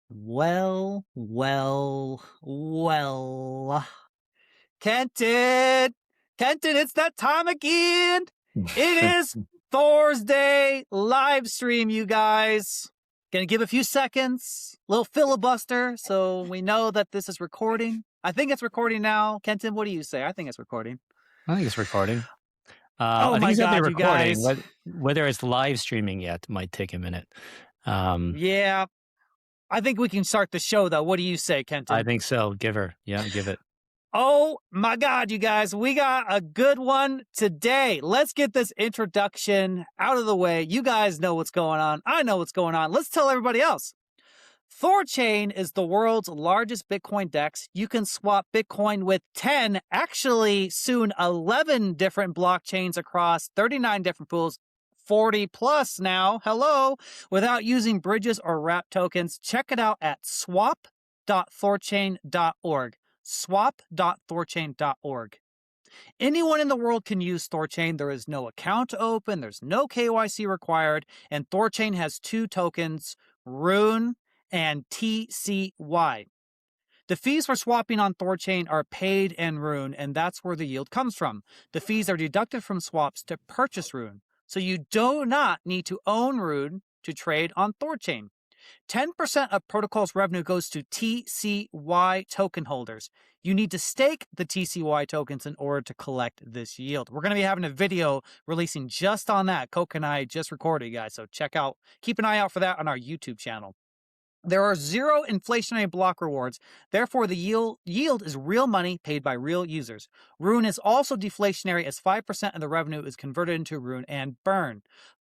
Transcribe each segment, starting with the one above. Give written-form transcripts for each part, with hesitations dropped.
Well, well, well. Kenton! Kenton, it's that time again! It is THORSDAY live stream, you guys. Gonna give a few seconds, little filibuster, so we know that this is recording. I think it's recording now. Kenton, what do you say? I think it's recording. I think it's recording. Oh I my think it's definitely God, you recording. guys. Whether it's live streaming yet might take a minute. Yeah, I think we can start the show, though. What do you say, Kenton? I think so. Give it. Oh my God, you guys, we got a good one today. Let's get this introduction out of the way. You guys know what's going on. I know what's going on. Let's tell everybody else. THORChain is the world's largest Bitcoin DEX. You can swap Bitcoin with 10, actually soon 11 different blockchains across 39 different pools. 40 plus now, hello, without using bridges or wrap tokens. Check it out at swap.thorchain.org. swap.thorchain.org. Anyone in the world can use THORChain. There is no account to open, there's no KYC required, and THORChain has two tokens, Rune and TCY. The fees for swapping on THORChain are paid in Rune, and that's where the yield comes from. The fees are deducted from swaps to purchase Rune, so you do not need to own Rune to trade on THORChain. 10% of protocol's revenue goes to TCY token holders. You need to stake the TCY tokens in order to collect this yield. We're going to be having a video releasing just on that. Coke and I just recorded, guys, so keep an eye out for that on our YouTube channel. There are zero inflationary block rewards. Therefore, the yield is real money paid by real users. Rune is also deflationary as 5% of the revenue is converted into Rune and burn.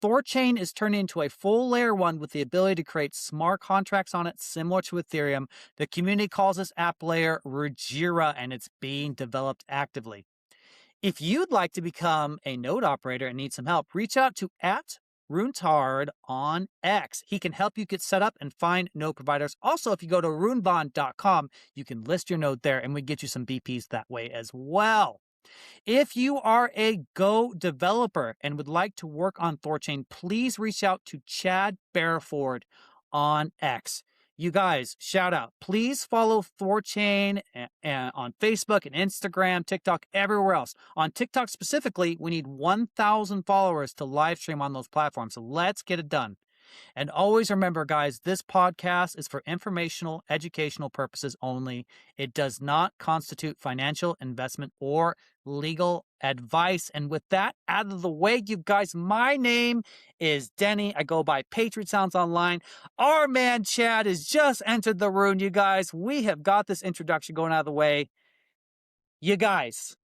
THORChain is turning into a full layer 1 with the ability to create smart contracts on it similar to Ethereum. The community calls this app layer Rujira, and it's being developed actively. If you'd like to become a node operator and need some help, reach out to @RuneTard on X. He can help you get set up and find node providers. Also, if you go to runebond.com, you can list your node there and we get you some BPs that way as well. If you are a Go developer and would like to work on THORChain, please reach out to Chad Barraford on X. You guys, shout out. Please follow THORChain on Facebook and Instagram, TikTok, everywhere else. On TikTok specifically, we need 1,000 followers to live stream on those platforms. So let's get it done. And always remember, guys, this podcast is for informational, educational purposes only. It does not constitute financial, investment, or legal advice. And with that out of the way, you guys, my name is Denny. I go by Patriot Sounds Online. Our man Chad has just entered the room, you guys. We have got this introduction going out of the way. You guys,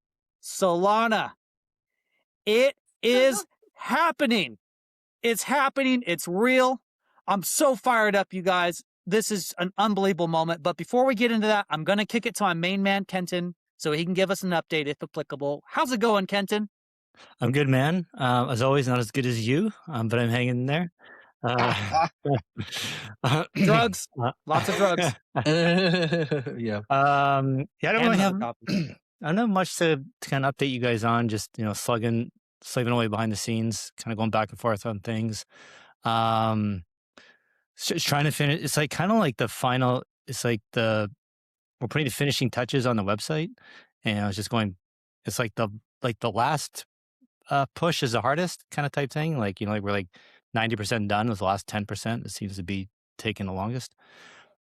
Solana, it is happening. It's happening. It's real. I'm so fired up, you guys. This is an unbelievable moment. But before we get into that, I'm going to kick it to my main man, Kenton, so he can give us an update if applicable. How's it going, Kenton? I'm good, man. As always, not as good as you, but I'm hanging in there. Drugs. Lots of drugs. Yeah. I don't really have. I don't have much to kind of update you guys on. Just slaving away behind the scenes, kind of going back and forth on things. Just trying to finish. It's like kind of like the final. It's like we're putting the finishing touches on the website, and I was just going. It's like the last push is the hardest kind of type thing. Like we're like 90% done with the last 10%. It seems to be taking the longest.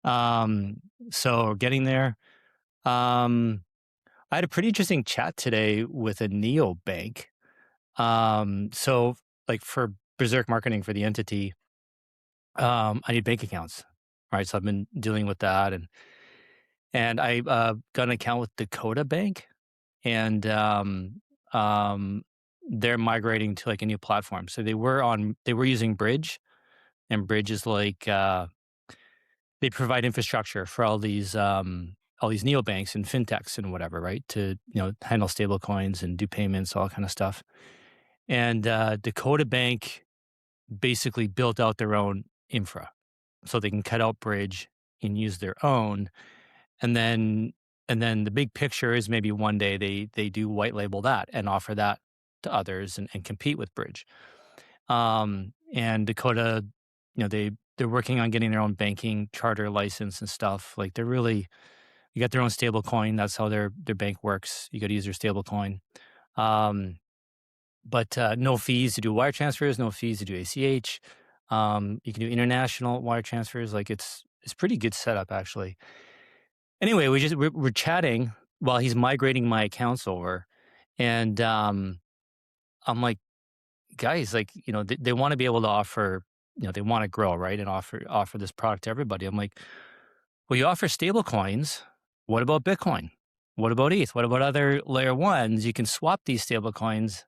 So we're getting there. I had a pretty interesting chat today with a neobank. So like for Berserk marketing for the entity, I need bank accounts, right? So I've been dealing with that, and I got an account with Dakota Bank, and they're migrating to like a new platform. So they were using Bridge, and Bridge is like they provide infrastructure for all these neobanks and fintechs and whatever, right? To handle stable coins and do payments, all kind of stuff. And Dakota Bank basically built out their own infra, so they can cut out Bridge and use their own. And then the big picture is maybe one day they do white label that and offer that to others and compete with Bridge. And Dakota, they they're working on getting their own banking charter license and stuff. Like they're really, you got their own stable coin. That's how their bank works. You got to use their stable coin. Um, but no fees to do wire transfers, no fees to do ACH. You can do international wire transfers. Like it's pretty good setup actually. Anyway, we're chatting while he's migrating my accounts over, and I'm like, guys, like they want to be able to offer, they want to grow, right, and offer this product to everybody. I'm like, well, you offer stable coins. What about Bitcoin? What about ETH? What about other layer ones? You can swap these stable coins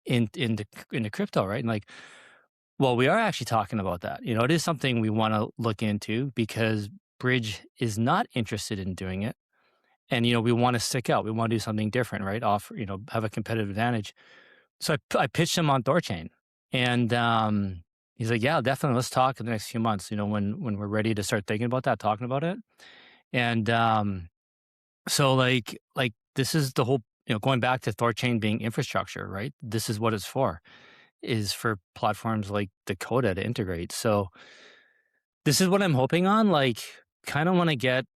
into crypto, right? And like, well, we are actually talking about that. It is something we want to look into because Bridge is not interested in doing it. And, we want to stick out. We want to do something different, right? Offer, have a competitive advantage. So I pitched him on THORChain, and he's like, "Yeah, definitely. Let's talk in the next few months. When we're ready to start thinking about that, talking about it." And so like this is the whole, going back to THORChain being infrastructure, right? This is what it's for, is for platforms like Dakota to integrate. So this is what I'm hoping on. Like, kind of want to get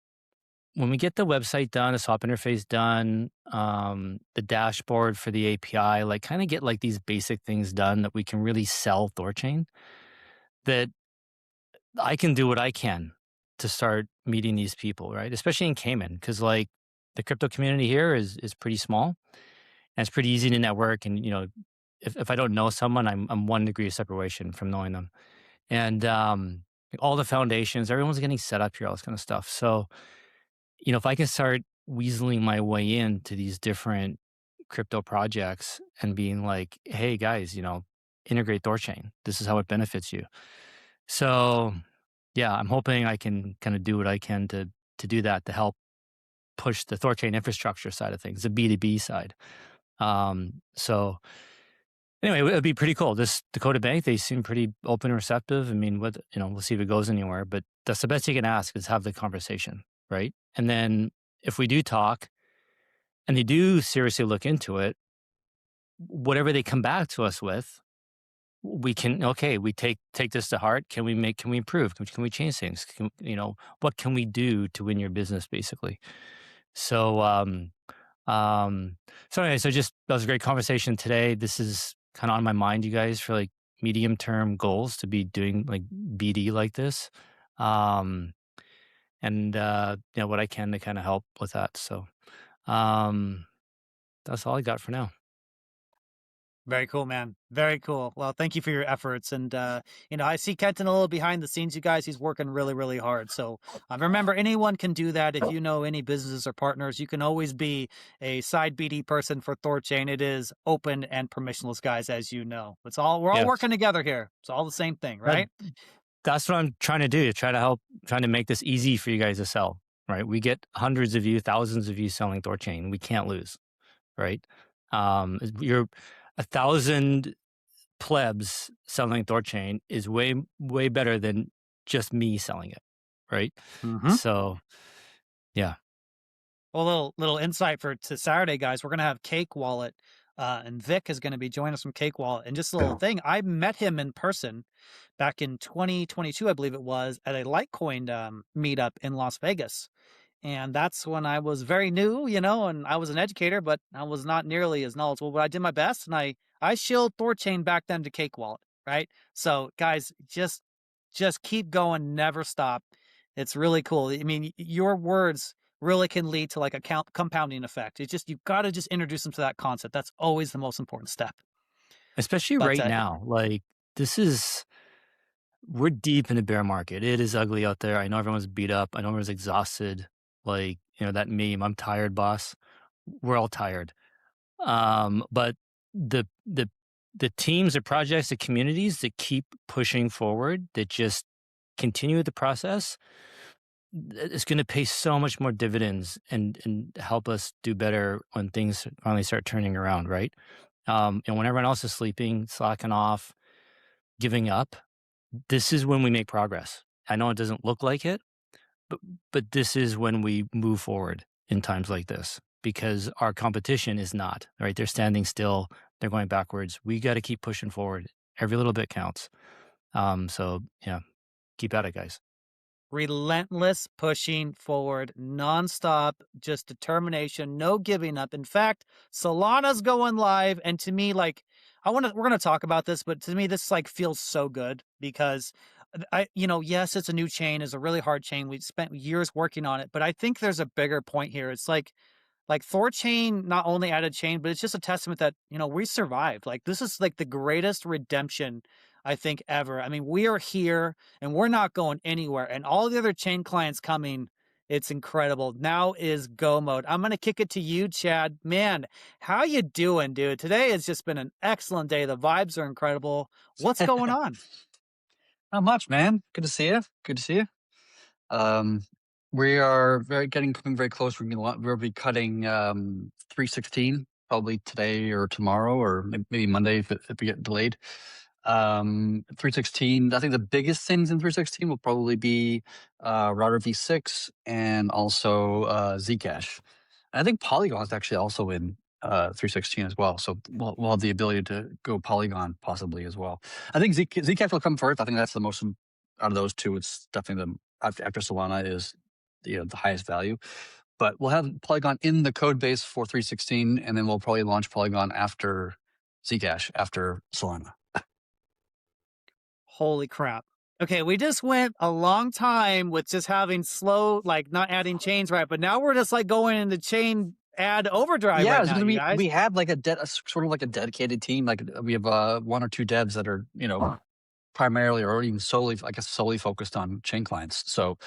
when we get the website done, the swap interface done, the dashboard for the API, like kind of get like these basic things done that we can really sell THORChain, that I can do what I can to start meeting these people, right? Especially in Cayman, because like the crypto community here is pretty small and it's pretty easy to network. And if I don't know someone, I'm 1 degree of separation from knowing them. And all the foundations, everyone's getting set up here, all this kind of stuff. So if I can start weaseling my way into these different crypto projects and being like, hey guys, integrate THORChain. This is how it benefits you. So yeah, I'm hoping I can kind of do what I can to do that, to help push the THORChain infrastructure side of things, the B2B side. So anyway, it would be pretty cool. This Dakota Bank, they seem pretty open and receptive. I mean, we'll see if it goes anywhere, but that's the best you can ask, is have the conversation, right? And then if we do talk and they do seriously look into it, whatever they come back to us with, we can, okay, we take this to heart. Can we improve? Can we change things? What can we do to win your business, basically? So, so anyway, just, that was a great conversation today. This is kind of on my mind, you guys, for like medium term goals, to be doing like BD like this. And what I can to kind of help with that. So, that's all I got for now. Very cool, man. Very cool. Well, thank you for your efforts. And, I see Kenton a little behind the scenes, you guys. He's working really, really hard. So remember, anyone can do that. If you know any businesses or partners, you can always be a side BD person for THORChain. It is open and permissionless, guys, as you know. We're all Yeah. working together here. It's all the same thing, right? That's what I'm trying to do, trying to make this easy for you guys to sell, right? We get hundreds of you, thousands of you selling THORChain. We can't lose, right? You're 1,000 plebs selling THORChain is way, way better than just me selling it, right? Mm-hmm. So, yeah. Well, little insight to Saturday, guys. We're gonna have Cake Wallet, and Vic is gonna be joining us from Cake Wallet. And just a little thing, I met him in person back in 2022, I believe it was, at a Litecoin meetup in Las Vegas. And that's when I was very new, and I was an educator, but I was not nearly as knowledgeable. But I did my best, and I shilled THORChain back then to Cake Wallet, right? So, guys, just keep going, never stop. It's really cool. I mean, your words really can lead to like a compounding effect. It's just, you've got to just introduce them to that concept. That's always the most important step. Especially But right now, like we're deep in a bear market. It is ugly out there. I know everyone's beat up. I know everyone's exhausted. Like, that meme, I'm tired, boss. We're all tired. But the teams, the projects, the communities that keep pushing forward, that just continue the process, it's going to pay so much more dividends and help us do better when things finally start turning around, right? And when everyone else is sleeping, slacking off, giving up, this is when we make progress. I know it doesn't look like it, but this is when we move forward in times like this, because our competition is not, right? They're standing still. They're going backwards. We got to keep pushing forward. Every little bit counts. So yeah. keep at it, guys. Relentless pushing forward, nonstop, just determination, no giving up. In fact, Solana's going live, and to me, like, we're gonna talk about this, but to me, this like feels so good because yes, it's a new chain, it's a really hard chain. We spent years working on it, but I think there's a bigger point here. It's like THORChain not only added chain, but it's just a testament that, we survived. Like this is like the greatest redemption I think ever. I mean, we are here and we're not going anywhere. And all the other chain clients coming, it's incredible. Now is go mode. I'm gonna kick it to you, Chad. Man, how you doing, dude? Today has just been an excellent day. The vibes are incredible. What's going on? Not much, man. Good to see you. Good to see you. Um, we are coming very close. We'll be cutting 316 probably today or tomorrow or maybe Monday if we get delayed. 316. I think the biggest things in 316 will probably be router v6 and also Zcash. I think Polygon is actually also in 316 as well. So we'll have the ability to go Polygon possibly as well. I think Zcash will come first. I think that's the most out of those two. It's definitely after Solana is the highest value. But we'll have Polygon in the code base for 316, and then we'll probably launch Polygon after Zcash, after Solana. Holy crap. Okay, we just went a long time with just having slow, like not adding chains right, but now we're just like going into chain add overdrive right now, you guys. We have like sort of like a dedicated team. Like we have one or two devs that are primarily or even solely, I guess, solely focused on chain clients. So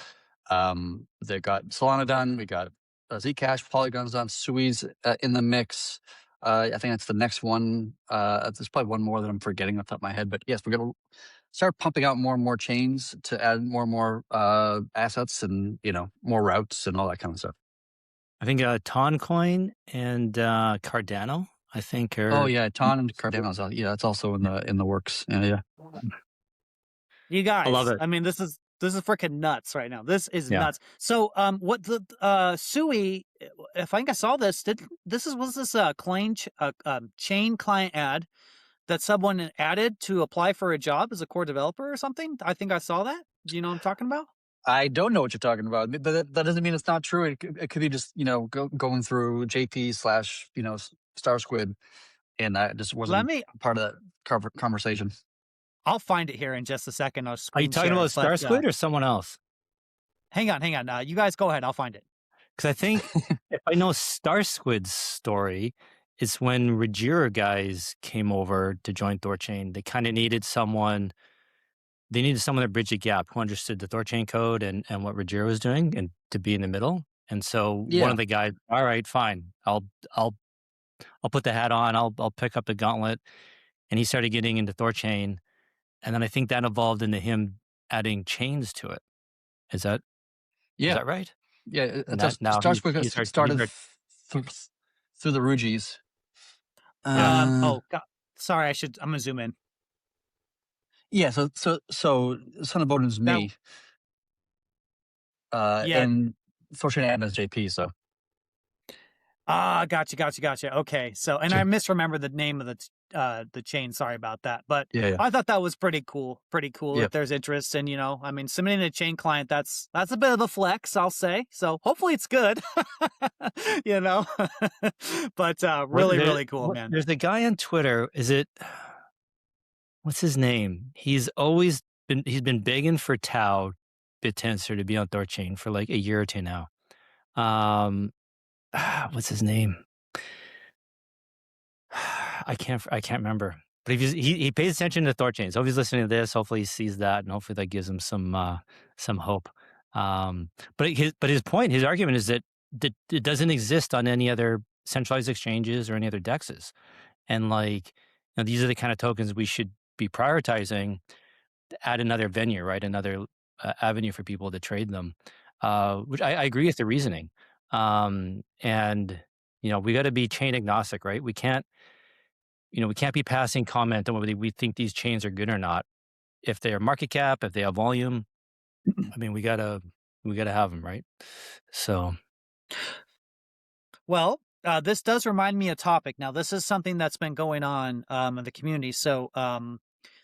they got Solana done. We got Zcash, Polygon's done. Sui's in the mix. I think that's the next one. There's probably one more that I'm forgetting off the top of my head. But yes, we're going to start pumping out more and more chains to add more and more assets and, more routes and all that kind of stuff. I think THORChain and Cardano, I think are. Oh yeah, Ton and Cardano. Yeah, that's also in the works. Yeah. You guys, I love it. I mean, this is freaking nuts right now. This is Yeah. nuts. So, what the Sui? If I think I saw this, was this a chain client ad that someone added to apply for a job as a core developer or something? I think I saw that. Do you know what I'm talking about? I don't know what you're talking about, but that doesn't mean it's not true. It could be just going through JP / Star Squid, and I just wasn't part of that conversation. I'll find it here in just a second. I'll screen Are you talking share about it, Star Squid or someone else? Hang on. You guys go ahead. I'll find it. Because I think if I know Star Squid's story, it's when Rajira guys came over to join THORChain. They kind of needed someone. They needed someone to bridge the gap who understood the THORChain code and what Rajira was doing, and to be in the middle. And so one of the guys, all right, fine, I'll put the hat on. I'll pick up the gauntlet, and he started getting into THORChain. And then I think that evolved into him adding chains to it. Is that right? Yeah, now Star Squid started through the Rugis. Oh God, sorry. I'm gonna zoom in. Yeah, so Son of Odin's me. And THORChain admin is JP. So. Gotcha. Okay, so I misremembered the name of the chain. Sorry about that, but yeah. I thought that was pretty cool. If there's interest in, I mean, submitting a chain client, that's a bit of a flex, I'll say. So hopefully it's good, but really cool, man. There's the guy on Twitter. What's his name? He's been begging for Tau BitTensor to be on THORChain for like a year or two now. What's his name? I can't remember. But if he pays attention to THORChain, so if he's listening to this, hopefully he sees that, and hopefully that gives him some hope. But his argument is that it doesn't exist on any other centralized exchanges or any other DEXs, and these are the kind of tokens we should be prioritizing to add another venue, right? Another avenue for people to trade them. Which I agree with the reasoning. And we got to be chain agnostic, right? We can't be passing comment on whether we think these chains are good or not. If they are market cap, if they have volume, I mean, we gotta have them, right? So, well, this does remind me of a topic. Now, this is something that's been going on in the community. So,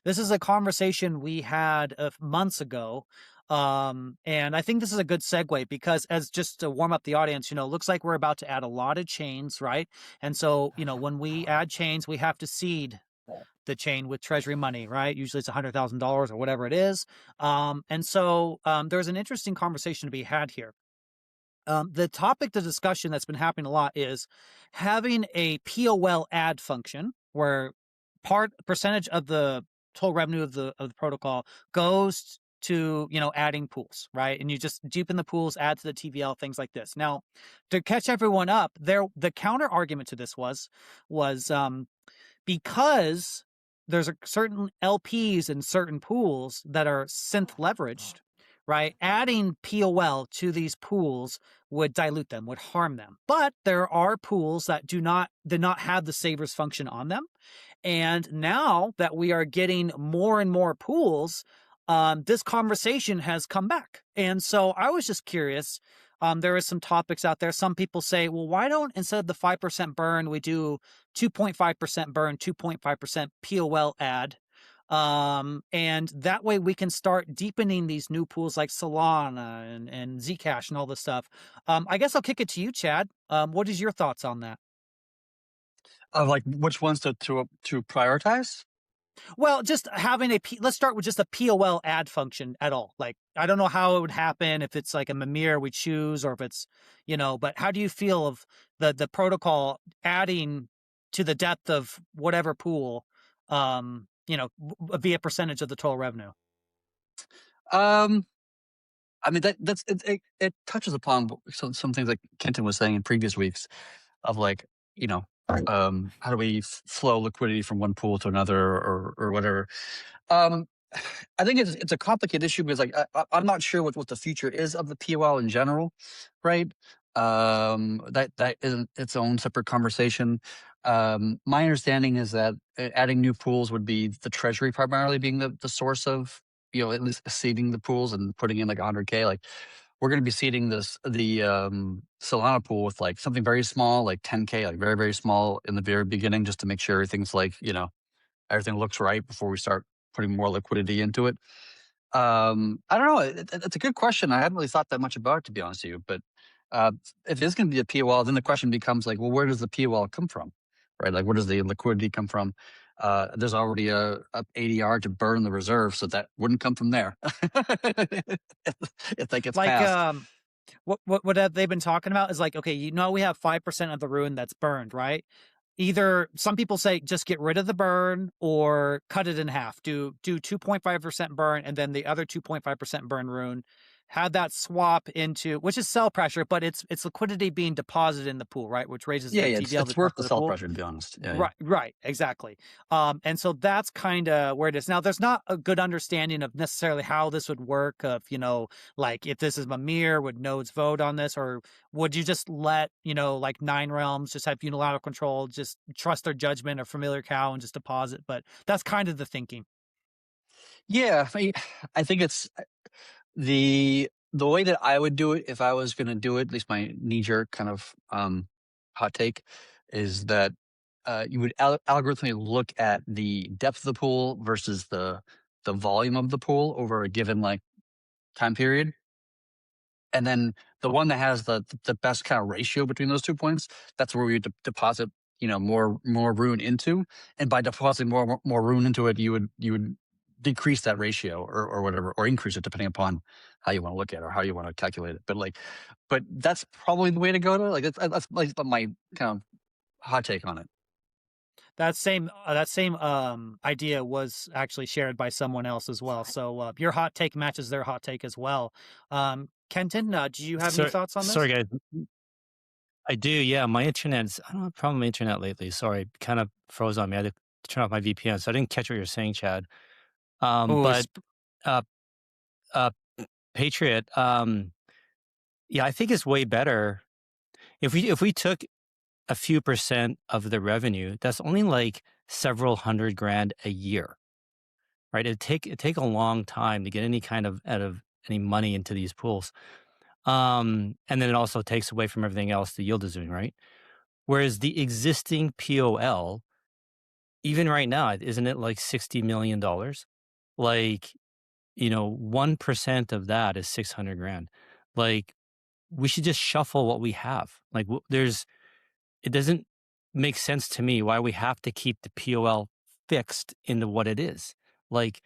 This is a conversation we had months ago. And I think this is a good segue because, as just to warm up the audience, looks like we're about to add a lot of chains, right? And so, when we add chains, we have to seed the chain with treasury money, right? Usually it's $100,000 or whatever it is. And so there's an interesting conversation to be had here. The topic of discussion that's been happening a lot is having a POL add function where percentage of the total revenue of the protocol goes to adding pools, right? And you just deepen the pools, add to the TVL, things like this. Now, to catch everyone up, the counter argument to this was because there's certain LPs and certain pools that are synth leveraged, right? Adding POL to these pools would dilute them, would harm them. But there are pools that do not have the savers function on them. And now that we are getting more and more pools, this conversation has come back. And so I was just curious. There are some topics out there. Some people say, well, why don't, instead of the 5% burn, we do 2.5% burn, 2.5% POL add? And that way we can start deepening these new pools like Solana and Zcash and all this stuff. I guess I'll kick it to you, Chad. What is your thoughts on that? Of like which ones to prioritize? Well, just having let's start with just a POL add function at all. Like, I don't know how it would happen if it's like a Mimir we choose, or if it's, but how do you feel of the protocol adding to the depth of whatever pool, via percentage of the total revenue? I mean, it touches upon some things like Kenton was saying in previous weeks of like, how do we flow liquidity from one pool to another or whatever. I think it's a complicated issue because like I'm not sure what the future is of the POL in general, right? That is its own separate conversation. My understanding is that adding new pools would be the treasury primarily being the source of, at least seeding the pools and putting in like 100K. Like we're going to be seeding the Solana pool with like something very small, like 10K, like very, very small in the very beginning, just to make sure everything's like, everything looks right before we start putting more liquidity into it. I don't know. It's a good question. I hadn't really thought that much about it, to be honest with you. But if it's going to be a POL, then the question becomes like, well, where does the POL come from, right? Like, where does the liquidity come from? There's already a ADR to burn the reserve, so that wouldn't come from there. if that gets Like, passed. what have they been talking about is like, okay, we have 5% of the ruin that's burned, right? Either some people say just get rid of the burn or cut it in half. Do 2.5% burn and then the other 2.5% burn rune. Have that swap into, which is sell pressure, but it's liquidity being deposited in the pool, right? Which raises Yeah, the yeah, TVL it's to worth top the of the sell pool. pressure, to be honest. Yeah, Right, right, exactly. And so that's kind of where it is. Now, there's not a good understanding of necessarily how this would work. Of like if this is Mimir, would nodes vote on this, or would you just let like 9 realms just have unilateral control, just trust their judgment or familiar cow and just deposit? But that's kind of the thinking. Yeah, I think it's the way that I would do it if I was going to do it. At least my knee jerk kind of hot take is that you would algorithmically look at the depth of the pool versus the volume of the pool over a given like time period, and then the one that has the best kind of ratio between those 2 points, that's where we would deposit more rune into. And by depositing more rune into it, you would decrease that ratio or whatever, or increase it depending upon how you want to look at it or how you want to calculate it. But that's probably the way to go to it. Like that's like my kind of hot take on it. That same idea was actually shared by someone else as well. So your hot take matches their hot take as well. Kenton, do you have any thoughts on this? Sorry, guys. I do. Yeah, my internet's, I don't have a problem with internet lately. Sorry, kind of froze on me. I had to turn off my VPN, so I didn't catch what you're saying, Chad. But uh, uh, Patriot, yeah, I think it's way better if we took a few percent of the revenue. That's only like several $100,000 a year, right? It'd take a long time to get any kind of out of any money into these pools. And then it also takes away from everything else the yield is doing, right? Whereas the existing POL even right now, isn't it like $60 million? Like, 1% of that is 600 grand. Like, we should just shuffle what we have. Like, it doesn't make sense to me why we have to keep the POL fixed into what it is. Like,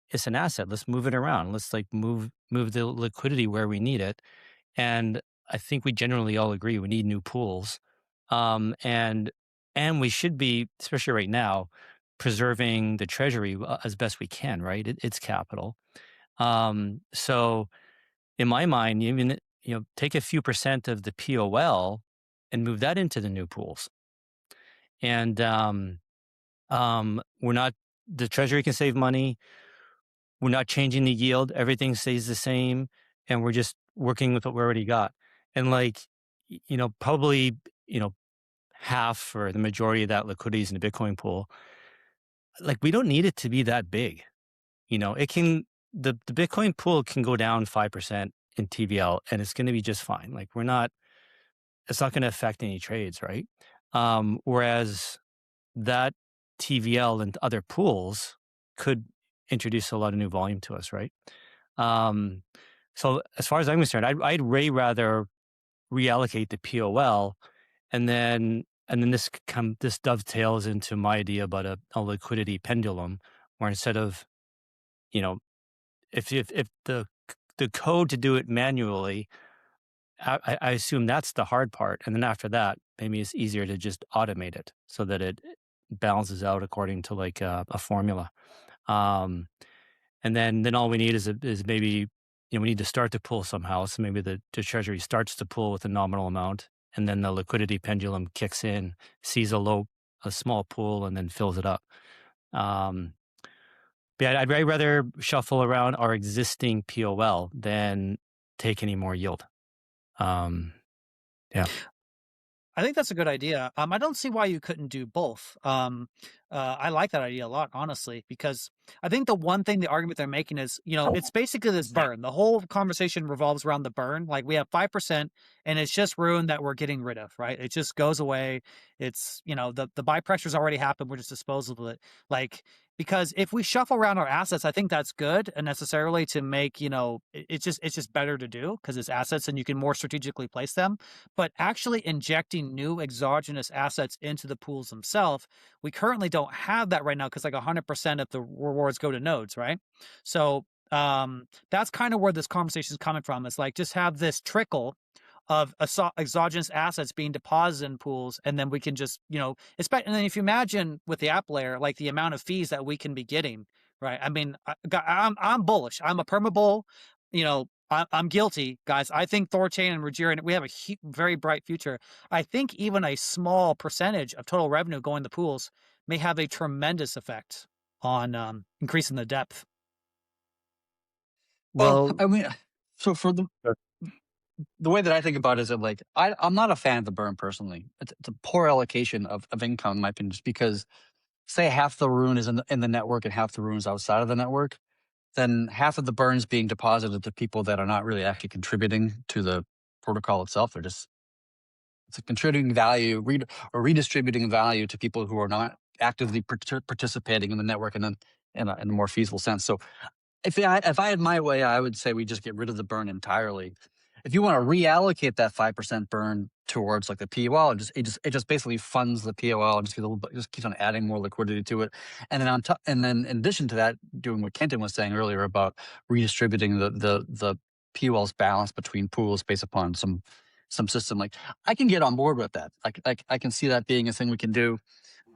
it's an asset. Let's move it around. Let's like move the liquidity where we need it. And I think we generally all agree we need new pools. And we should be, especially right now, preserving the treasury as best we can, right? It's capital. So in my mind, even take a few percent of the POL and move that into the new pools. And we're not the treasury can save money. We're not changing the yield. Everything stays the same, and we're just working with what we already got. And like, probably, half or the majority of that liquidity is in the Bitcoin pool. Like, we don't need it to be that big. It can the Bitcoin pool can go down 5% in TVL, and it's going to be just fine. Like, it's not going to affect any trades, right? Whereas that TVL and other pools could introduce a lot of new volume to us, right? So as far as I'm concerned, I'd way rather reallocate the POL, and then this dovetails into my idea about a liquidity pendulum, where instead of if the code to do it manually, I assume that's the hard part, and then after that, maybe it's easier to just automate it so that it balances out according to like a formula. Um, and then all we need is maybe we need to start to pull somehow. So maybe the treasury starts to pull with a nominal amount, and then the liquidity pendulum kicks in, sees a small pool, and then fills it up. But yeah, I'd rather shuffle around our existing POL than take any more yield. Yeah. I think that's a good idea. I don't see why you couldn't do both. I like that idea a lot, honestly, because I think the one thing the argument they're making is, it's basically this burn. The whole conversation revolves around the burn. Like, we have 5% and it's just ruin that we're getting rid of, right? It just goes away. It's, the buy pressure's already happened. We're just disposable of it. Like, because if we shuffle around our assets, I think that's good and necessarily to make, it's just better to do because it's assets and you can more strategically place them. But actually injecting new exogenous assets into the pools themselves, we currently don't have that right now because like 100% of the rewards go to nodes, right? So that's kind of where this conversation is coming from. It's like, just have this trickle of exogenous assets being deposited in pools, and then we can just, and then if you imagine with the app layer, like the amount of fees that we can be getting, right? I mean, I'm bullish. I'm a perma bull. I'm guilty, guys. I think THORChain and Huugin, we have a very bright future. I think even a small percentage of total revenue going to pools may have a tremendous effect on increasing the depth. Well, Well, I mean, so for the way that I think about it is that, like, I'm not a fan of the burn personally. It's a poor allocation of income, in my opinion, just because, say, half the rune is in the network and half the rune is outside of the network, then half of the burns being deposited to people that are not really actually contributing to the protocol itself. It's a contributing value, or redistributing value to people who are not actively participating in the network in a more feasible sense. So if I had my way, I would say we just get rid of the burn entirely. If you want to reallocate that 5% burn towards like the POL, it just basically funds the POL and just keeps on adding more liquidity to it. And then in addition to that, doing what Kenton was saying earlier about redistributing the POL's balance between pools based upon some system. Like, I can get on board with that. I can see that being a thing we can do.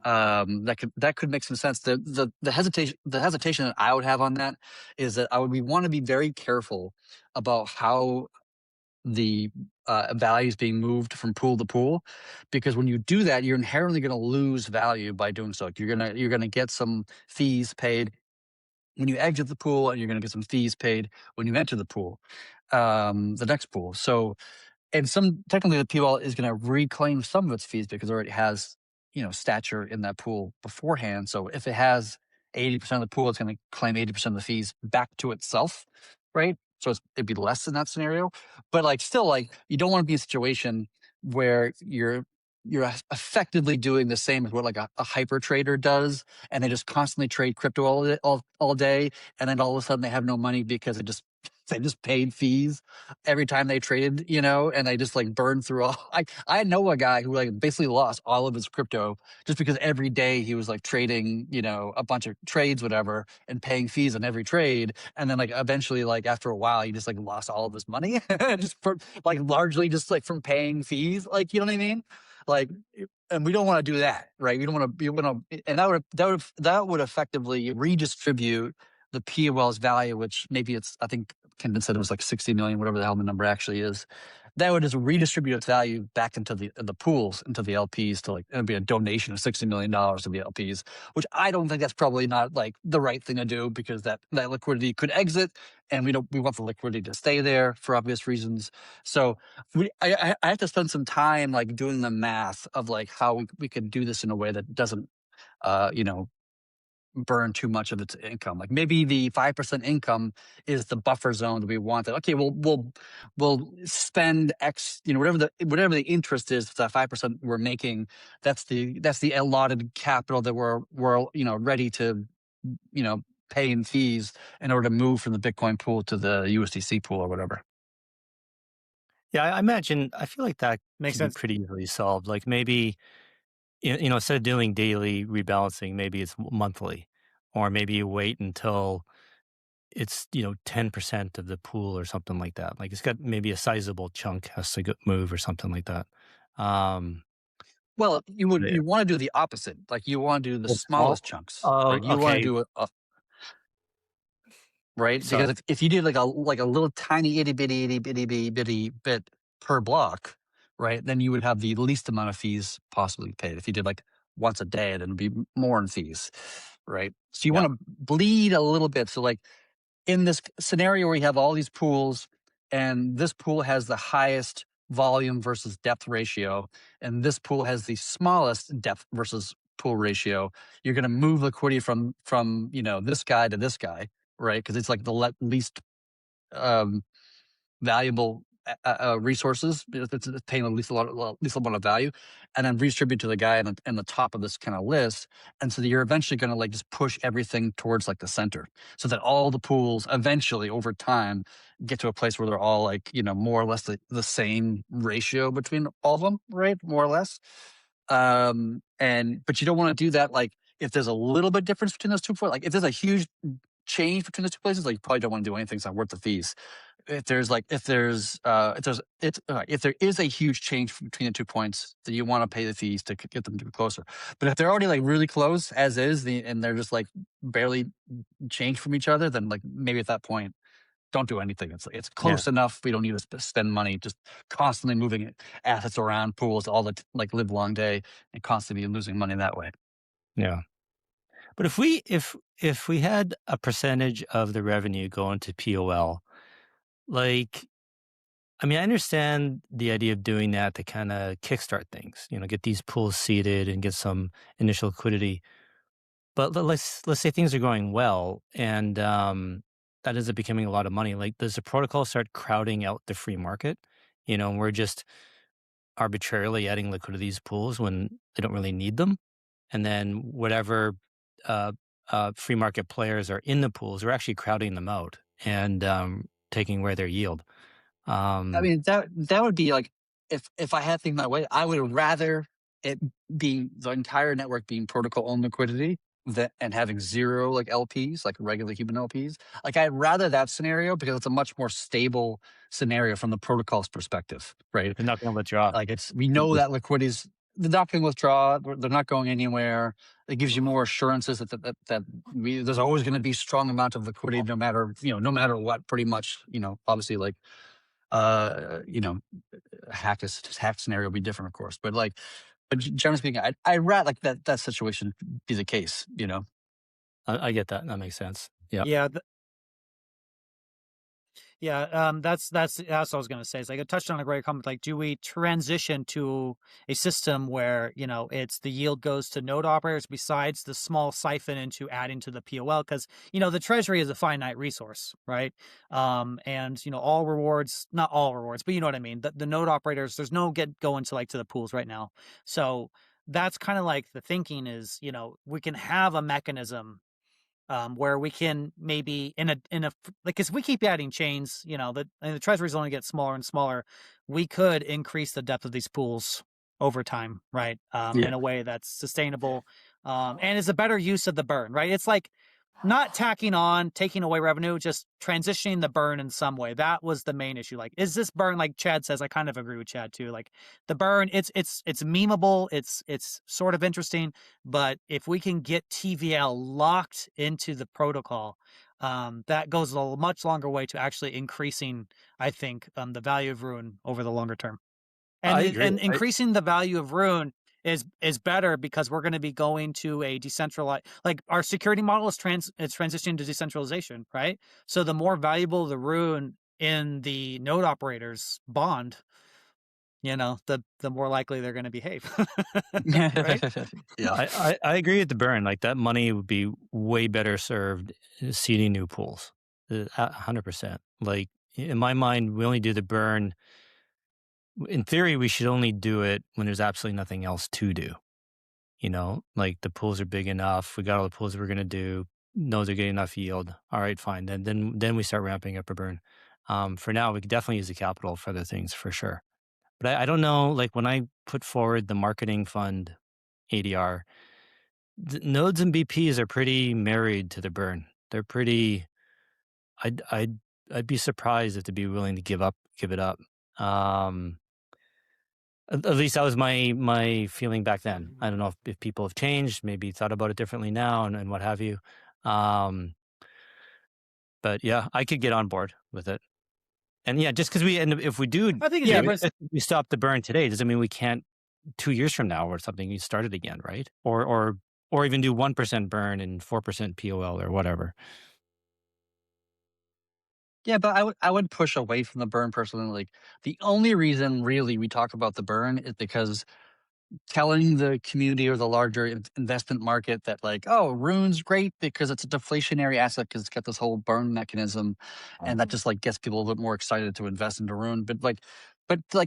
That could make some sense. The hesitation that I would have on that is that we want to be very careful about how the value is being moved from pool to pool, because when you do that, you're inherently going to lose value by doing so. You're gonna get some fees paid when you exit the pool, and you're going to get some fees paid when you enter the pool, the next pool. So, and technically the POL is going to reclaim some of its fees because it already has, stature in that pool beforehand. So if it has 80% of the pool, it's going to claim 80% of the fees back to itself, right? So it'd be less in that scenario. But like, still, like, you don't want to be in a situation where you're you're effectively doing the same as what like a hyper trader does, and they just constantly trade crypto all day, and then all of a sudden they have no money because they just paid fees every time they traded, and they just like burned through all. I know a guy who like basically lost all of his crypto just because every day he was like trading, a bunch of trades, whatever, and paying fees on every trade, and then like eventually, like after a while, he just like lost all of his money just for like largely just like from paying fees, like you know what I mean? Like, and we don't want to do that, right? We don't want to be, and that would effectively redistribute the POL's value, which maybe it's, I think Kendon said it was like 60 million, whatever the hell the number actually is. That would just redistribute its value back into the pools, into the LPs, to like, it'd be a donation of $60 million to the LPs, which I don't think that's probably not like the right thing to do, because that liquidity could exit, and we want the liquidity to stay there for obvious reasons. So I have to spend some time like doing the math of like how we could do this in a way that doesn't, you know, burn too much of its income. Like maybe the 5% income is the buffer zone that we want. That okay, we'll spend X, whatever the interest is, that 5% we're making. That's the allotted capital that we're ready to pay in fees in order to move from the Bitcoin pool to the USDC pool or whatever. Yeah, I imagine, I feel like that Makes can be sense. pretty easily solved. Like maybe, instead of doing daily rebalancing, maybe it's monthly, or maybe you wait until it's, 10% of the pool or something like that. Like it's got maybe a sizable chunk has to move or something like that. Um, Well, you yeah. want to do the opposite. Like you want to do the It's small. smallest chunks, Oh, right? You want to okay. do a right, So because if you did like a little tiny itty bit per block, right, then you would have the least amount of fees possibly paid. If you did like once a day, then it'd be more in fees, right? So you yeah, want to bleed a little bit. So like in this scenario where you have all these pools, and this pool has the highest volume versus depth ratio, and this pool has the smallest depth versus pool ratio, you're going to move liquidity from this guy to this guy, right? Because it's like the least um, valuable resources. It's paying least amount of value, and then redistribute to the guy in the top of this kind of list. And so you're eventually going to like just push everything towards like the center, so that all the pools eventually over time get to a place where they're all like more or less the same ratio between all of them, right? More or less. But you don't want to do that like if there's a little bit difference between those two pools. Like if there's a huge change between the two places, like you probably don't want to do anything that's not worth the fees. If there is a huge change between the 2 points, then you want to pay the fees to get them to be closer. But if they're already like really close as is, and they're just like barely changed from each other, then like maybe at that point, don't do anything. It's yeah, close enough. We don't need to spend money just constantly moving assets around pools all the like live long day, and constantly losing money that way. yeah. But if we had a percentage of the revenue going to POL, like, I mean, I understand the idea of doing that to kind of kickstart things, get these pools seeded and get some initial liquidity. But let's say things are going well, and that ends up becoming a lot of money. Like, does the protocol start crowding out the free market? And we're just arbitrarily adding liquidity to these pools when they don't really need them, and then whatever uh, free market players are in the pools are actually crowding them out and taking away their yield. I Um, mean, that would be like if I had things my way, I would rather it being the entire network being protocol owned liquidity and having zero like LPs, like regular human LPs. Like I'd rather that scenario because it's a much more stable scenario from the protocol's perspective, right? they're not going to withdraw. Like we know that liquidity's they're not going to withdraw. They're not going anywhere. It gives you more assurances that there's always going to be strong amount of liquidity, no matter what. Pretty much, obviously, like you know, hack scenario will be different, of course. But generally speaking, I'd rather like that situation be the case. I get that. That makes sense. Yeah. Yeah, Yeah, that's what I was going to say. It's like I touched on a great comment. Like, do we transition to a system where it's the yield goes to node operators besides the small siphon into adding to the POL? Because the treasury is a finite resource, right? And all rewards, not all rewards, but you know what I mean. The node operators, there's no going to the pools right now. So that's kind of like the thinking is, we can have a mechanism where we can maybe like, as we keep adding chains, the treasuries only get smaller and smaller. We could increase the depth of these pools over time, right? Yeah. In a way that's sustainable, and is a better use of the burn, right? It's like not tacking on, taking away revenue, just transitioning the burn in some way. That was the main issue. Like, is this burn, like Chad says, I kind of agree with Chad too. Like the burn, it's memeable, it's sort of interesting, but if we can get TVL locked into the protocol, that goes a much longer way to actually increasing, I think, the value of Rune over the longer term. I agree. And increasing the value of Rune is better because we're going to be going to a decentralized, like our security model is transitioning to decentralization, right? So the more valuable the Rune in the node operators bond, the more likely they're going to behave. Right? Yeah. I agree with the burn. Like that money would be way better served seeding new pools. 100%. Like in my mind, we only do the burn. In theory, we should only do it when there's absolutely nothing else to do. Like the pools are big enough. We got all the pools we're going to do. Nodes are getting enough yield. All right, fine. Then we start ramping up a burn. For now, we could definitely use the capital for other things for sure. But I don't know, like when I put forward the marketing fund ADR, the nodes and BPs are pretty married to the burn. They're pretty. I'd be surprised if they'd be willing to give it up. At least that was my feeling back then. I don't know if people have changed, maybe thought about it differently now, and what have you. But yeah, I could get on board with it. And yeah, just because we end up, if we do, I think we stop the burn today, doesn't mean we can't 2 years from now or something. You start it again, right? Or even do 1% burn and 4% POL or whatever. Yeah, but I would push away from the burn personally. Like the only reason really we talk about the burn is because telling the community or the larger investment market that like, oh, Rune's great because it's a deflationary asset because it's got this whole burn mechanism, and that just like gets people a little bit more excited to invest into Rune. But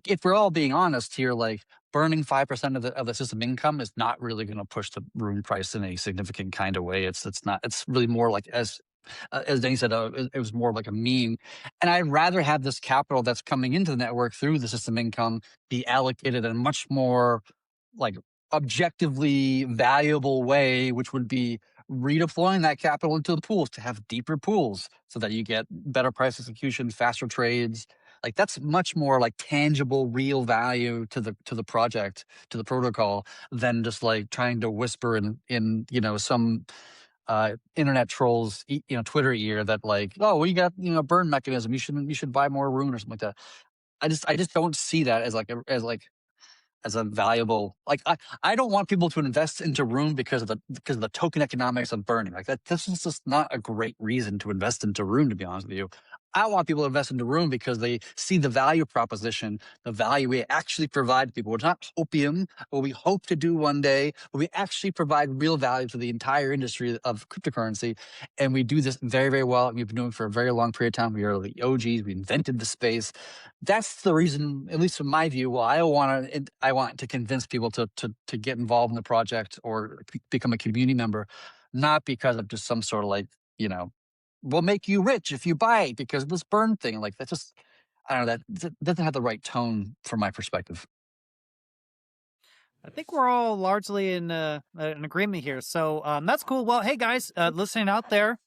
if we're all being honest here, like burning 5% of the system income is not really going to push the Rune price in a significant kind of way. It's not. It's really more like as Danny said, it was more like a meme. And I'd rather have this capital that's coming into the network through the system income be allocated in a much more like objectively valuable way, which would be redeploying that capital into the pools to have deeper pools so that you get better price execution, faster trades. Like that's much more like tangible, real value to the project, to the protocol, than just like trying to whisper in some internet trolls Twitter ear that like, oh, we got burn mechanism, you should buy more Rune or something like that. I just don't see that as a valuable, like I don't want people to invest into Rune because of the token economics of burning. Like that, this is just not a great reason to invest into Rune, to be honest with you. I want people to invest into Rune because they see the value proposition, the value we actually provide to people. It's not hopium, what we hope to do one day, but we actually provide real value to the entire industry of cryptocurrency. And we do this very, very well. And we've been doing it for a very long period of time. We are the OGs. We invented the space. That's the reason, at least from my view, why I want to convince people to get involved in the project or become a community member, not because of just some sort of like, we'll make you rich if you buy it because of this burn thing. Like that's just, I don't know, that doesn't have the right tone from my perspective. I think we're all largely in an agreement here. So that's cool. Well, hey guys, listening out there,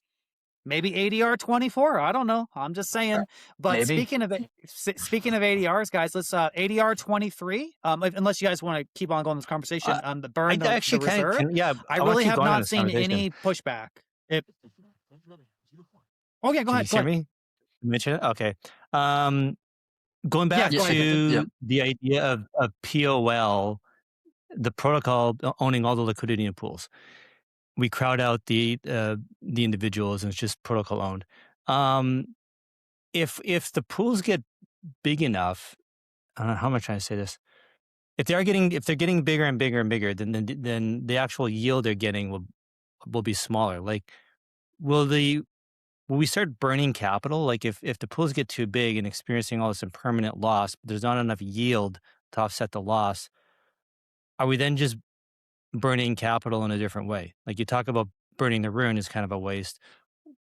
maybe ADR 24. I don't know. I'm just saying. But Maybe. speaking of ADRs, guys, let's ADR 23. Unless you guys want to keep on going this conversation, the burn, the reserve. I really have not seen any pushback. Oh yeah, go ahead. Can you hear me? Mention it? Okay. Going back to the idea of POL, the protocol owning all the liquidity in pools. We crowd out the individuals and it's just protocol owned. if the pools get big enough, I don't know how am I trying to say this. If they're getting bigger and bigger and bigger, then the actual yield they're getting will be smaller. Like, will the will we start burning capital? Like, if the pools get too big and experiencing all this impermanent loss, but there's not enough yield to offset the loss, are we then just burning capital in a different way? Like, you talk about burning the rune is kind of a waste.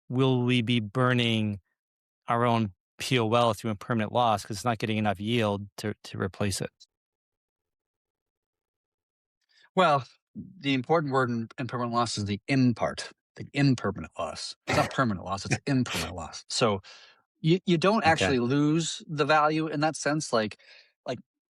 Will we be burning our own POL through impermanent loss because it's not getting enough yield to replace it? Well, the important word in permanent loss is the in part, the impermanent loss. It's not permanent loss, it's impermanent loss. So you don't Okay. actually lose the value in that sense. Like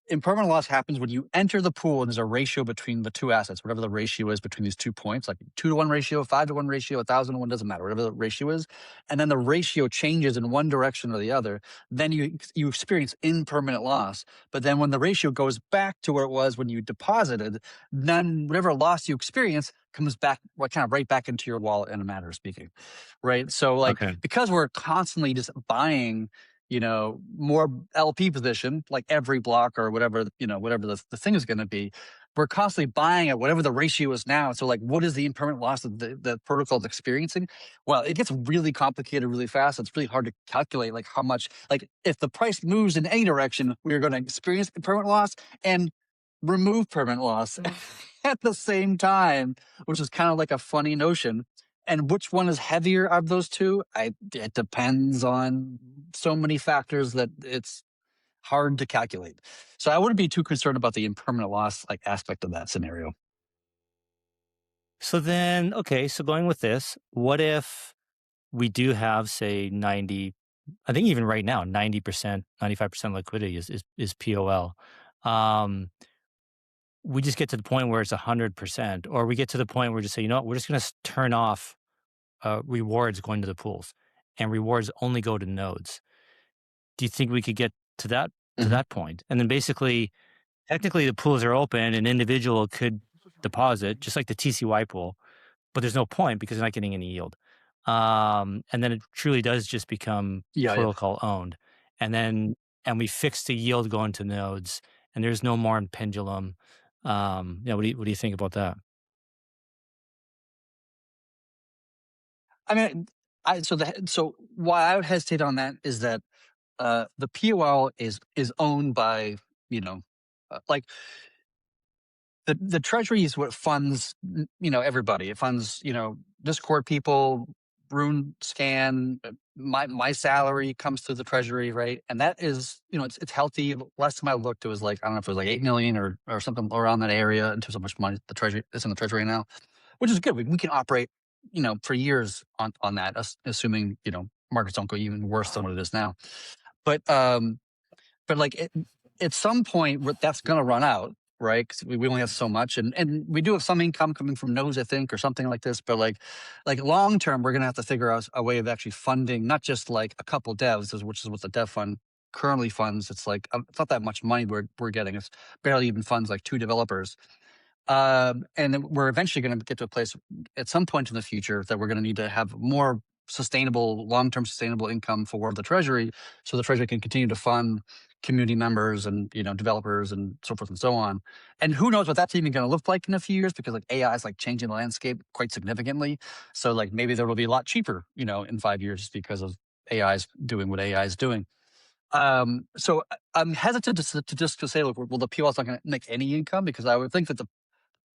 impermanent loss happens when you enter the pool and there's a ratio between the two assets, whatever the ratio is between these 2 points, like 2-to-1 ratio, 5-to-1 ratio, 1,000-to-1, doesn't matter, whatever the ratio is. And then the ratio changes in one direction or the other. Then you experience impermanent loss. But then when the ratio goes back to where it was when you deposited, then whatever loss you experience comes back, kind of right back into your wallet in a matter of speaking. Right. So like, Okay. because we're constantly just buying, more LP position, like every block or whatever, whatever the thing is going to be, we're constantly buying at whatever the ratio is now. So like, what is the impermanent loss that the protocol is experiencing? Well, it gets really complicated really fast. It's really hard to calculate like how much, like if the price moves in any direction, we're going to experience impermanent loss and remove permanent loss at the same time, which is kind of like a funny notion. And which one is heavier of those two? It depends on so many factors that it's hard to calculate. So I wouldn't be too concerned about the impermanent loss like aspect of that scenario. So then, okay, so going with this, what if we do have, say, 90, I think even right now, 90%, 95% liquidity is POL. Um, we just get to the point where it's 100%, or we get to the point where we just say, you know what, we're just going to turn off rewards going to the pools, and rewards only go to nodes. Do you think we could get to Mhm. that point? And then basically, technically, the pools are open, an individual could deposit, just like the TCY pool, but there's no point because they're not getting any yield. And then it truly does just become Yeah, yeah. protocol owned. And then, and we fix the yield going to nodes, and there's no more pendulum. Yeah, what do you think about that? I mean, so why I would hesitate on that is that the POL is owned by, like the treasury is what funds, everybody. It funds, Discord people, Rune Scan, my salary comes through the treasury, right? And that is, it's healthy. Last time I looked, it was like, I don't know if it was like 8 million or something around that area in terms of how much money the treasury is in the treasury now, which is good. We can operate, for years on that, assuming, markets don't go even worse than what it is now. But like at some point that's going to run out, right? Because we only have so much, and we do have some income coming from nodes, I think, or something like this. But like long term, we're going to have to figure out a way of actually funding not just like a couple devs, which is what the dev fund currently funds. It's like it's not that much money we're getting. It's barely even funds like 2 developers. And then we're eventually going to get to a place at some point in the future that we're going to need to have more sustainable, long-term sustainable income for the treasury, so the treasury can continue to fund community members and developers and so forth and so on. And who knows what that's even going to look like in a few years, because like AI is like changing the landscape quite significantly. So like maybe there will be a lot cheaper, in 5 years just because of AI is doing what AI is doing. So I'm hesitant to just to say, look, well, the POL is not going to make any income, because I would think that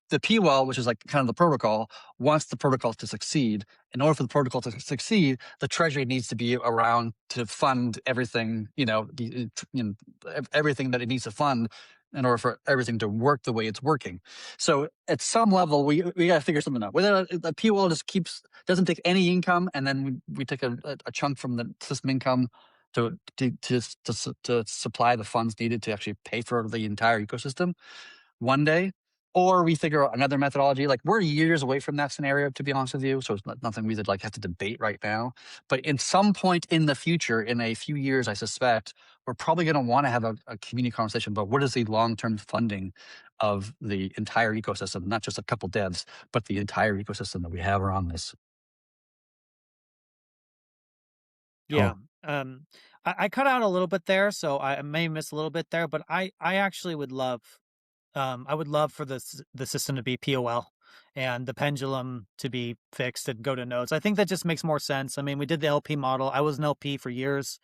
the POL, which is like kind of the protocol, wants the protocol to succeed. In order for the protocol to succeed, the treasury needs to be around to fund everything, everything that it needs to fund in order for everything to work the way it's working. So at some level, we got to figure something out. Whether the POL just doesn't take any income, and then we take a chunk from the system income to supply the funds needed to actually pay for the entire ecosystem one day, or we figure out another methodology. Like we're years away from that scenario, to be honest with you. So it's nothing we would like have to debate right now. But in some point in the future, in a few years, I suspect we're probably going to want to have a community conversation about what is the long-term funding of the entire ecosystem, not just a couple devs, but the entire ecosystem that we have around this. Yeah. Cool. Um, I cut out a little bit there, so I may miss a little bit there, but I actually would love, I would love for the system to be POL and the pendulum to be fixed and go to nodes. I think that just makes more sense. I mean, we did the LP model. I was an LP for years.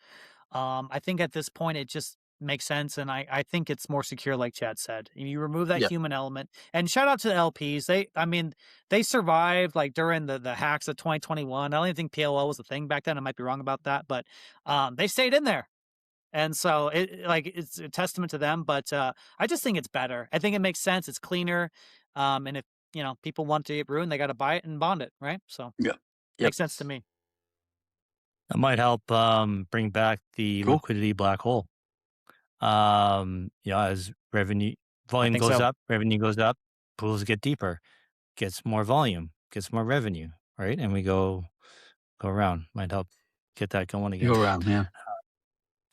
I think at this point it just makes sense, and I think it's more secure, like Chad said. You remove that Yeah. human element, and shout out to the LPs. I mean, they survived like during the hacks of 2021. I don't even think PLL was a thing back then. I might be wrong about that, but they stayed in there, and so it's a testament to them. But I just think it's better. I think it makes sense. It's cleaner, and if people want to get ruined, they got to buy it and bond it, right? So Yeah. Yep. makes sense to me. That might help bring back the Cool. liquidity black hole. As revenue I volume think goes so. up, revenue goes up, pools get deeper, gets more volume, gets more revenue, right? And we go around. Might help get that going You again. go around. Yeah.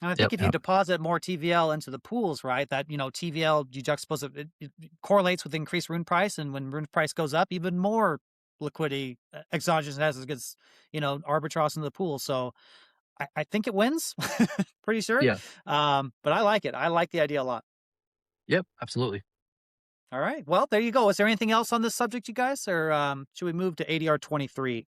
And I think Yep. if you deposit more TVL into the pools, right, that, TVL, you juxtapose it correlates with increased rune price. And when rune price goes up, even more liquidity, exogenous assets gets, arbitrage into the pool. So I think it wins, pretty sure. Yeah. But I like it. I like the idea a lot. Yep. Absolutely. All right. Well, there you go. Is there anything else on this subject, you guys? Or should we move to ADR 23?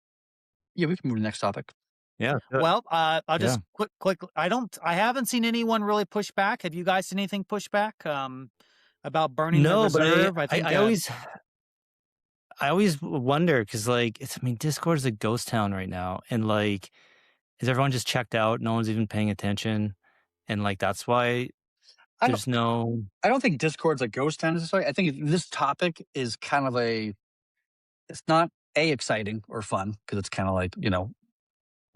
Yeah. We can move to the next topic. Yeah. Good. Well, I'll Yeah. just quick. I haven't seen anyone really push back. Have you guys seen anything push back about burning the No, but reserve? I think I always wonder because Discord is a ghost town right now, and is everyone just checked out? No one's even paying attention, and that's why I don't. there's no. I don't think Discord's a ghost town necessarily. I think this topic is kind of it's not exciting or fun because it's kind of what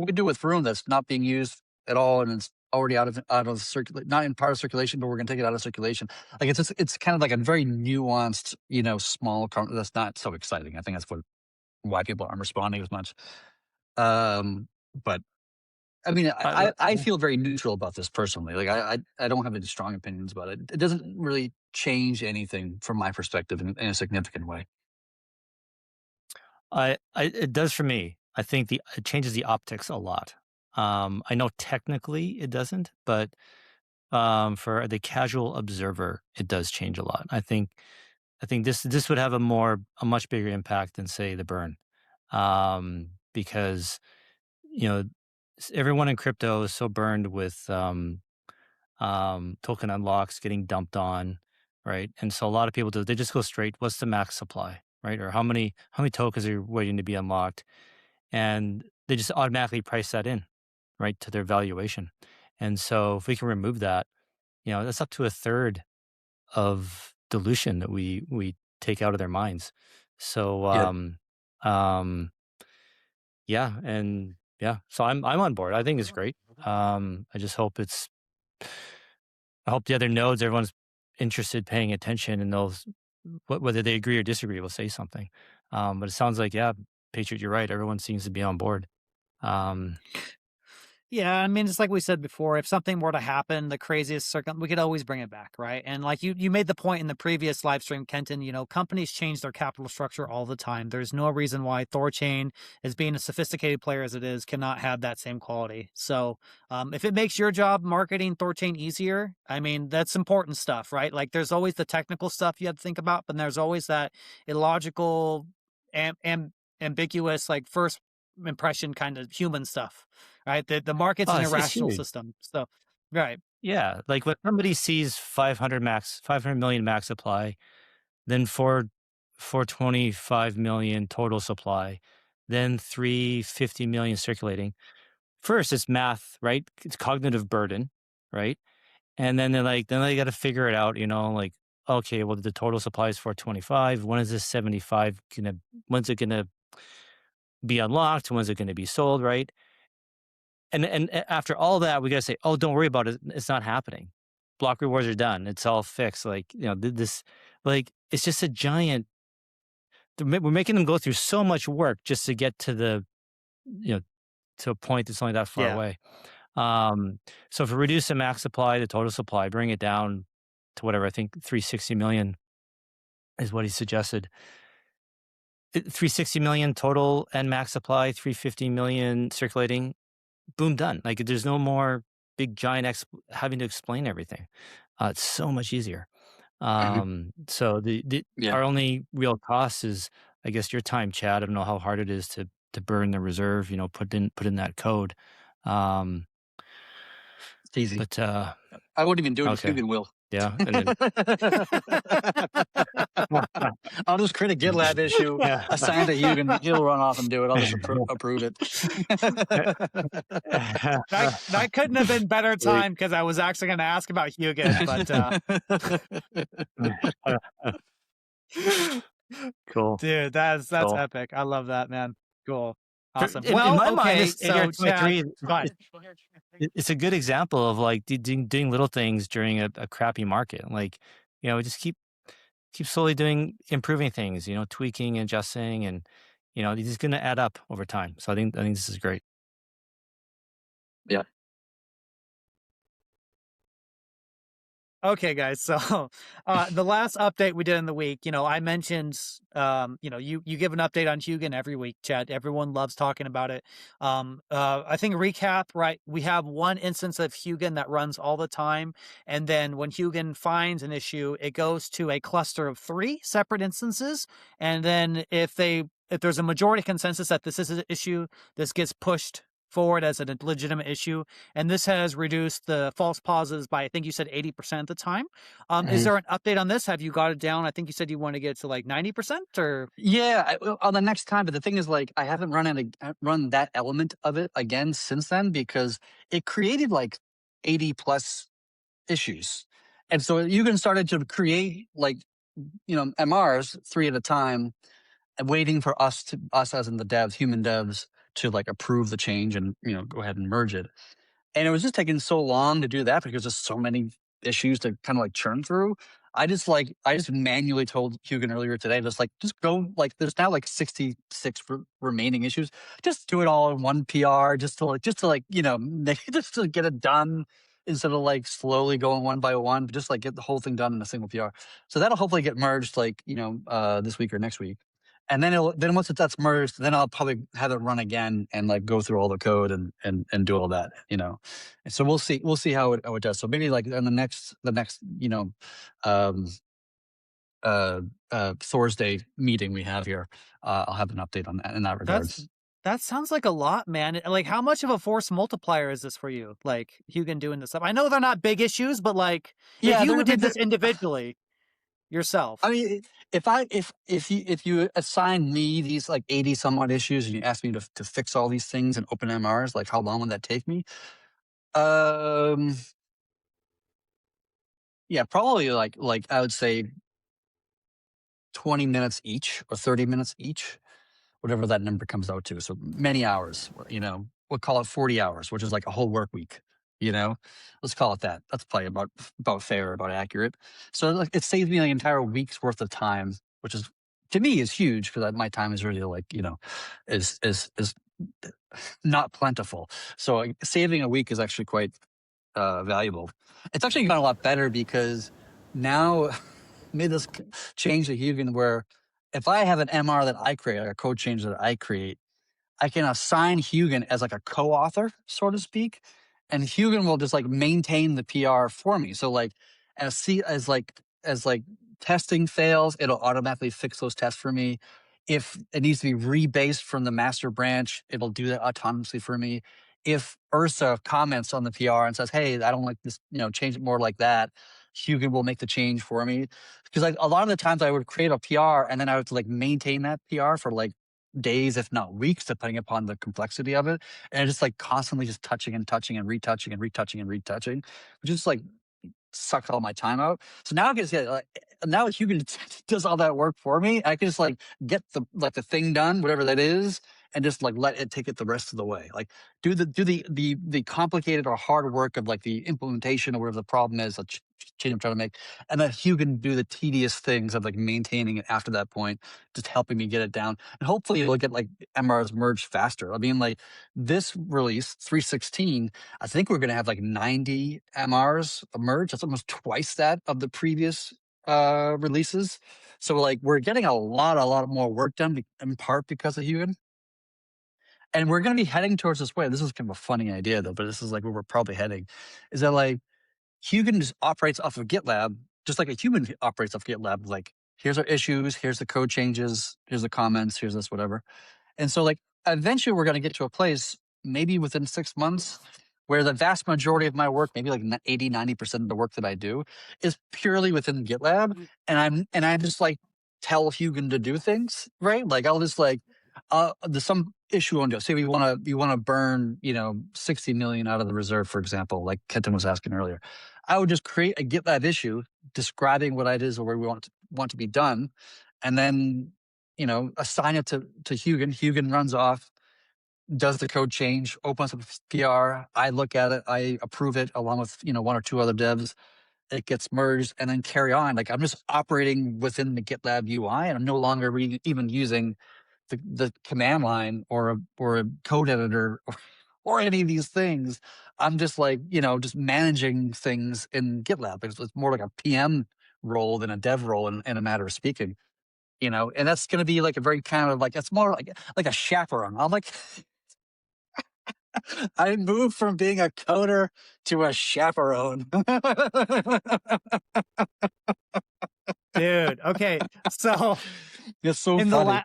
we do with Room that's not being used at all, and it's already out of circulation, not in part of circulation, but we're going to take it out of circulation. It's kind of like a very nuanced, small. That's not so exciting. I think that's why people aren't responding as much. But I mean, I feel very neutral about this personally. I don't have any strong opinions about it. It doesn't really change anything from my perspective in a significant way. It does for me. I think it changes the optics a lot. I know technically it doesn't, but for the casual observer, it does change a lot. I think this would have a much bigger impact than say the burn, because everyone in crypto is so burned with token unlocks getting dumped on, right? And so a lot of people they just go straight. What's the max supply, right? Or how many tokens are waiting to be unlocked, and they just automatically price that in, right, to their valuation. And so if we can remove that, that's up to a third of dilution that we take out of their minds. So yeah, and yeah, so I'm on board. I think it's great. I just hope I hope the other nodes, everyone's interested, paying attention, and whether they agree or disagree, will say something. But it sounds like, yeah, Patriot, you're right. Everyone seems to be on board. Yeah, I mean, it's like we said before, if something were to happen, the craziest we could always bring it back, right? And like you made the point in the previous live stream, Kenton, companies change their capital structure all the time. There's no reason why THORChain, as being a sophisticated player as it is, cannot have that same quality. So if it makes your job marketing THORChain easier, I mean, that's important stuff, right? Like there's always the technical stuff you have to think about, but there's always that illogical, ambiguous, like first impression kind of human stuff, right? The market's an It's irrational huge. system. So, right. Yeah, like when somebody sees 500 million max supply, then 425 million total supply, then 350 million circulating. First, it's math, right? It's cognitive burden, right? And then they got to figure it out, okay, well, the total supply is 425. When is this 75 when's it gonna be unlocked? When's it gonna be sold, right? And after all that, we got to say, oh, don't worry about it. It's not happening. Block rewards are done. It's all fixed. It's just a giant. We're making them go through so much work just to get to to a point that's only that far away. So if we reduce the max supply, the total supply, bring it down to whatever, I think 360 million is what he suggested. 360 million total and max supply, 350 million circulating. boom, done. Like there's no more big giant having to explain everything. It's so much easier. So the Yeah. our only real cost is, I guess, your time, Chad. I don't know how hard it is to burn the reserve, put in that code. Um, It's easy. but I wouldn't even do it if okay, Huugin will. yeah, and then I'll just create a GitLab issue, yeah. assign to Huugin. He'll run off and do it. I'll just approve it. That couldn't have been better Sweet. time because I was actually going to ask about Huugin, but Cool. dude, that's Cool. epic. I love that, man. Cool. Awesome. In Well, my mind, okay, this so Chad, 23, go ahead. it's a good example of like doing little things during a crappy market. Like, just keep slowly improving things, tweaking, adjusting, and it's just going to add up over time. So I think this is great. Yeah. Okay, guys. So, the last update we did in the week, I mentioned, you give an update on Huugin every week, Chad. Everyone loves talking about it. I think recap, right? We have one instance of Huugin that runs all the time, and then when Huugin finds an issue, it goes to a cluster of 3 separate instances, and then if there's a majority consensus that this is an issue, this gets pushed forward as a legitimate issue, and this has reduced the false positives by, I think you said 80% of the time. Is there an update on this? Have you got it down? I think you said you want to get it to like 90%, or Yeah, on the next time. But the thing is, like, I haven't run that element of it again since then because it created like 80 plus issues, and so you can started to create like MRs 3 at a time, and waiting for us as in the devs, human devs, to like approve the change and go ahead and merge it. And it was just taking so long to do that because there's so many issues to kind of like churn through. I just manually told Huugin earlier today, just go, like, there's now like 66 remaining issues. Just do it all in one PR, just to just to get it done instead of like slowly going one by one, but just like get the whole thing done in a single PR. So that'll hopefully get merged like, this week or next week. And then once that's merged, then I'll probably have it run again and like go through all the code and do all that, And so we'll see how it does. So maybe like in the next um Thursday meeting we have here, I'll have an update on that in that regards. that sounds like a lot, man. Like, how much of a force multiplier is this for you? Like, Huugin doing this stuff. I know they're not big issues, but like, Yeah, if you did this individually yourself, I mean, if you assign me these like 80 somewhat issues and you ask me to fix all these things and open MRs, like how long would that take me? Yeah, probably like I would say 20 minutes each or 30 minutes each, whatever that number comes out to. So many hours, we'll call it 40 hours, which is like a whole work week, let's call it that. That's probably about fair, about accurate. So like it saves me an entire week's worth of time, which is, to me, is huge because my time is really like, is not plentiful. So saving a week is actually quite valuable. It's actually gotten a lot better because now made this change to Huugin where if I have an MR that I create, like a code change that I create, I can assign Huugin as like a co-author, so to speak, and Huugin will just like maintain the PR for me. So like as testing fails, it'll automatically fix those tests for me. If it needs to be rebased from the master branch, it'll do that autonomously for me. If Ursa comments on the PR and says, "Hey, I don't like this, change it more like that," Huugin will make the change for me. Because like a lot of the times I would create a PR and then I would like maintain that PR for like days, if not weeks, depending upon the complexity of it. And just like constantly just touching and touching and retouching and retouching and retouching, which is like sucked all my time out. So now I can just now Huugin does all that work for me. I can just like get the thing done, whatever that is, and just like let it take it the rest of the way. Like do the complicated or hard work of like the implementation or whatever the problem is, change I'm trying to make, and then Huugin do the tedious things of like maintaining it after that point, just helping me get it down, and hopefully it'll get like MRs merged faster. I mean, like this release 3.16, I think we're going to have like 90 MRs merged. That's almost twice that of the previous releases. So like we're getting a lot more work done in part because of Huugin. And we're going to be heading towards this way. This is kind of a funny idea, though, but this is like where we're probably heading. Is that like Huugin just operates off of GitLab, just like a human operates off GitLab. Like, here's our issues, here's the code changes, here's the comments, here's this, whatever. And so, like, eventually we're going to get to a place, maybe within 6 months, where the vast majority of my work, maybe like 80, 90% of the work that I do is purely within GitLab. And I just like tell Huugin to do things, right? Like I'll just like, there's some issue on, say you want to burn, 60 million out of the reserve, for example, like Kenton was asking earlier. I would just create a GitLab issue describing what it is or where we want to be done. And then, assign it to Huugin. Huugin runs off, does the code change, opens up PR. I look at it, I approve it along with, one or two other devs. It gets merged and then carry on. Like I'm just operating within the GitLab UI, and I'm no longer even using the command line or a code editor or any of these things. I'm just like, just managing things in GitLab because it's more like a PM role than a dev role in a matter of speaking. And that's going to be like a very kind of like, it's more like a chaperone. I'm like, I moved from being a coder to a chaperone. Dude, okay. So it's so in funny.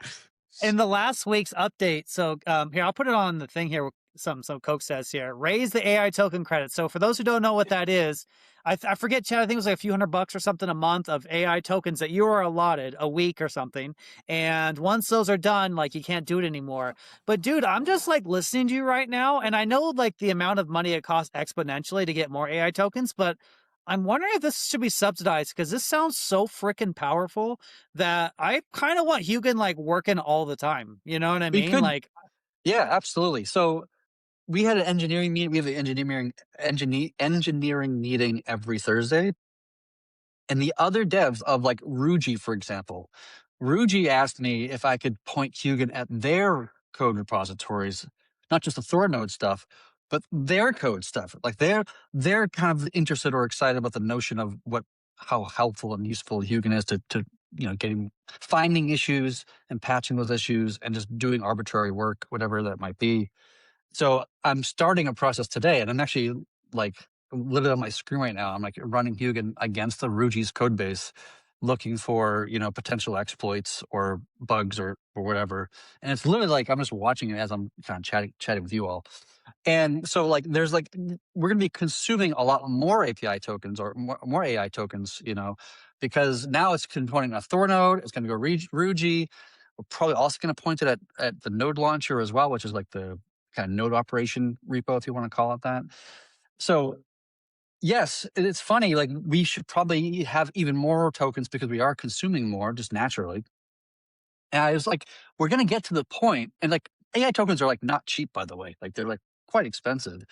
In the last week's update, so here, I'll put it on the thing here. Some Coke says here, raise the AI token credit. So for those who don't know what that is, I forget, Chad, I think it was like a few $100 or something a month of AI tokens that you are allotted a week or something. And once those are done, like you can't do it anymore. But dude, I'm just like listening to you right now. And I know like the amount of money it costs exponentially to get more AI tokens, but I'm wondering if this should be subsidized because this sounds so freaking powerful that I kind of want Huugin like working all the time. You know what I mean? Like, yeah, absolutely. So we had an engineering meeting. We have an engineering meeting every Thursday. And the other devs of like Rugi, for example, Rugi asked me if I could point Huugin at their code repositories, not just the Thor node stuff, but their code stuff. Like they're kind of interested or excited about the notion of how helpful and useful Huugin is to finding issues and patching those issues and just doing arbitrary work, whatever that might be. So I'm starting a process today, and I'm actually like literally on my screen right now. I'm like running Huugin against the Rugi's code base, looking for potential exploits or bugs or whatever. And it's literally like I'm just watching it as I'm kind of chatting with you all. And so like there's like we're going to be consuming a lot more API tokens or more AI tokens, because now it's pointing a Thor node. It's going to go Rugi. We're probably also going to point it at the node launcher as well, which is like the kind of node operation repo, if you want to call it that. So yes, it's funny. Like we should probably have even more tokens because we are consuming more just naturally. And I was like, we're going to get to the point, and like AI tokens are like not cheap, by the way. Like they're like quite expensive.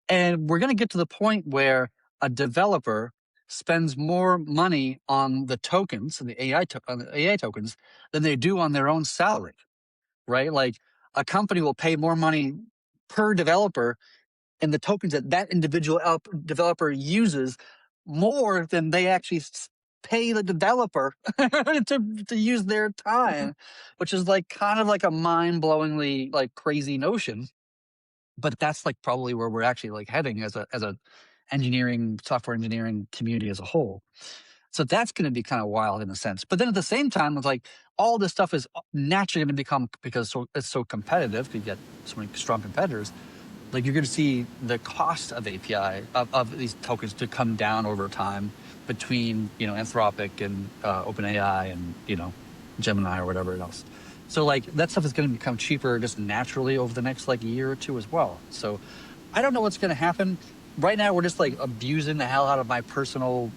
And we're going to get to the point where a developer spends more money on the tokens and the AI tokens than they do on their own salary, right? Like a company will pay more money per developer and the tokens that individual developer uses more than they actually pay the developer to use their time, which is like kind of like a mind-blowingly like crazy notion. But that's like probably where we're actually like heading as a software engineering community as a whole. So that's going to be kind of wild in a sense. But then at the same time, it's like all this stuff is naturally going to become, because it's so competitive, because you get so many strong competitors, like you're going to see the cost of API, of these tokens to come down over time between, Anthropic and OpenAI and, Gemini or whatever else. So like that stuff is going to become cheaper just naturally over the next like year or two as well. So I don't know what's going to happen. Right now, we're just like abusing the hell out of my personal,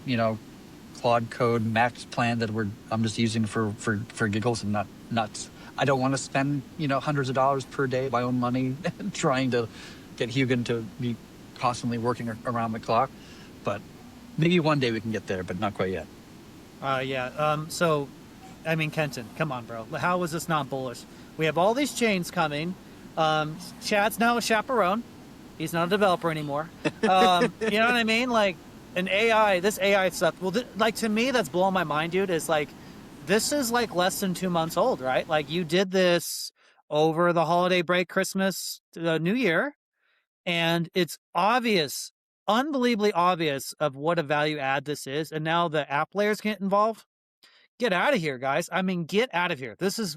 Claude Code Max plan that I'm just using for giggles and not nuts. I don't want to spend hundreds of dollars per day of my own money trying to get Huugin to be constantly working around the clock. But maybe one day we can get there, but not quite yet. Yeah. So, I mean, Kenton, come on, bro. How is this not bullish? We have all these chains coming. Chad's now a chaperone. He's not a developer anymore. You know what I mean? Like, this AI stuff, well, like to me, that's blowing my mind, dude, is like, this is like less than 2 months old, right? Like you did this over the holiday break, Christmas, the New Year, and it's obvious, unbelievably obvious of what a value add this is. And now the app layers get involved. Get out of here, guys. I mean, get out of here. This is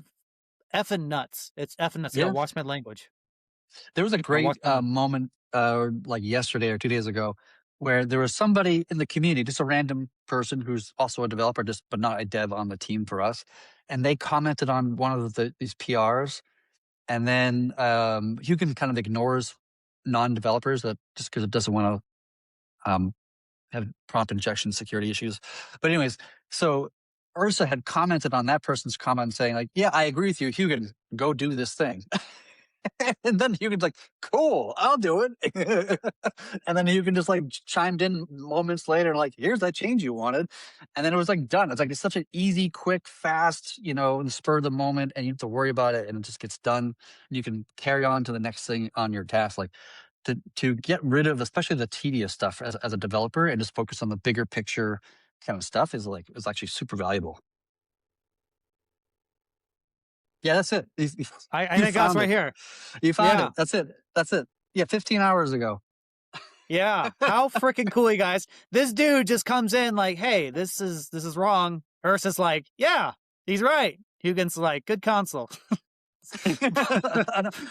effing nuts. It's effing nuts. I gotta Yeah. watch my language. There was a great moment like yesterday or 2 days ago where there was somebody in the community, just a random person who's also a developer, just but not a dev on the team for us, and they commented on one of these PRs, and then Huugin kind of ignores non-developers that just because it doesn't want to have prompt injection security issues. But anyways, so Ursa had commented on that person's comment saying like, "Yeah, I agree with you, Huugin, go do this thing." And then Hugin's like, "Cool, I'll do it." And then Hugin just like chimed in moments later and like, "Here's that change you wanted." And then it was like done. It's like it's such an easy, quick, fast, in the spur of the moment, and you don't have to worry about it, and it just gets done. And you can carry on to the next thing on your task. Like to get rid of especially the tedious stuff as a developer and just focus on the bigger picture kind of stuff is actually super valuable. Yeah, that's it. I You think that's found right it. here. You found Yeah. it. That's it. That's it. Yeah, 15 hours ago. Yeah. How freaking cool, you guys. This dude just comes in like, hey, this is wrong. Ursa's like, yeah, he's right. Hugin's like, good counsel.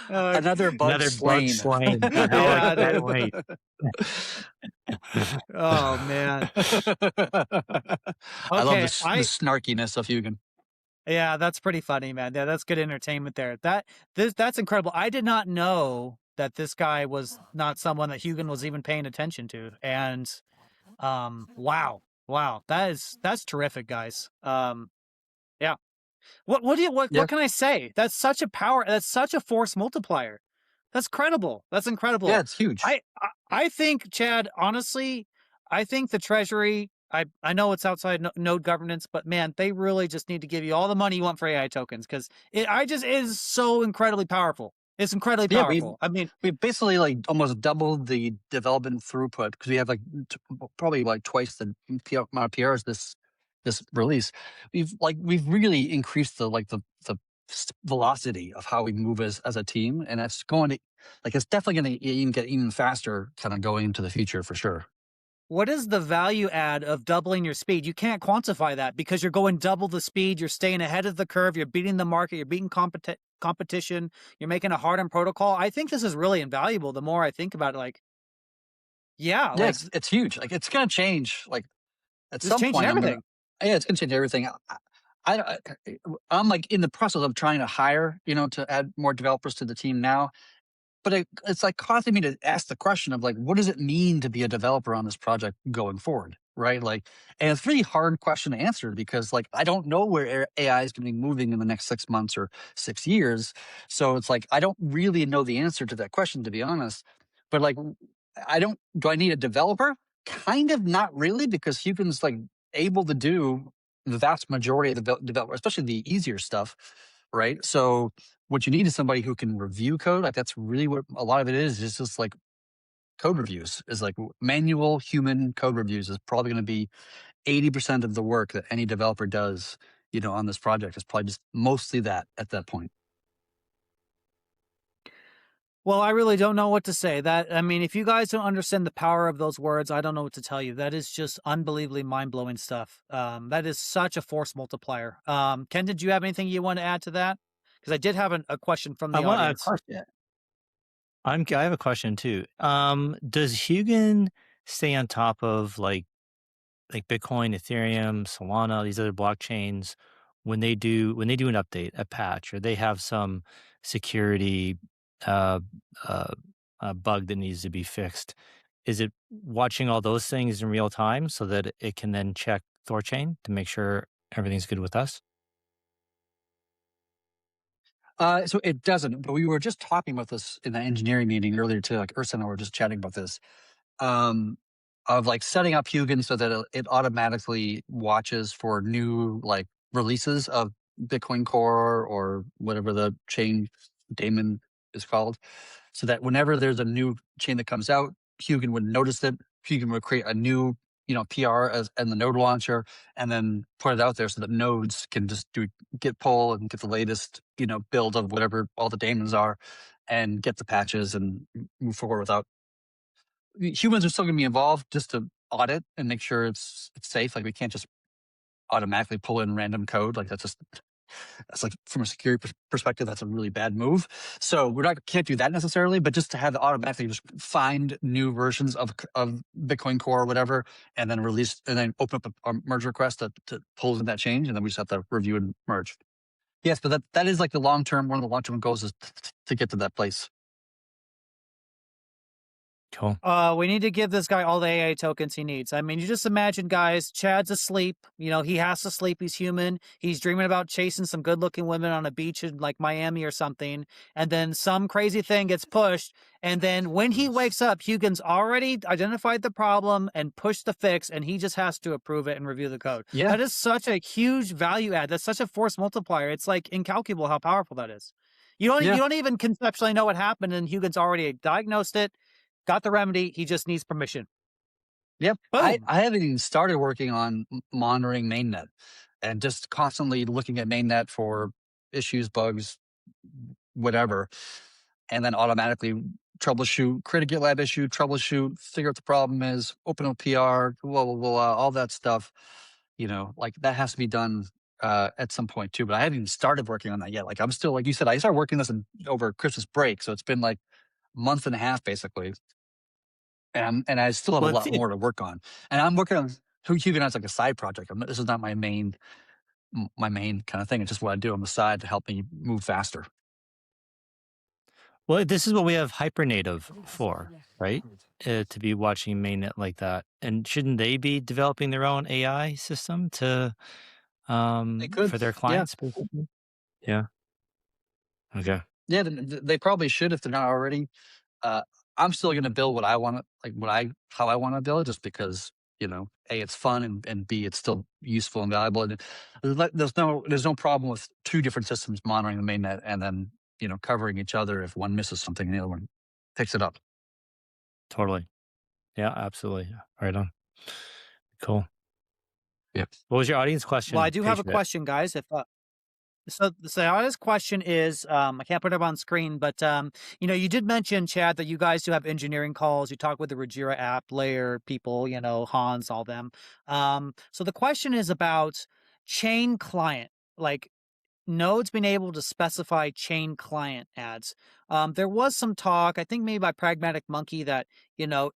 Another bug Another bug slain. slain. Hell, Yeah, I can't dude. wait. Oh man. I love Okay, the snarkiness of Huugin. yeah, that's pretty funny, man. Yeah, that's good entertainment there. That's incredible. I did not know that this guy was not someone that Huugin was even paying attention to. And wow. Wow. That's terrific, guys. Yeah. Yeah, What can I say? That's such a power, that's such a force multiplier. That's credible. That's yeah, incredible. it's huge. I think, Chad, honestly, I think the Treasury, I know it's outside node governance, but man, they really just need to give you all the money you want for AI tokens because it is so incredibly powerful. It's incredibly Yeah, powerful. I mean, we basically like almost doubled the development throughput because we have like probably like twice the amount of PRs this release. We've really increased the velocity of how we move as a team, and that's going to it's definitely going to even get even faster, kind of going into the future for sure. what is the value add of doubling your speed? You can't quantify that because you're going double the speed. You're staying ahead of the curve. You're beating the market. You're beating competition. You're making a hardened protocol. I think this is really invaluable. The more I think about it, like, yeah, Yeah, like it's huge. Like it's going to change. Like at it's some changing point, everything. yeah, it's going to change everything. I'm like in the process of trying to hire, to add more developers to the team now. But it's like causing me to ask the question of like, what does it mean to be a developer on this project going forward? Right. Like, and it's a really hard question to answer because like, I don't know where AI is going to be moving in the next 6 months or 6 years. So it's like, I don't really know the answer to that question, to be honest. But like, do I need a developer? Kind of not really, because Hugin's like able to do the vast majority of the developer, especially the easier stuff. Right. So what you need is somebody who can review code. Like that's really what a lot of it is. It's just like code reviews is like manual human code reviews is probably going to be 80% of the work that any developer does, on this project is probably just mostly that at that point. Well, I really don't know what to say. I mean, if you guys don't understand the power of those words, I don't know what to tell you. That is just unbelievably mind-blowing stuff. That is such a force multiplier. Ken, did you have anything you want to add to that? Because I did have a question from the I want a audience. question. I have a question too. Does Huugin stay on top of like Bitcoin, Ethereum, Solana, these other blockchains when they do an update, a patch, or they have some security uh, uh, bug that needs to be fixed? Is it watching all those things in real time so that it can then check THORChain to make sure everything's good with us? So it doesn't, but we were just talking about this in the engineering meeting earlier too. Like Ursa and I were just chatting about this. Of like setting up Huugin so that it automatically watches for new like releases of Bitcoin Core or whatever the chain daemon is called, so that whenever there's a new chain that comes out, Huugin would notice it. Huugin would create a new PR and the node launcher, and then put it out there so that nodes can just do git pull and get the latest, build of whatever all the daemons are, and get the patches and move forward without humans are still going to be involved just to audit and make sure it's safe. Like we can't just automatically pull in random code. Like that's like from a security perspective, that's a really bad move. So can't do that necessarily, but just to have it automatically just find new versions of Bitcoin Core or whatever, and then release and then open up a merge request to pull in that change, and then we just have to review and merge. Yes, but that is like one of the long-term goals is to get to that place. Cool. We need to give this guy all the AA tokens he needs. I mean, you just imagine, guys, Chad's asleep. He has to sleep. He's human. He's dreaming about chasing some good-looking women on a beach in like Miami or something. And then some crazy thing gets pushed. And then when he wakes up, Huugin's already identified the problem and pushed the fix, and he just has to approve it and review the code. Yeah. That is such a huge value add. That's such a force multiplier. It's like incalculable how powerful that is. You don't even conceptually know what happened, and Huugin's already diagnosed it. Got the remedy. He just needs permission. Yep. Boom. I haven't even started working on monitoring mainnet and just constantly looking at mainnet for issues, bugs, whatever, and then automatically troubleshoot, create a GitLab issue, troubleshoot, figure out the problem is, open a PR, all that stuff. Like that has to be done at some point too. But I haven't even started working on that yet. Like I'm still, like you said, I started working this over Christmas break, so it's been like a month and a half basically. And I still have a lot more to work on. And I'm working on Huugin as like a side project. This is not my main kind of thing. It's just what I do on the side to help me move faster. Well, this is what we have Hypernative for, right? To be watching mainnet like that. And shouldn't they be developing their own AI system to for their clients? Yeah. Okay. Yeah, they probably should if they're not already. I'm still going to build what I want to, how I want to build it, just because A, it's fun, and B, it's still useful and valuable. And there's no problem with two different systems monitoring the mainnet and then covering each other if one misses something and the other one picks it up. Totally. Yeah, absolutely. Right on. Cool. Yep. What was your audience question? Well, I do have a question, guys. If So the honest question is, I can't put it up on screen, but you did mention, Chad, that you guys do have engineering calls. You talk with the Rajira app layer people, Hans, all them. So the question is about chain client, like nodes being able to specify chain client ads. There was some talk, I think maybe by Pragmatic Monkey, that,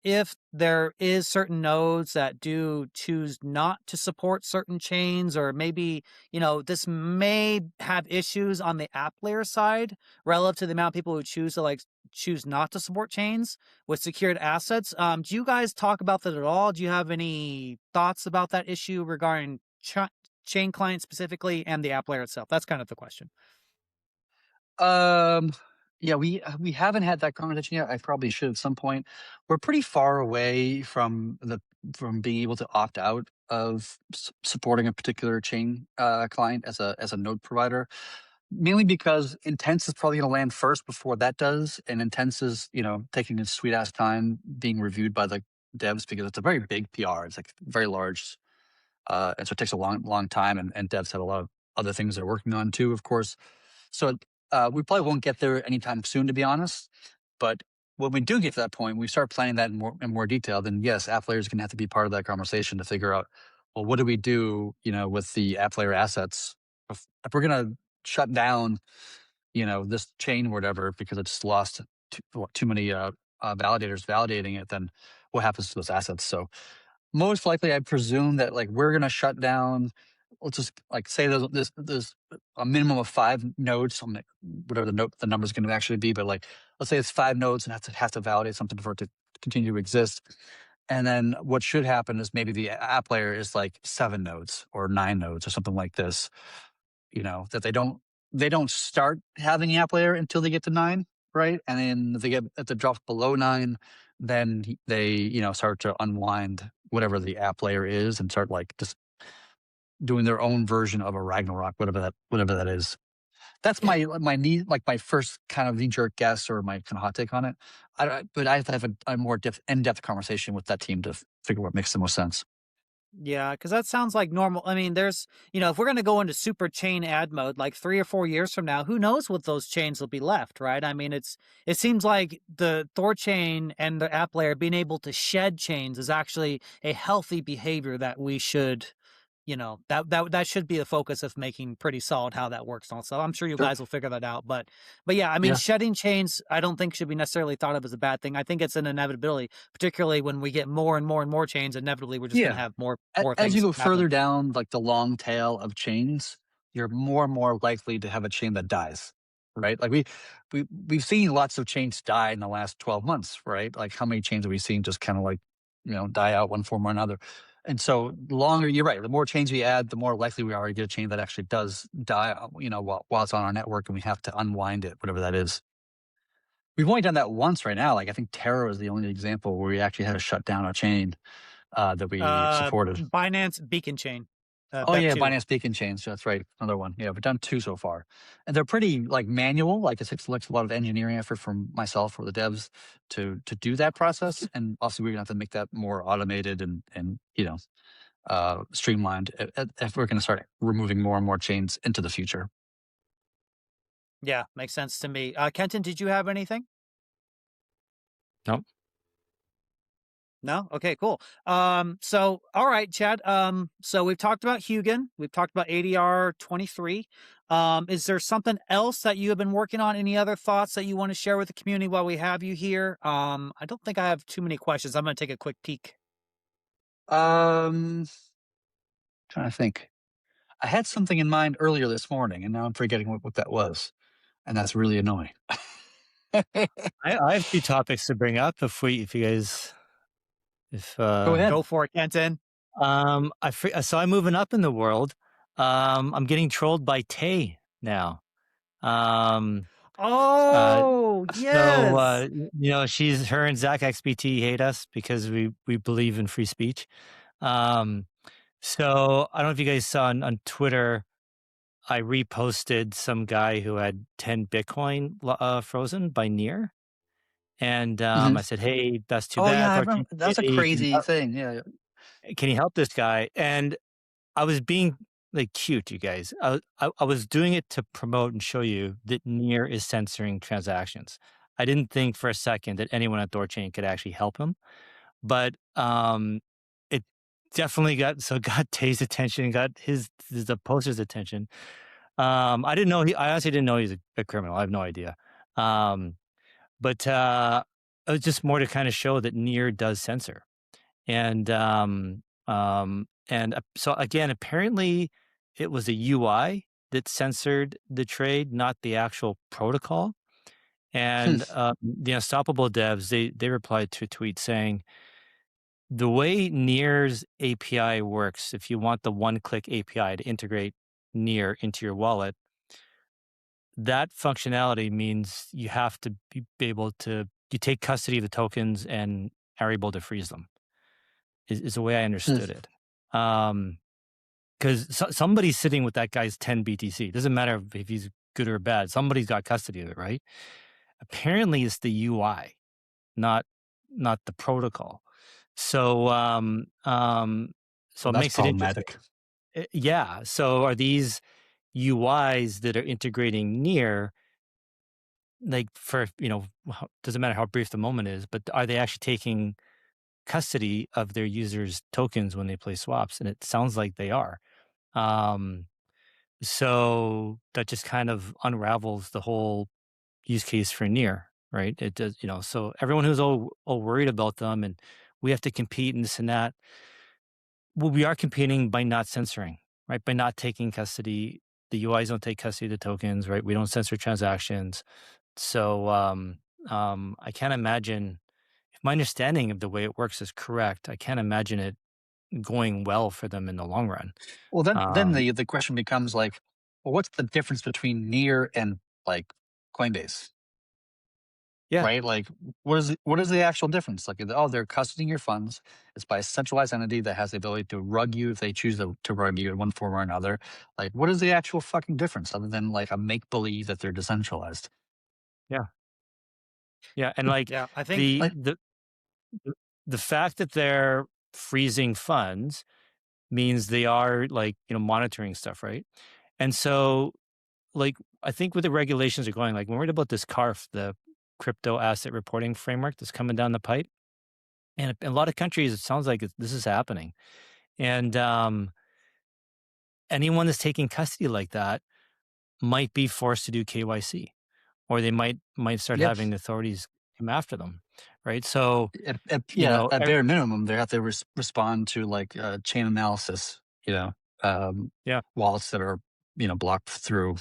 if there is certain nodes that do choose not to support certain chains, or maybe, this may have issues on the app layer side relative to the amount of people who choose not to support chains with secured assets. Do you guys talk about that at all? Do you have any thoughts about that issue regarding chain client specifically and the app layer itself? That's kind of the question. Yeah, we haven't had that conversation yet. I probably should at some point. We're pretty far away from being able to opt out of supporting a particular chain client as a node provider, mainly because Intense is probably going to land first before that does, and Intense is taking its sweet ass time being reviewed by the devs because it's a very big PR. It's like very large. And so it takes a long time, and devs have a lot of other things they're working on too, of course. So we probably won't get there anytime soon, to be honest. But when we do get to that point, we start planning that in more detail, then yes, app layer is going to have to be part of that conversation to figure out, well, what do we do, with the app layer assets? If we're going to shut down, this chain or whatever, because it's lost too many validators validating it, then what happens to those assets? So most likely, I presume that we're going to shut down. Let's just say there's a minimum of 5 nodes, whatever the number is going to actually be. But let's say it's 5 nodes and have to validate something for it to continue to exist. And then what should happen is maybe the app layer is 7 nodes or 9 nodes or something like this. That they don't start having the app layer until they get to 9, right? And then if they drop below 9, then they start to unwind whatever the app layer is and start just doing their own version of a Ragnarok, whatever that is. That's my my first kind of knee-jerk guess or my kind of hot take on it. But I have to have a more in-depth conversation with that team to figure what makes the most sense. Yeah, because that sounds like normal. I mean, if we're going to go into super chain ad mode, like 3 or 4 years from now, who knows what those chains will be left, right? I mean, it seems like the THORChain and the app layer being able to shed chains is actually a healthy behavior that we should, that should be the focus of making pretty solid how that works. Also, I'm sure you Sure. guys will figure that out. But yeah, I mean, Yeah. shedding chains, I don't think should be necessarily thought of as a bad thing. I think it's an inevitability, particularly when we get more and more and more chains. Inevitably, we're just going to Yeah. have more As you things go happen. further down like the long tail of chains, you're more and more likely to have a chain that dies, right? Like we've seen lots of chains die in the last 12 months, right? Like how many chains have we seen just kind of like, die out one form or another? And so the longer, you're right, the more chains we add, the more likely we are to get a chain that actually does die, while it's on our network and we have to unwind it, whatever that is. We've only done that once right now. Like I think Terra is the only example where we actually had to shut down a chain that we supported. Binance Beacon Chain, Oh yeah, Bet2. Binance Beacon Chains. That's right. Another one. Yeah, we've done two so far, and they're pretty like manual. Like it takes a lot of engineering effort from myself or the devs to do that process. And obviously, we're gonna have to make that more automated and streamlined if we're gonna start removing more and more chains into the future. Yeah, makes sense to me. Kenton, did you have anything? No. No? Okay, cool. So all right, Chad. So we've talked about Huugin, we've talked about ADR 23. Is there something else that you have been working on? Any other thoughts that you want to share with the community while we have you here? I don't think I have too many questions. I'm gonna take a quick peek. Um, Trying to think. I had something in mind earlier this morning, and now I'm forgetting what that was, and that's really annoying. I have two topics to bring up if you guys if Go ahead. Go for it, Kenton. so I'm moving up in the world. I'm getting trolled by Tay now. Um uh Oh, so yes. her and Zach XBT hate us because we believe in free speech. Um so I don't know if you guys saw on Twitter, I reposted some guy who had 10 Bitcoin frozen by Near. And Mhm. I said, "Hey, that's too Oh yeah, bad, I THORChain remember. That's a community. crazy thing. Yeah. Can you help this guy?" And I was being like cute, you guys. I was doing it to promote and show you that Near is censoring transactions. I didn't think for a second that anyone at THORChain could actually help him, but it definitely got Tay's attention, got the poster's attention. I honestly didn't know he's a criminal. I have no idea. Um, but it was just more to kind of show that Near does censor. And so again, apparently it was a UI that censored the trade, not the actual protocol. Hmm. And the Unstoppable devs, they replied to a tweet saying, the way Near's API works, if you want the one-click API to integrate Near into your wallet, that functionality means you have to be able to you take custody of the tokens and are able to freeze them. Is the way I Hmm. understood it. Because somebody's sitting with that guy's 10 BTC. Doesn't matter if he's good or bad. Somebody's got custody of it, right? Apparently, it's the UI, not the protocol. So so it That's makes it interesting. problematic. Yeah. So are these UIs that are integrating Near, like for doesn't matter how brief the moment is, but are they actually taking custody of their users tokens when they play swaps? And it sounds like they are. Um so that just kind of unravels the whole use case for Near, right? It does, so everyone who's all worried about them and we have to compete and this and that, well, we are competing by not censoring, right? By not taking custody. The UIs don't take custody of the tokens, right? We don't censor transactions. So I can't imagine, if my understanding of the way it works is correct, I can't imagine it going well for them in the long run. Well, then Um, the question becomes like, well, what's the difference between Near and like Coinbase, yeah, right? Like, what is the actual difference? Like, oh, they're custodying your funds. It's by a centralized entity that has the ability to rug you if they choose to rug you in one form or another. Like, what is the actual fucking difference other than like a make believe that they're decentralized? yeah, yeah, and like Yeah, I think the Like, the the fact that they're freezing funds means they are like, monitoring stuff, right? And so, like, I think with the regulations are going, like, when we're about this CARF, the crypto asset reporting framework that's coming down the pipe, and in a lot of countries, it sounds like this is happening. And anyone that's taking custody like that might be forced to do KYC, or they might start Yep. having the authorities come after them, right? So, Yeah, at bare minimum, they have to respond to like chain analysis, um, yeah, wallets that are, blocked through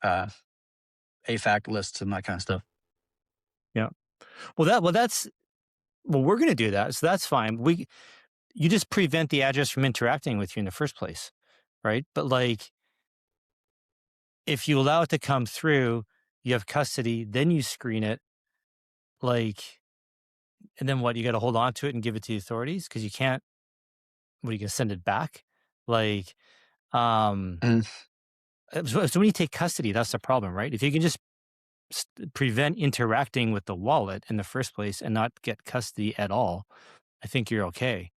uh, AFAC lists and that kind of stuff. yeah. That's we're going to do that, so that's fine. You just prevent the address from interacting with you in the first place, right? But like, if you allow it to come through, you have custody, then you screen it, like, and then what? You got to hold on to it and give it to the authorities because you can't. What, are you gonna send it back? Like, um, Mm. so when you take custody, that's the problem, right? If you can just prevent interacting with the wallet in the first place and not get custody at all, I think you're okay.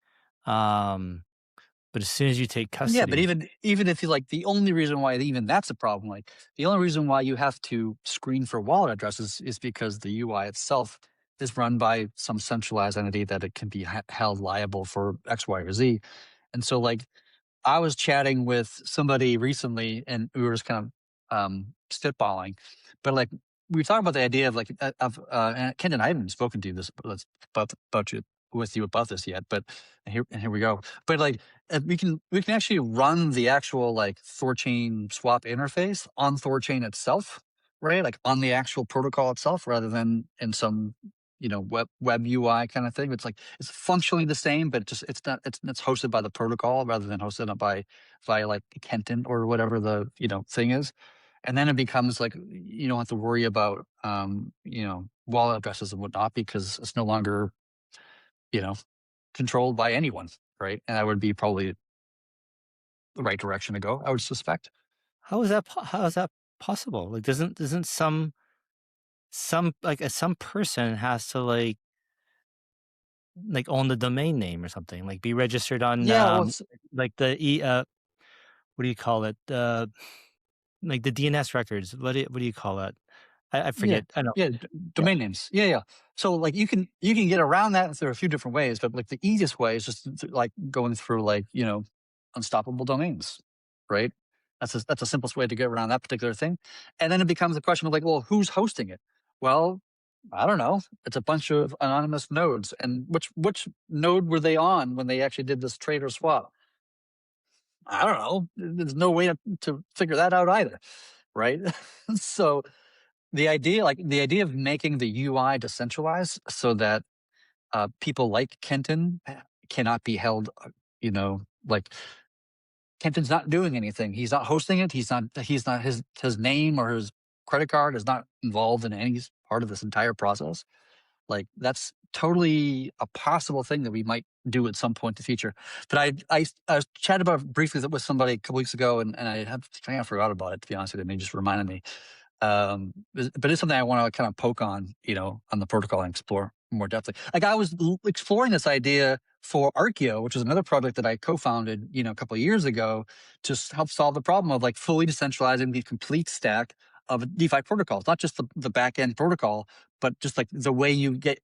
But as soon as you take Yeah, but custody, even if you like, the only reason why even that's a problem, like the only reason why you have to screen for wallet addresses is because the UI itself is run by some centralized entity that it can be held liable for X, Y, or Z. And so, like, I was chatting with somebody recently, and we were just kind of spitballing, but like we were talking about the idea of like and Ken and I haven't spoken to you this about you with you about this yet, but here we go. But like we can actually run the actual like THORChain swap interface on THORChain itself, right? Like on the actual protocol itself, rather than in some web UI kind of thing. It's like it's functionally the same, but it's not. It's hosted by the protocol rather than hosted up via like Kenton or whatever the thing is. And then it becomes like you don't have to worry about wallet addresses and whatnot because it's no longer you know controlled by anyone, right? And that would be probably the right direction to go, I would suspect. how is that? How is that possible? Like, doesn't some person has to like own the domain name or something, like be registered on Yeah, well, like what do you call it? Like the DNS records. What do you call that? I yeah, forget. I know. yeah, Yeah. domain names. Yeah, yeah. So like you can get around that through a few different ways, but like the easiest way is just like going through like unstoppable domains, right? That's the simplest way to get around that particular thing. And then it becomes a question of like, well, who's hosting it? Well, I don't know. It's a bunch of anonymous nodes, and which node were they on when they actually did this trade or swap? I don't know. There's no way to figure that out either, right? So the idea of making the UI decentralized so that people like Kenton cannot be held, like Kenton's not doing anything. He's not hosting it. He's not his name or his credit card is not involved in any part of this entire process. Like that's totally a possible thing that we might do at some point in the future. But I was chatting about it briefly with somebody a couple weeks ago, and I have kind of forgot about it, to be honest with you. And they just reminded me. But it's something I want to kind of poke on, on the protocol and explore more depthly. Like I was exploring this idea for Archeo, which is another project that I co-founded, a couple of years ago, to help solve the problem of like fully decentralizing the complete stack of DeFi protocols, not just the back end protocol, but just like the way you get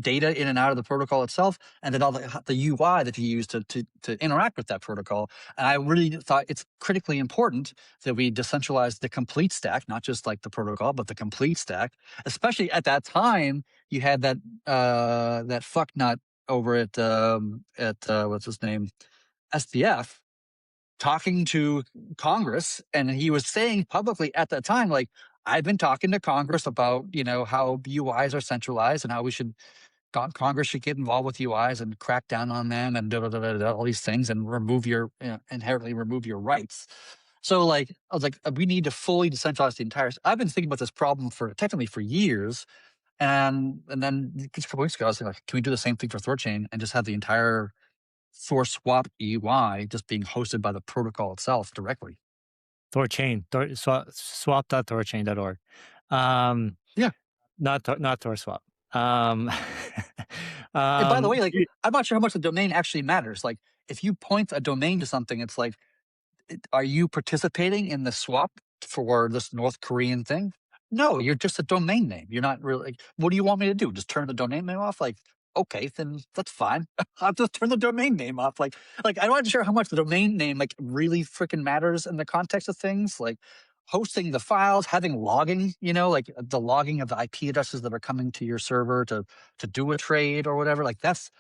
data in and out of the protocol itself, and then all the UI that you use to interact with that protocol. And I really thought it's critically important that we decentralize the complete stack, not just like the protocol, but the complete stack. Especially at that time, you had that fucknut over at what's his name, SPF, talking to Congress, and he was saying publicly at that time, like, I've been talking to Congress about, how UIs are centralized and how Congress should get involved with UIs and crack down on them and all these things and inherently remove your rights. So like, I was like, we need to fully decentralize the entire. I've been thinking about this problem technically for years. And then just a couple weeks ago, I was like, can we do the same thing for THORChain and just have the entire Thor swap UI just being hosted by the protocol itself directly? THORChain, swap.thorchain.org. Yeah. Not THORSwap. Um, And by the way, like, y- I'm not sure how much the domain actually matters. Like, if you point a domain to something, it's like, are you participating in the swap for this North Korean thing? No, you're just a domain name. You're not really. Like, what do you want me to do? Just turn the domain name off? Like, okay, then that's fine. I'll just turn the domain name off. Like I'm not sure how much the domain name like really freaking matters in the context of things. Like hosting the files, having logging, like the logging of the IP addresses that are coming to your server to do a trade or whatever. Like that's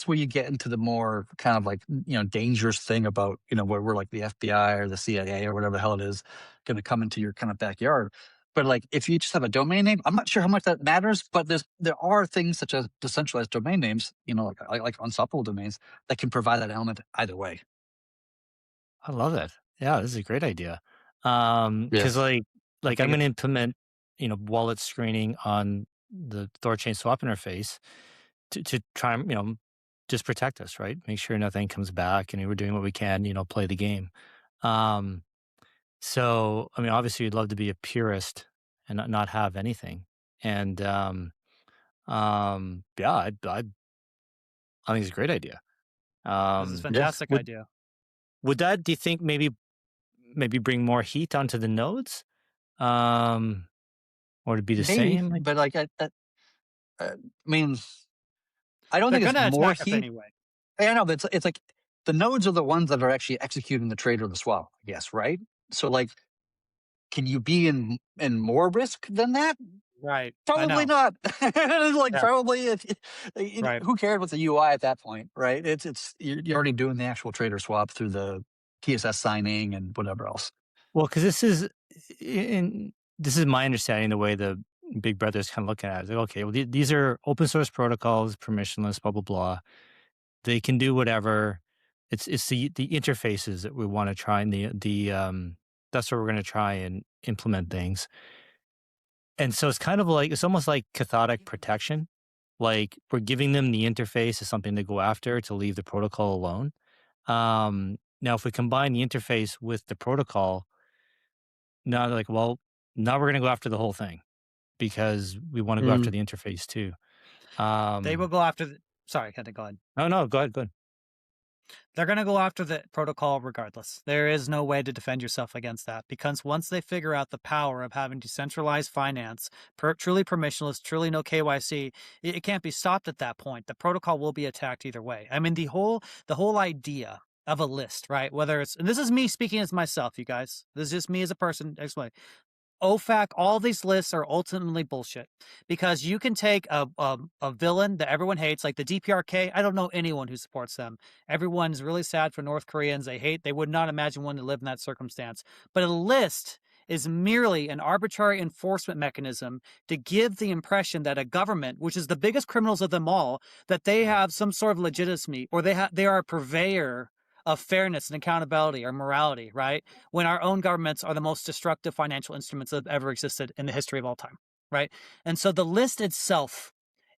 where you get into the more kind of like dangerous thing about where we're like the FBI or the CIA or whatever the hell it is going to come into your kind of backyard. But like if you just have a domain name, I'm not sure how much that matters. But there are things such as decentralized domain names, like unstoppable domains that can provide that element either way. I love that. Yeah, this is a great idea. Because Yes, I I'm think going to it's implement wallet screening on the THORChain swap interface to try and just protect us, right? Make sure nothing comes back, and we're doing what we can, play the game. Um, so I mean, obviously, you'd love to be a purist and not have anything. And yeah, I think it's a great idea. This is a yeah. fantastic idea. Would that, do you think, maybe bring more heat onto the nodes? Um, or to be the Maybe, same? Like, but like I mean, I don't They're think it's gonna more attack us heat. anyway. I know, but it's like the nodes are the ones that are actually executing the trade or the swap, I guess, right? So like, can you be in more risk than that? Right. I Probably know. not. It's like Yeah. probably if Right. who cares what's the UI at that point, right? It's you're already doing the actual trade or swap through the TSS signing and whatever else. well, because this is my understanding the way the big brothers kind of look at it. It's like, okay, well, these are open source protocols, permissionless, blah blah blah. They can do whatever. It's the interfaces that we want to try, and the that's where we're going to try and implement things. And so it's kind of like, it's almost like cathodic protection. Like we're giving them the interface as something to go after, to leave the protocol alone. Now, if we combine the interface with the protocol, now they're like, well, now we're going to go after the whole thing because we want to go after Mm. the interface too. They will Um, go after the sorry, had to go ahead. no, no, go ahead, go ahead. They're going to go after the protocol regardless. There is no way to defend yourself against that because once they figure out the power of having decentralized finance, truly permissionless, truly no KYC, it can't be stopped at that point. The protocol will be attacked either way. I mean, the whole idea of a list, right? Whether it's, and this is me speaking as myself, you guys. This is just me as a person. Explain. OFAC, all these lists are ultimately bullshit because you can take a villain that everyone hates, like the DPRK. I don't know anyone who supports them. Everyone's really sad for North Koreans. They would not imagine one to live in that circumstance. But a list is merely an arbitrary enforcement mechanism to give the impression that a government, which is the biggest criminals of them all, that they have some sort of legitimacy or they are a purveyor of fairness and accountability or morality, right? When our own governments are the most destructive financial instruments that have ever existed in the history of all time, right? And so the list itself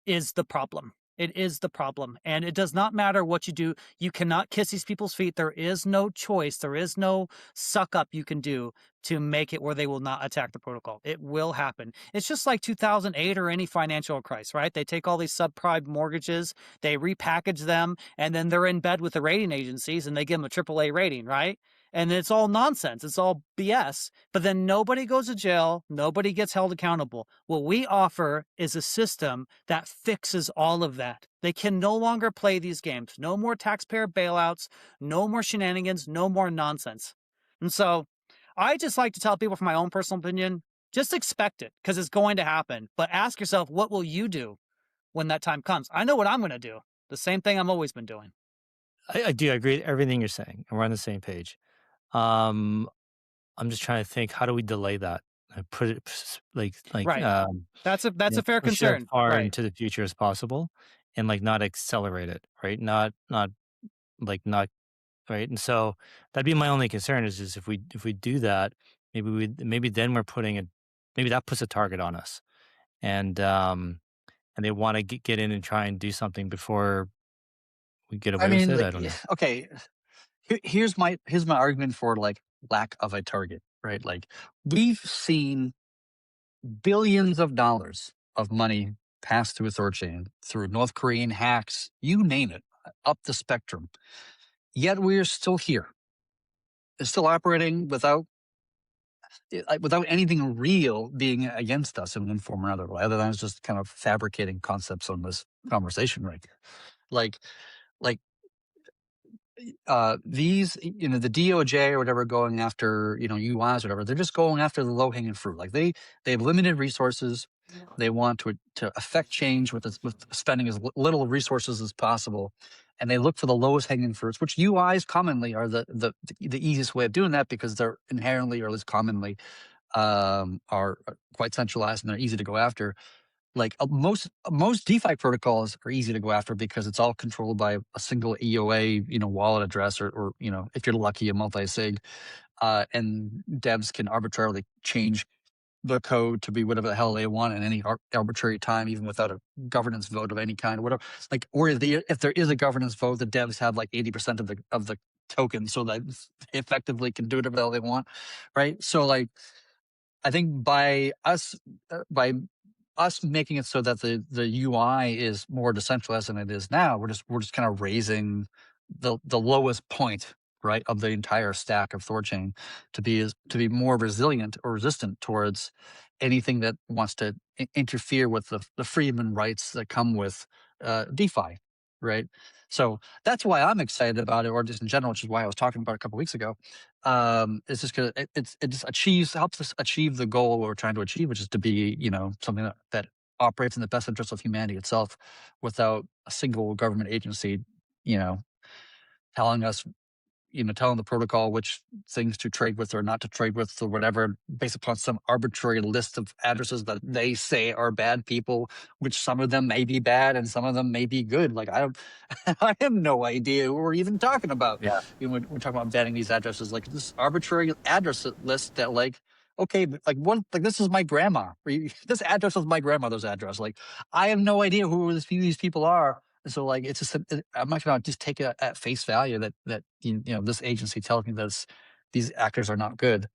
is the problem. It is the problem. And it does not matter what you do. You cannot kiss these people's feet. There is no choice. There is no suck up you can do to make it where they will not attack the protocol. It will happen. It's just like 2008 or any financial crisis, right? They take all these subprime mortgages, they repackage them, and then they're in bed with the rating agencies and they give them a AAA rating, right? And it's all nonsense. It's all BS. But then nobody goes to jail. Nobody gets held accountable. What we offer is a system that fixes all of that. They can no longer play these games. No more taxpayer bailouts. No more shenanigans. No more nonsense. And so I just like to tell people from my own personal opinion, just expect it because it's going to happen. But ask yourself, what will you do when that time comes? I know what I'm going to do. The same thing I've always been doing. I do agree with everything you're saying, and we're on the same page. Um, I'm just trying to think, how do we delay that? Put it Right. That's a fair push it as concern. far Right. into the future as possible, and like not accelerate it, right? Not right. And so that'd be my only concern is if we do that, maybe then we're putting it, maybe that puts a target on us, and and they want to get in and try and do something before we get I away with mean, it. I like, don't know. okay, here's my argument for like lack of a target, right? Like we've seen billions of dollars of money pass through THORChain, through North Korean hacks, you name it, up the spectrum. Yet we are still here. It's still operating without anything real being against us in one form or another, other than just kind of fabricating concepts on this conversation right here. Like, like these, the DOJ or whatever going after, UIs or whatever, they're just going after the low hanging fruit. Like they have limited resources. They want to affect change with spending as little resources as possible. And they look for the lowest hanging fruits, which UIs commonly are the easiest way of doing that because they're inherently, or at least commonly, are quite centralized and they're easy to go after. Like most DeFi protocols are easy to go after because it's all controlled by a single EOA, wallet address, or if you're lucky, a multi-sig, and devs can arbitrarily change the code to be whatever the hell they want at any arbitrary time, even without a governance vote of any kind, or whatever. Like, or if there is a governance vote, the devs have like 80% of the tokens, so that effectively can do whatever the hell they want, right? So like, I think by us making it so that the UI is more decentralized than it is now, we're just kind of raising the lowest point, right, of the entire stack of THORChain to be more resilient or resistant towards anything that wants to interfere with the freedom rights that come with DeFi, right? So that's why I'm excited about it, or just in general, which is why I was talking about it a couple weeks ago. It's just because it just helps us achieve the goal we're trying to achieve, which is to be, something that operates in the best interest of humanity itself, without a single government agency, telling us, telling the protocol which things to trade with or not to trade with or whatever, based upon some arbitrary list of addresses that they say are bad people, which some of them may be bad and some of them may be good. Like I have no idea what we're even talking about. Yeah. We're talking about banning these addresses, like this arbitrary address list that like, okay, like one, like this is my grandma. This address is my grandmother's address. Like I have no idea who these people are. So like, it's just, I'm not going to just take it at face value that this agency tells me that these actors are not good.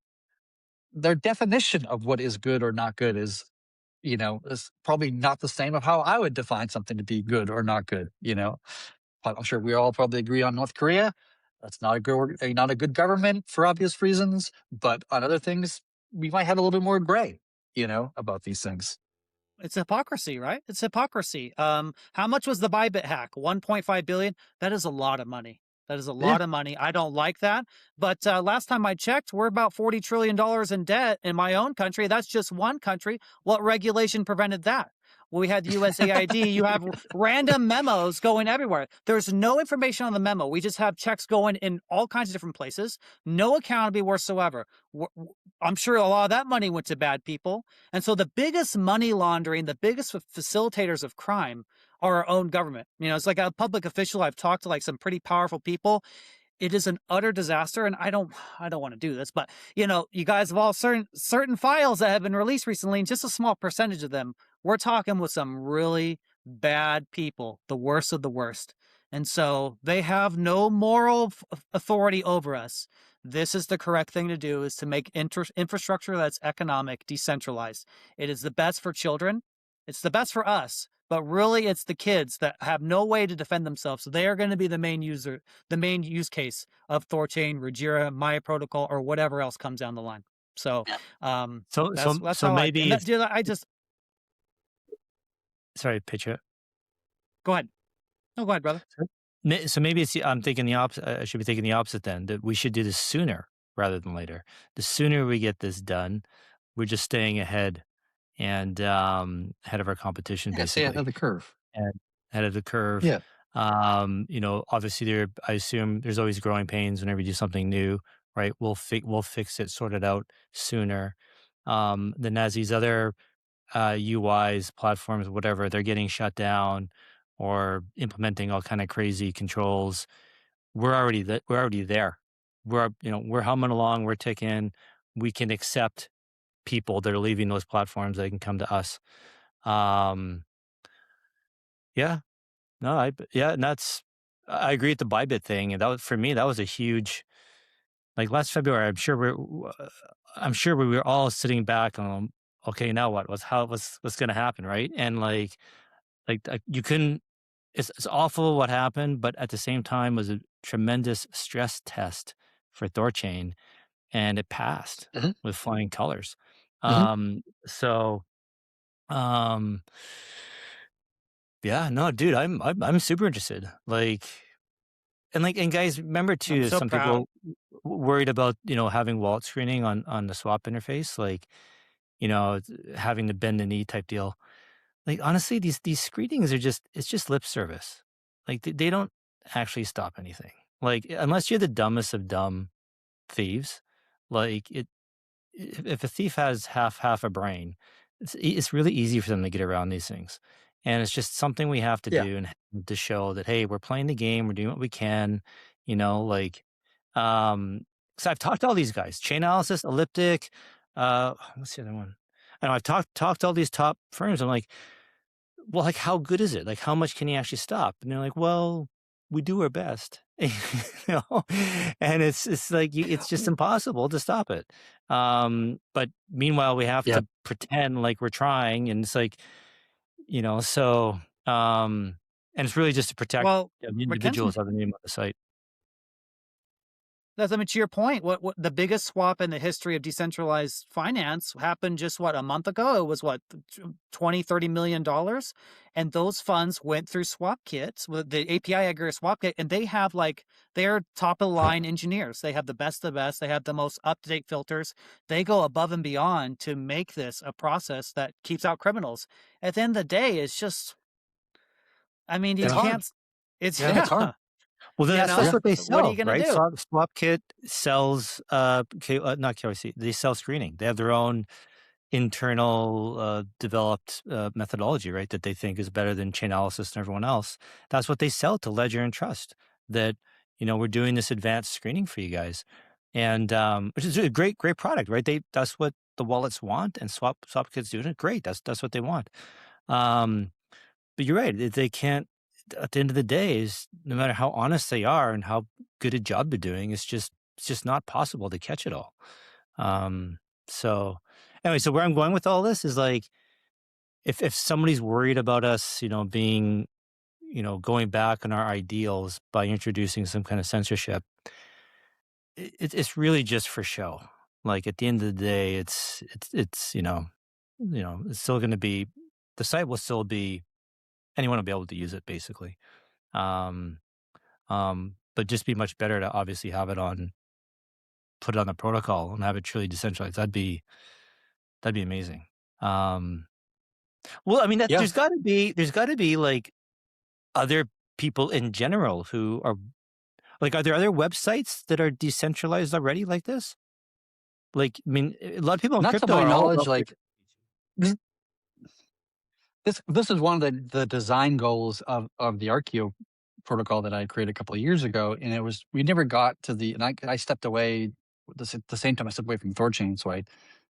Their definition of what is good or not good is probably not the same of how I would define something to be good or not good. I'm sure we all probably agree on North Korea. That's not a good government for obvious reasons. But on other things, we might have a little bit more gray, about these things. It's hypocrisy, right? It's hypocrisy. How much was the Bybit hack? 1.5 billion. That is a lot of money. That is a lot of money. I don't like that. But last time I checked, we're about $40 trillion in debt in my own country. That's just one country. What regulation prevented that? Well, we had USAID. You have random memos going everywhere. There's no information on the memo. We just have checks going in all kinds of different places. No accountability whatsoever. I'm sure a lot of that money went to bad people. And so the biggest money laundering, the biggest facilitators of crime are our own government. It's like a public official. I've talked to like some pretty powerful people. It is an utter disaster, and I don't want to do this, but you guys have all certain files that have been released recently, and just a small percentage of them, we're talking with some really bad people, the worst of the worst. And so they have no moral authority over us. This is the correct thing to do, is to make infrastructure that's economic, decentralized. It is the best for children. It's the best for us. But really, it's the kids that have no way to defend themselves. So they are going to be the main use case of THORChain, Ruggira, Maya Protocol, or whatever else comes down the line. So, that's so how maybe I just sorry, Pitcher. Go ahead. No, go ahead, brother. So maybe I'm thinking the opposite. I should be thinking the opposite then. That we should do this sooner rather than later. The sooner we get this done, we're just staying ahead and ahead of our competition, Stay basically. ahead of the curve. And ahead of the curve. Yeah. Obviously I assume there's always growing pains whenever you do something new, right? We'll fix it, sort it out sooner. Than as these other UIs, platforms, whatever, they're getting shut down or implementing all kind of crazy controls. We're already there. We're humming along, we're ticking. We can accept people that are leaving those platforms. They can come to us. Yeah. No, and I agree with the Bybit thing. And that was, for me, that was a huge, like last February, I'm sure we were all sitting back on, okay, now what? What's going to happen? Right. And like you couldn't, it's awful what happened, but at the same time tremendous stress test for THORChain, and it passed Mhm. with flying colors. Mhm. So, um, yeah, no, dude, I'm super interested. And guys, remember too, I'm there's so some proud. people worried about having wallet screening on the swap interface, having to bend the knee type deal. Like honestly, these screenings are it's just lip service. Like they don't actually stop anything. Like unless you're the dumbest of dumb thieves, like if a thief has half a brain, it's really easy for them to get around these things. And it's just something we have to Yeah. do and to show that hey, we're playing the game, we're doing what we can, you know, like um so I've talked to all these guys, chain analysis, elliptic, what's the other one? I know I've talked to all these top firms. I'm like, well, like, how good is it? Like, how much can you actually stop? And they're like, well, we do our best, you know, and it's like it's just impossible to stop it. But meanwhile, we have Yeah. to pretend like we're trying, and it's like, so and it's really just to protect Well, the Mackenzie, individuals of the name of the site. that's, I mean, to your point, what the biggest swap in the history of decentralized finance happened just what, a month ago? It was what, 20-30 million dollars, and those funds went through swap kits with the API aggregator swap kit, and they have like they're top of the line engineers. They have the best of the best. They have the most up to date filters. They go above and beyond to make this a process that keeps out criminals. At the end of the day, it's just, I mean, you It's Yeah, hard. can't. It's Yeah, it's hard. yeah, well, then you that's know. Yeah. what they What are you sell, gonna right? do? Swapkit sells not KYC. They sell screening. They have their own internal developed methodology, right? That they think is better than Chainalysis and everyone else. That's what they sell to Ledger and Trust. That we're doing this advanced screening for you guys, and which is a great product, right? That's what the wallets want, and Swapkit's doing it. Great, that's what they want. Um, but you're right. They can't. At the end of the day, is no matter how honest they are and how good a job they're doing, it's just not possible to catch it all. Um, so anyway, so where I'm going with all this is like, if somebody's worried about us, being, going back on our ideals by introducing some kind of censorship, it's really just for show. Like at the end of the day, it's it's still going to be, the site will still be, anyone will be able to use it basically. Um, but just be much better to obviously put it on the protocol and have it truly decentralized. That'd be amazing. Um, well, I mean, Yeah. there's got to be like other people in general who are like, are there other websites that are decentralized already like this? Like, I mean, a lot of people in Not to crypto my are all knowledge, about like this is one of the design goals of the Archeo protocol that I created a couple of years ago, and it was we never got to the and I stepped away at the same time I stepped away from THORChain, so I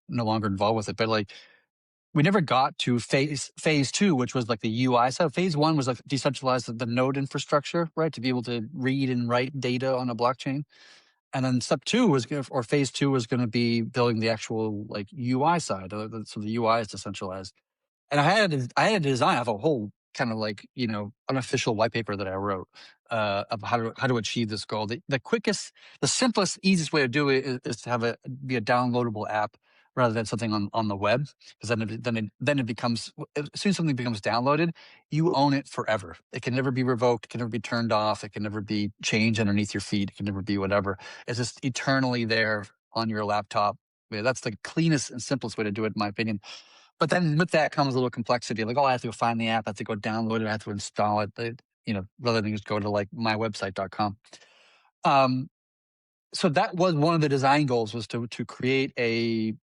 no longer involved with it. But like we never got to phase two, which was like the UI side. Phase one was like decentralized the node infrastructure, right, to be able to read and write data on a blockchain. And then step two was or phase two was going to be building the actual like UI side, so the UI is decentralized. And I had to design. I have a whole kind of like unofficial white paper that I wrote of how to achieve this goal. The quickest, the simplest, easiest way to do it is to have it be a downloadable app rather than something on the web, because then it becomes, as soon as something becomes downloaded, you own it forever. It can never be revoked. It can never be turned off. It can never be changed underneath your feet. It can never be whatever. It's just eternally there on your laptop. Yeah, that's the cleanest and simplest way to do it, in my opinion. But then with that comes a little complexity. Like, oh, I have to go find the app. I have to go download it. I have to install it. Rather than just go to like mywebsite.com. So that was one of the design goals, was to create a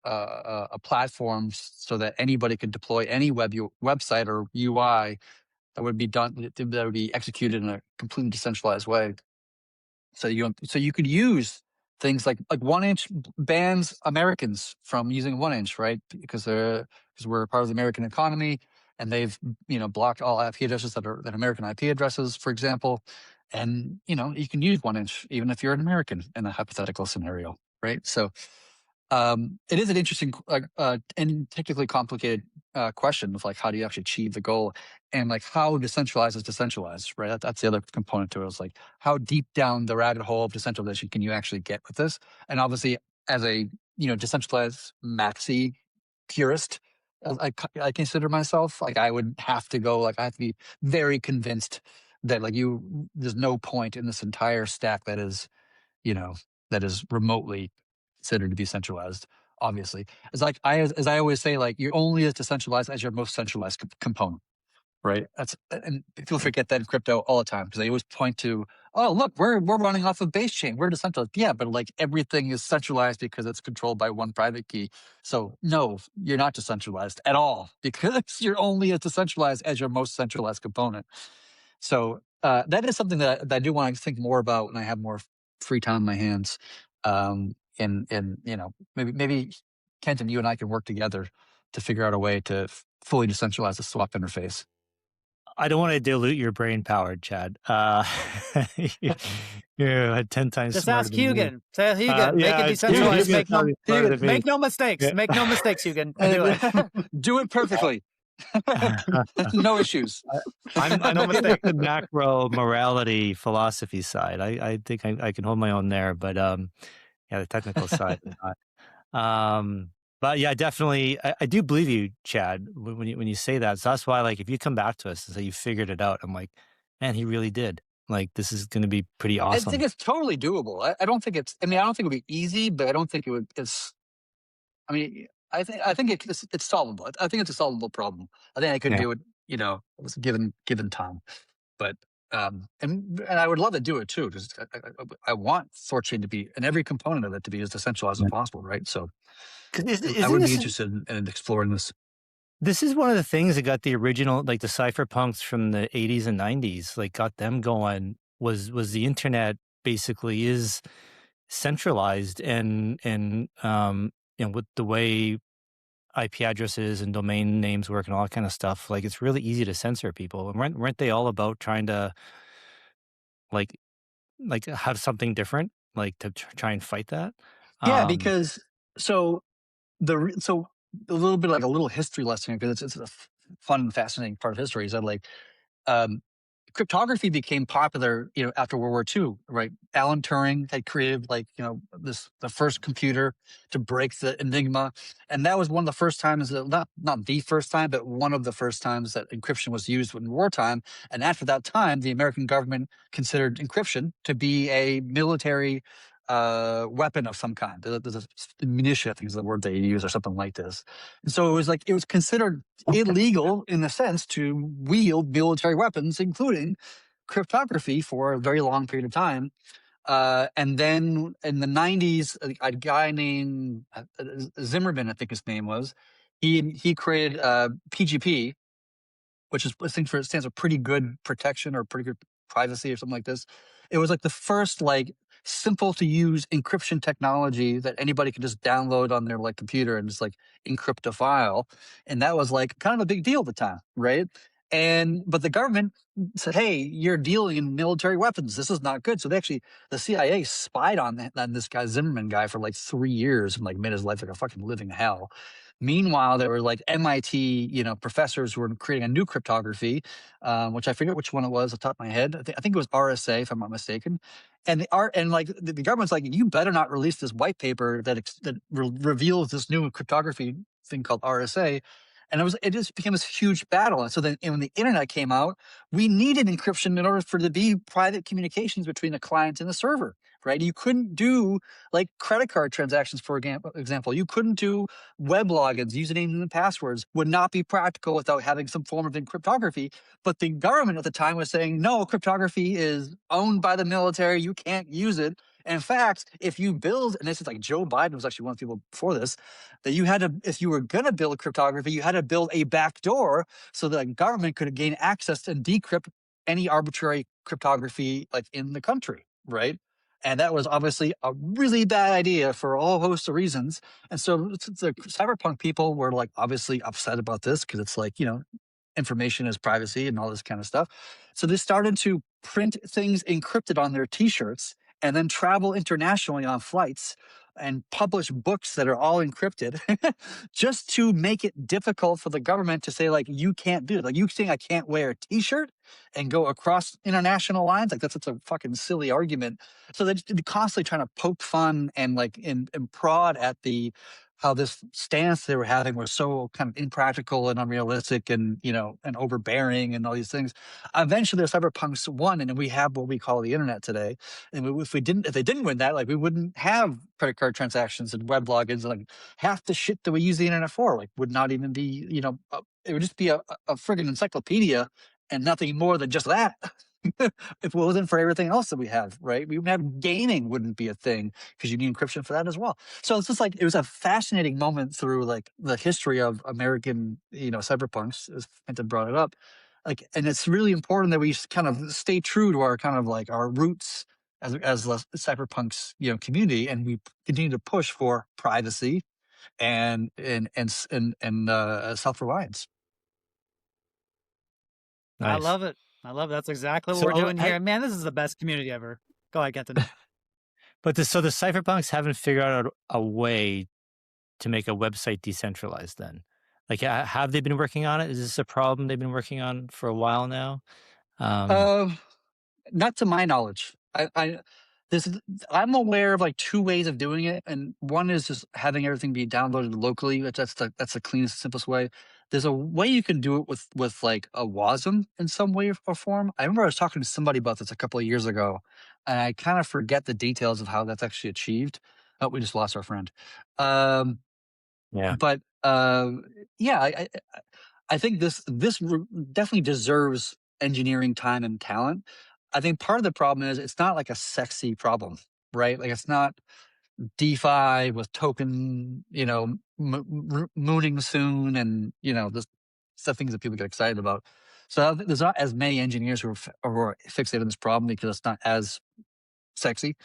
platform so that anybody could deploy any website or UI that would be done, that would be executed in a completely decentralized way. So you could use things like 1inch bans Americans from using 1inch, right? Because we're part of the American economy, and they've blocked all IP addresses that American IP addresses, for example. And you can use 1inch even if you're an American in a hypothetical scenario, right? So it is an interesting and technically complicated question of like how do you actually achieve the goal, and like how decentralized is decentralized, right? That's the other component to it. Is like how deep down the rabbit hole of decentralization can you actually get with this? And obviously, as a decentralized maxi purist, I consider myself like I would have to go like I have to be very convinced that like there's no point in this entire stack that is you know, that is remotely considered to be centralized. Obviously, it's like as I always say, like you're only as decentralized as your most centralized component, right? And people forget that in crypto all the time because they always point to, oh, look, we're running off of base chain, we're decentralized. Yeah, but like everything is centralized because it's controlled by one private key. So no, you're not decentralized at all because you're only as decentralized as your most centralized component. So that is something that I do want to think more about when I have more free time on my hands. And maybe Kenton, you and I can work together to figure out a way to fully decentralize the swap interface. I don't want to dilute your brain power, Chad. You're 10 times Just smarter ask than me. Huugin. Say Huugin, make it decentralized. Make no mistakes. Make no mistakes, Huugin. Do it. Do it perfectly. No issues. I'm No mistake. the macro morality philosophy side. I think I can hold my own there, but the technical side. But yeah, definitely, I do believe you, Chad, when you say that. So that's why, like, if you come back to us and say you figured it out, I'm like, man, he really did. Like, this is going to be pretty awesome. I think it's totally doable. I don't think it's. I mean, I don't think it would be easy, but I don't think it would. I mean, I think it's solvable. I think it's a solvable problem. I think I could do it. Given time, but and I would love to do it too. Just I want THORChain to be and every component of it to be as decentralized as possible, right? So I would be interested in exploring this. This is one of the things that got the original, like the cypherpunks from the 80s and 90s, like got them going. Was the internet basically is centralized and with the way IP addresses and domain names work and all that kind of stuff, like it's really easy to censor people. And weren't they all about trying to like have something different, like to try and fight that? Yeah, because so a little bit like a little history lesson here because it's a fun, fascinating part of history is that like cryptography became popular, after World War II, right? Alan Turing had created the first computer to break the enigma. And that was one of the first times, not the first time, but one of the first times that encryption was used in wartime. And after that time, the American government considered encryption to be a military weapon of some kind. There's a munition, I think is the word they use, or something like this. And so it was considered illegal in a sense to wield military weapons, including cryptography, for a very long period of time. And then in the 90s, a guy named Zimmerman, I think his name was, he created PGP, which is, I think, stands for pretty good protection or pretty good privacy or something like this. It was like the first simple to use encryption technology that anybody could just download on their computer and just encrypt a file. And that was kind of a big deal at the time, right? But the government said, hey, you're dealing in military weapons. This is not good. So the CIA spied on this guy, Zimmerman guy, for 3 years and made his life like a fucking living hell. Meanwhile, there were MIT, professors who were creating a new cryptography, which I forget which one it was off the top of my head. I think it was RSA, if I'm not mistaken. And the government's like, you better not release this white paper that reveals this new cryptography thing called RSA. And it just became this huge battle. And so then when the internet came out, we needed encryption in order for there to be private communications between the client and the server, right? You couldn't do credit card transactions, for example. You couldn't do web logins, usernames and passwords would not be practical without having some form of cryptography. But the government at the time was saying, no, cryptography is owned by the military. You can't use it. And in fact, if you build, and this is Joe Biden was actually one of the people before this, that you had to, if you were going to build cryptography, you had to build a backdoor so that the government could gain access and decrypt any arbitrary cryptography in the country, right? And that was obviously a really bad idea for a whole host of reasons. And so the cyberpunk people were obviously upset about this because it's information is privacy and all this kind of stuff. So they started to print things encrypted on their T-shirts and then travel internationally on flights and publish books that are all encrypted just to make it difficult for the government to say, like, you can't do it. Like, you saying I can't wear a t-shirt and go across international lines, like that's such a fucking silly argument. So they're constantly trying to poke fun and like and prod at the how this stance they were having was so kind of impractical and unrealistic and and overbearing and all these things. Eventually the cyberpunks won, and then we have what we call the internet today. And if they didn't win that, like, we wouldn't have credit card transactions and web logins and like half the shit that we use the internet for, like, would not even be, it would just be a friggin' encyclopedia and nothing more than just that. If it wasn't for everything else that we have, right? We would have gaming wouldn't be a thing because you need encryption for that as well. So it's just like it was a fascinating moment through like the history of American, cyberpunks, as Fenton brought it up. Like, and it's really important that we kind of stay true to our kind of like our roots as the cyberpunks, community, and we continue to push for privacy and self-reliance. I Nice. love it. I love it. That's exactly what So, we're doing here. Man, this is the best community ever. Go ahead, Kenton. But so the cypherpunks haven't figured out a way to make a website decentralized then? Like, have they been working on it? Is this a problem they've been working on for a while now? Uh, Not to my knowledge. This I'm aware of like two ways of doing it, and one is just having everything be downloaded locally. That's the cleanest, simplest way. There's a way you can do it with like a WASM in some way or form. I remember I was talking to somebody about this a couple of years ago, and I kind of forget the details of how that's actually achieved. Oh, we just lost our friend. Um, Yeah. but yeah, I think this definitely deserves engineering time and talent. I think part of the problem is it's not like a sexy problem, right? Like, it's not DeFi with token, mooning soon, and the stuff things that people get excited about. So I think there's not as many engineers who are fixated on this problem because it's not as sexy.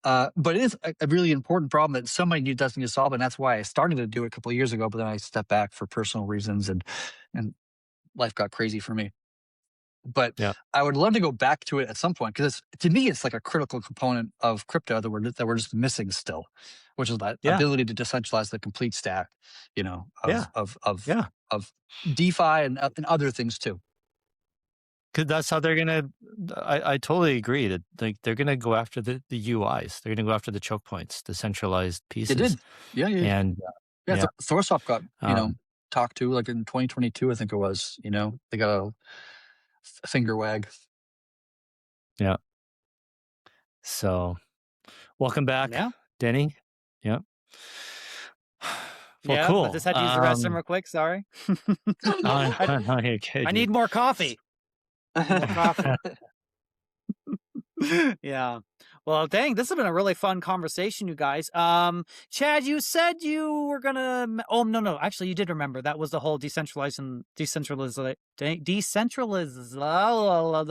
But it is a really important problem that somebody does need to solve, and that's why I started to do it a couple of years ago. But then I stepped back for personal reasons, and life got crazy for me. But Yeah. I would love to go back to it at some point because to me it's like a critical component of crypto that we're just missing still, which is that Yeah. ability to decentralize the complete stack, Yeah. Yeah. of DeFi and other things too. Because that's how they're gonna. I totally agree that like they're gonna go after the UIs. They're gonna go after the choke points, the centralized They pieces. did, yeah. And Yeah. Thorsoft got um, talked to like in 2022, I think it was. They got a finger wag. yeah. So, welcome back, Yeah. Denny. Yeah. Well, Yeah, cool. I just had to use the restroom real quick. Sorry. I need more coffee. More coffee. Yeah. Well, dang, this has been a really fun conversation, you guys. Chad, you said you were gonna. Oh no, actually, you did remember that was the whole decentralize the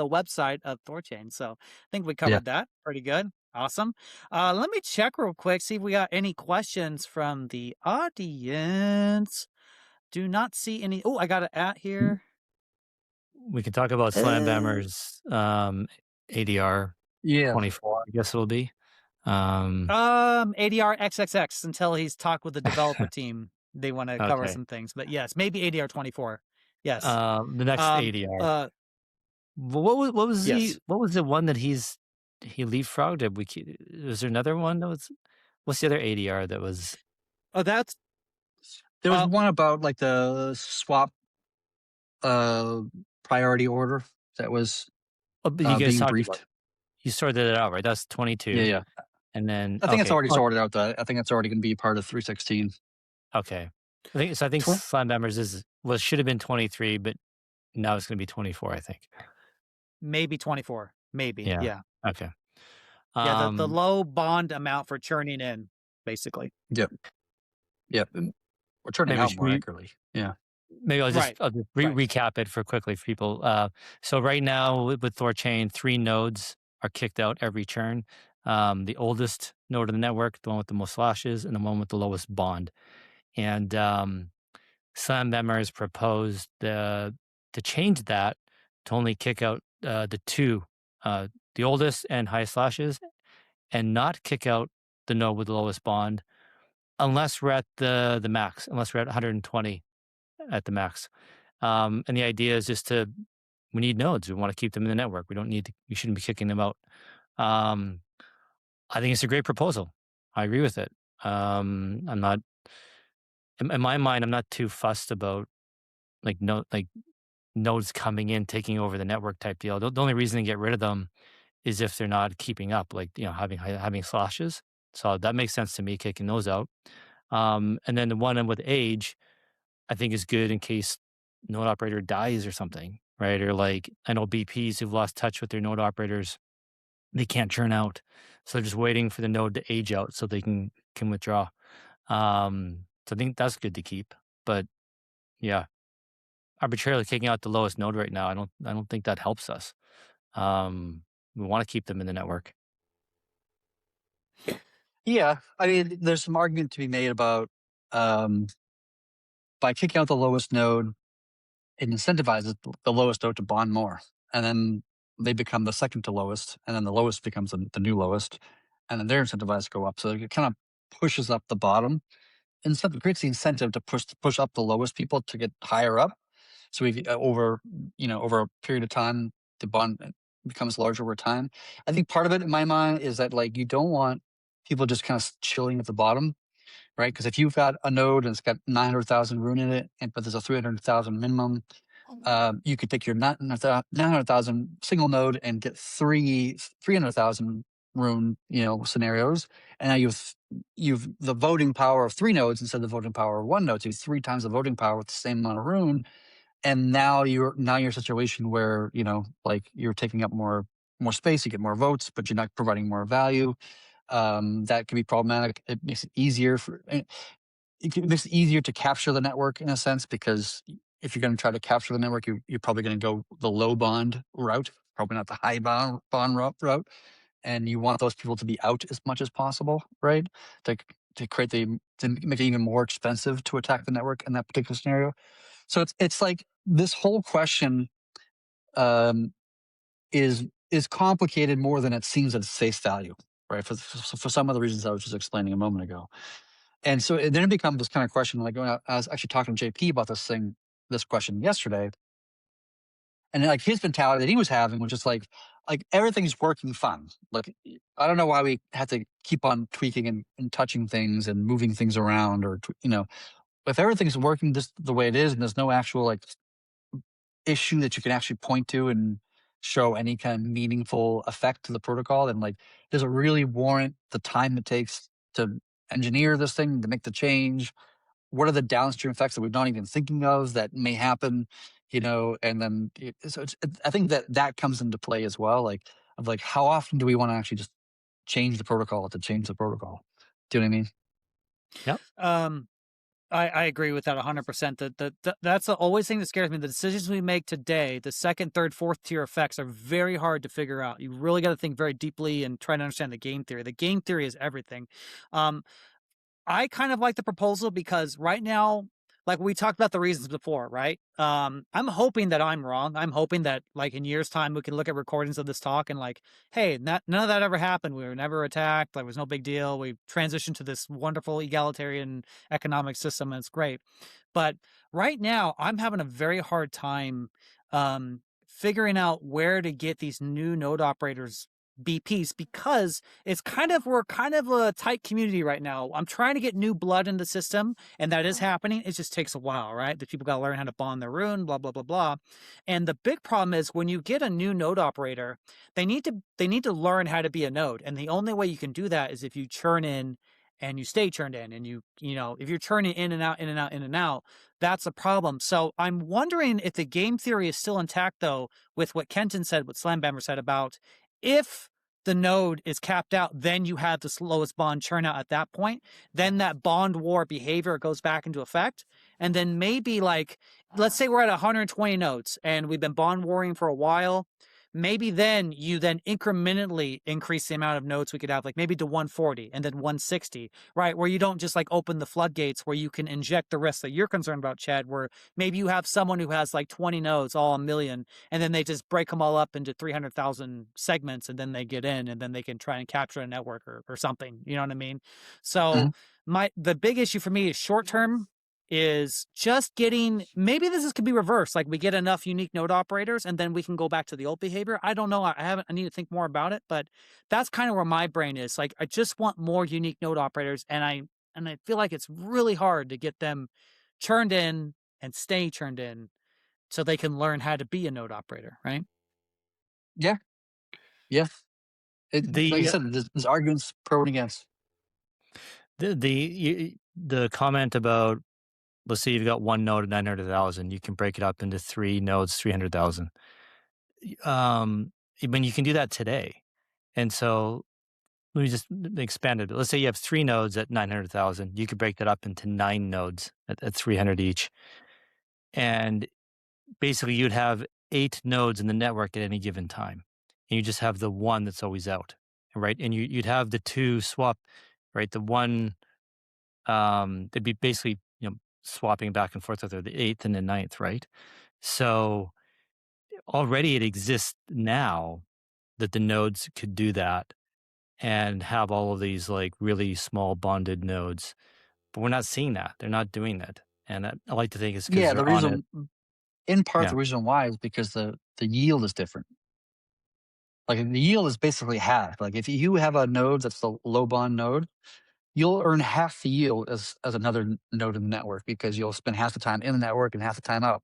website of THORChain. So I think we covered that pretty good. Awesome. Let me check real quick, see if we got any questions from the audience. Do not see any. Oh, I got it at here. We can talk about Slambammer's ADR 24, I guess it'll be. ADR XXX until he's talked with the developer team. They want to cover some things, but yes, maybe ADR 24. Yes. The next ADR. What was the one that he leapfrogged? Was there another one that was? What's the other ADR that was? Oh, there was one about like the swap priority order that was but you guys being briefed. You sorted it out, right? That's 22. Yeah. And then I think it's already sorted out. I think it's already going to be part of 316. Okay. I think Slambammer's should have been 23, but now it's going to be 24. I think. Maybe 24. Maybe. Yeah. Okay. Yeah, the low bond amount for churning in, basically. Yep. We're churning out more accurately. Yeah. Maybe I'll just recap it quickly for people. So right now with THORChain, 3 nodes are kicked out every churn. The oldest node of the network, the one with the most slashes, and the one with the lowest bond. And Slambammer has proposed to change that to only kick out the 2, the oldest and highest slashes, and not kick out the node with the lowest bond unless we're at the max, unless we're at 120 at the max. And the idea is just we need nodes. We want to keep them in the network. We shouldn't be kicking them out. I think it's a great proposal. I agree with it. I'm not, in my mind, I'm not too fussed about like nodes coming in, taking over the network type deal. The only reason to get rid of them is if they're not keeping up, like, having slashes. So that makes sense to me, kicking those out. And then the one with age, I think is good in case node operator dies or something, right? Or like, I know BPs who've lost touch with their node operators, they can't churn out. So they're just waiting for the node to age out so they can withdraw. So I think that's good to keep. But yeah, arbitrarily kicking out the lowest node right now, I don't think that helps us. We want to keep them in the network. Yeah, I mean, there's some argument to be made about by kicking out the lowest node, it incentivizes the lowest node to bond more, and then they become the second to lowest, and then the lowest becomes the new lowest, and then they're incentivized to go up. So it kind of pushes up the bottom. Instead, it creates the incentive to push up the lowest people to get higher up. So we've over a period of time, the bond becomes larger over time. I think part of it, in my mind, is that like you don't want people just kind of chilling at the bottom, right? Because if you've got a node and it's got 900,000 rune in it, but there's a 300,000 minimum, you could take your 900,000 single node and get 300,000 rune, scenarios, and now you've the voting power of 3 nodes instead of the voting power of 1 node. So you have 3 times the voting power with the same amount of rune, and now you're in a situation where like you're taking up more space, you get more votes, but you're not providing more value. That can be problematic. It makes it easier to capture the network in a sense, because if you're going to try to capture the network, you're probably going to go the low bond route, probably not the high bond route, and you want those people to be out as much as possible, right? To make it even more expensive to attack the network in that particular scenario. So it's like this whole question is complicated more than it seems at face value, right? For some of the reasons I was just explaining a moment ago. And so then it becomes this kind of question, like I was actually talking to JP about this question yesterday. And like his mentality that he was having was just like everything's working fine. Like, I don't know why we have to keep on tweaking and touching things and moving things around, or, if everything's working just the way it is and there's no actual like issue that you can actually point to and show any kind of meaningful effect to the protocol, then like, does it really warrant the time it takes to engineer this thing, to make the change? What are the downstream effects that we're not even thinking of that may happen? And then I think that comes into play as well. Like, how often do we want to actually just change the protocol to change the protocol? Do you know what I mean? Yep. I agree with that 100%. That's the always thing that scares me. The decisions we make today, the second, third, fourth tier effects are very hard to figure out. You really got to think very deeply and try to understand the game theory. The game theory is everything. I kind of like the proposal because right now, like we talked about the reasons before, right? I'm hoping that I'm wrong. I'm hoping that like in years' time, we can look at recordings of this talk and like, hey, none of that ever happened. We were never attacked. There was no big deal. We transitioned to this wonderful egalitarian economic system and it's great. But right now, I'm having a very hard time figuring out where to get these new node operators BPs, because we're kind of a tight community right now. I'm trying to get new blood in the system, and that is happening. It just takes a while, right? The people got to learn how to bond their rune, blah blah blah blah. And the big problem is when you get a new node operator, they need to learn how to be a node, and the only way you can do that is if you churn in and you stay churned in, and if you're churning in and out, in and out, in and out, that's a problem. So I'm wondering if the game theory is still intact, though, with what Kenton said, what Slambammer said about if the node is capped out, then you have the slowest bond churn out at that point. Then that bond war behavior goes back into effect. And then maybe like, let's say we're at 120 nodes and we've been bond warring for a while. maybe then you then incrementally increase the amount of nodes we could have, like maybe to 140 and then 160, right? Where you don't just like open the floodgates where you can inject the risk that you're concerned about, Chad, where maybe you have someone who has like 20 nodes, all a million, and then they just break them all up into 300,000 segments and then they get in and then they can try and capture a network or something. You know what I mean? So the big issue for me is short term is just getting, maybe could be reversed, like we get enough unique node operators and then we can go back to the old behavior. I don't know, I need to think more about it, but that's kind of where my brain is. Like I just want more unique node operators, and I feel like it's really hard to get them churned in and stay churned in so they can learn how to be a node operator, right? Yeah. Like I said, there's arguments pro and against. The comment about, let's say you've got one node at 900,000, you can break it up into 3 nodes, 300,000. When you can do that today. And so let me just expand it. Let's say you have 3 nodes at 900,000. You could break that up into 9 nodes at 300 each. And basically you'd have 8 nodes in the network at any given time. And you just have the one that's always out, right? And you'd have the 2 swap, right? The one, they'd be basically, swapping back and forth with the 8th and the 9th, right? So already it exists now that the nodes could do that and have all of these like really small bonded nodes, but we're not seeing that. They're not doing that. And I like to think it's because Yeah, the they're on it. reason, in part, Yeah. the reason why is because the yield is different. Like the yield is basically half. Like if you have a node that's the low bond node, you'll earn half the yield as another node in the network because you'll spend half the time in the network and half the time out.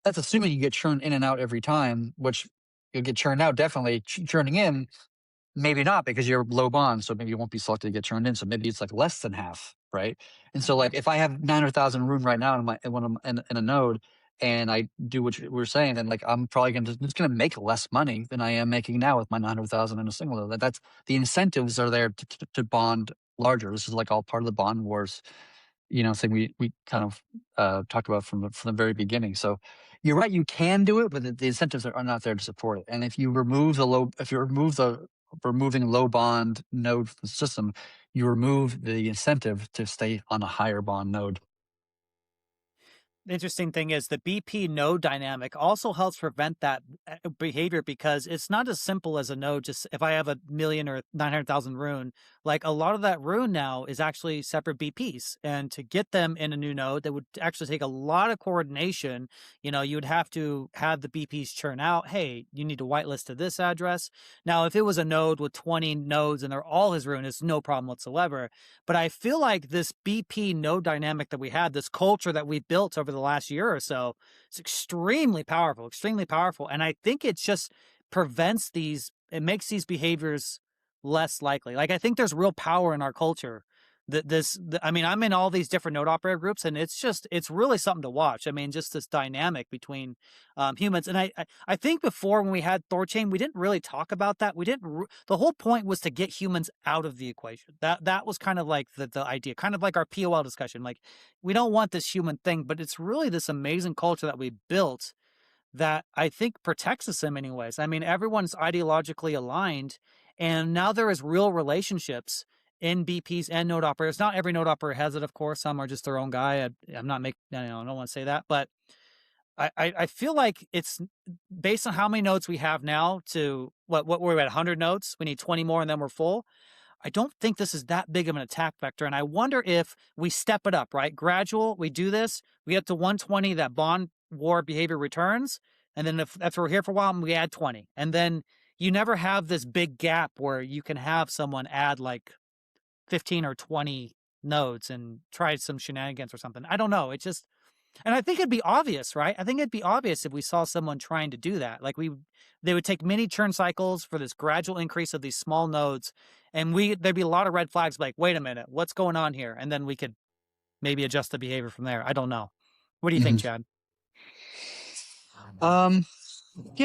That's assuming you get churned in and out every time, which you'll get churned out definitely. Churning in, maybe not because you're low bond, so maybe you won't be selected to get turned in. So maybe it's like less than half, right? And so like if I have 900,000 rune right now when I'm in a node, and I do what we're saying, then like I'm probably just gonna make less money than I am making now with my 900,000 in a single node. That's the incentives are there to bond larger. This is like all part of the bond wars, thing we kind of talked about from the very beginning. So you're right, you can do it, but the incentives are not there to support it. And if you're removing low bond node from the system, you remove the incentive to stay on a higher bond node. The interesting thing is the BP node dynamic also helps prevent that behavior, because it's not as simple as a node. Just if I have a million or 900,000 rune, like a lot of that rune now is actually separate BPs. And to get them in a new node, that would actually take a lot of coordination. You would have to have the BPs churn out. Hey, you need to whitelist to this address. Now, if it was a node with 20 nodes and they're all his rune, it's no problem whatsoever. But I feel like this BP node dynamic that we had, this culture that we built over the last year or so, it's extremely powerful. And I think it just it makes these behaviors less likely. Like I think there's real power in our culture. I'm in all these different node operator groups, and it's really something to watch. I mean, just this dynamic between humans. And I think before, when we had THORChain, we didn't really talk about that. The whole point was to get humans out of the equation. That was kind of like the idea, kind of like our POL discussion. Like, we don't want this human thing, but it's really this amazing culture that we built that I think protects us in many ways. I mean, everyone's ideologically aligned, and now there is real relationships in BPs and node operators. Not every node operator has it, of course. Some are just their own guy. I'm not making, I don't want to say that, but I feel like it's based on how many nodes we have now to what we're at 100 nodes. We need 20 more and then we're full. I don't think this is that big of an attack vector. And I wonder if we step it up, right? Gradual, we do this, we get to 120, that bond war behavior returns. And then if we're here for a while, we add 20. And then you never have this big gap where you can have someone add like 15 or 20 nodes and try some shenanigans or something. I don't know. And I think it'd be obvious, right? I think it'd be obvious if we saw someone trying to do that. Like they would take many churn cycles for this gradual increase of these small nodes, and there'd be a lot of red flags like, wait a minute, what's going on here? And then we could maybe adjust the behavior from there. I don't know. What do you think, Chad? Yeah,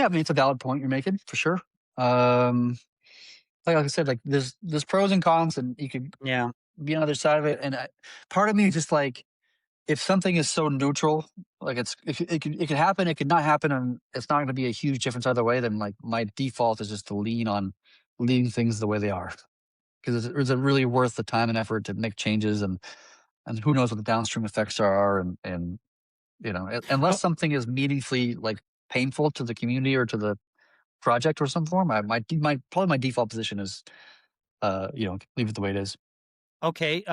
I mean, it's a valid point you're making for sure. Like I said, like there's pros and cons, and you could be on the other side of it. And part of me is just like, if something is so neutral, like it could happen, it could not happen, and it's not going to be a huge difference either way. Then like my default is just to lean on leaving things the way they are, because is it really worth the time and effort to make changes, and who knows what the downstream effects are, and unless Oh, something is meaningfully like painful to the community or to the project or some form, probably my default position is leave it the way it is. okay.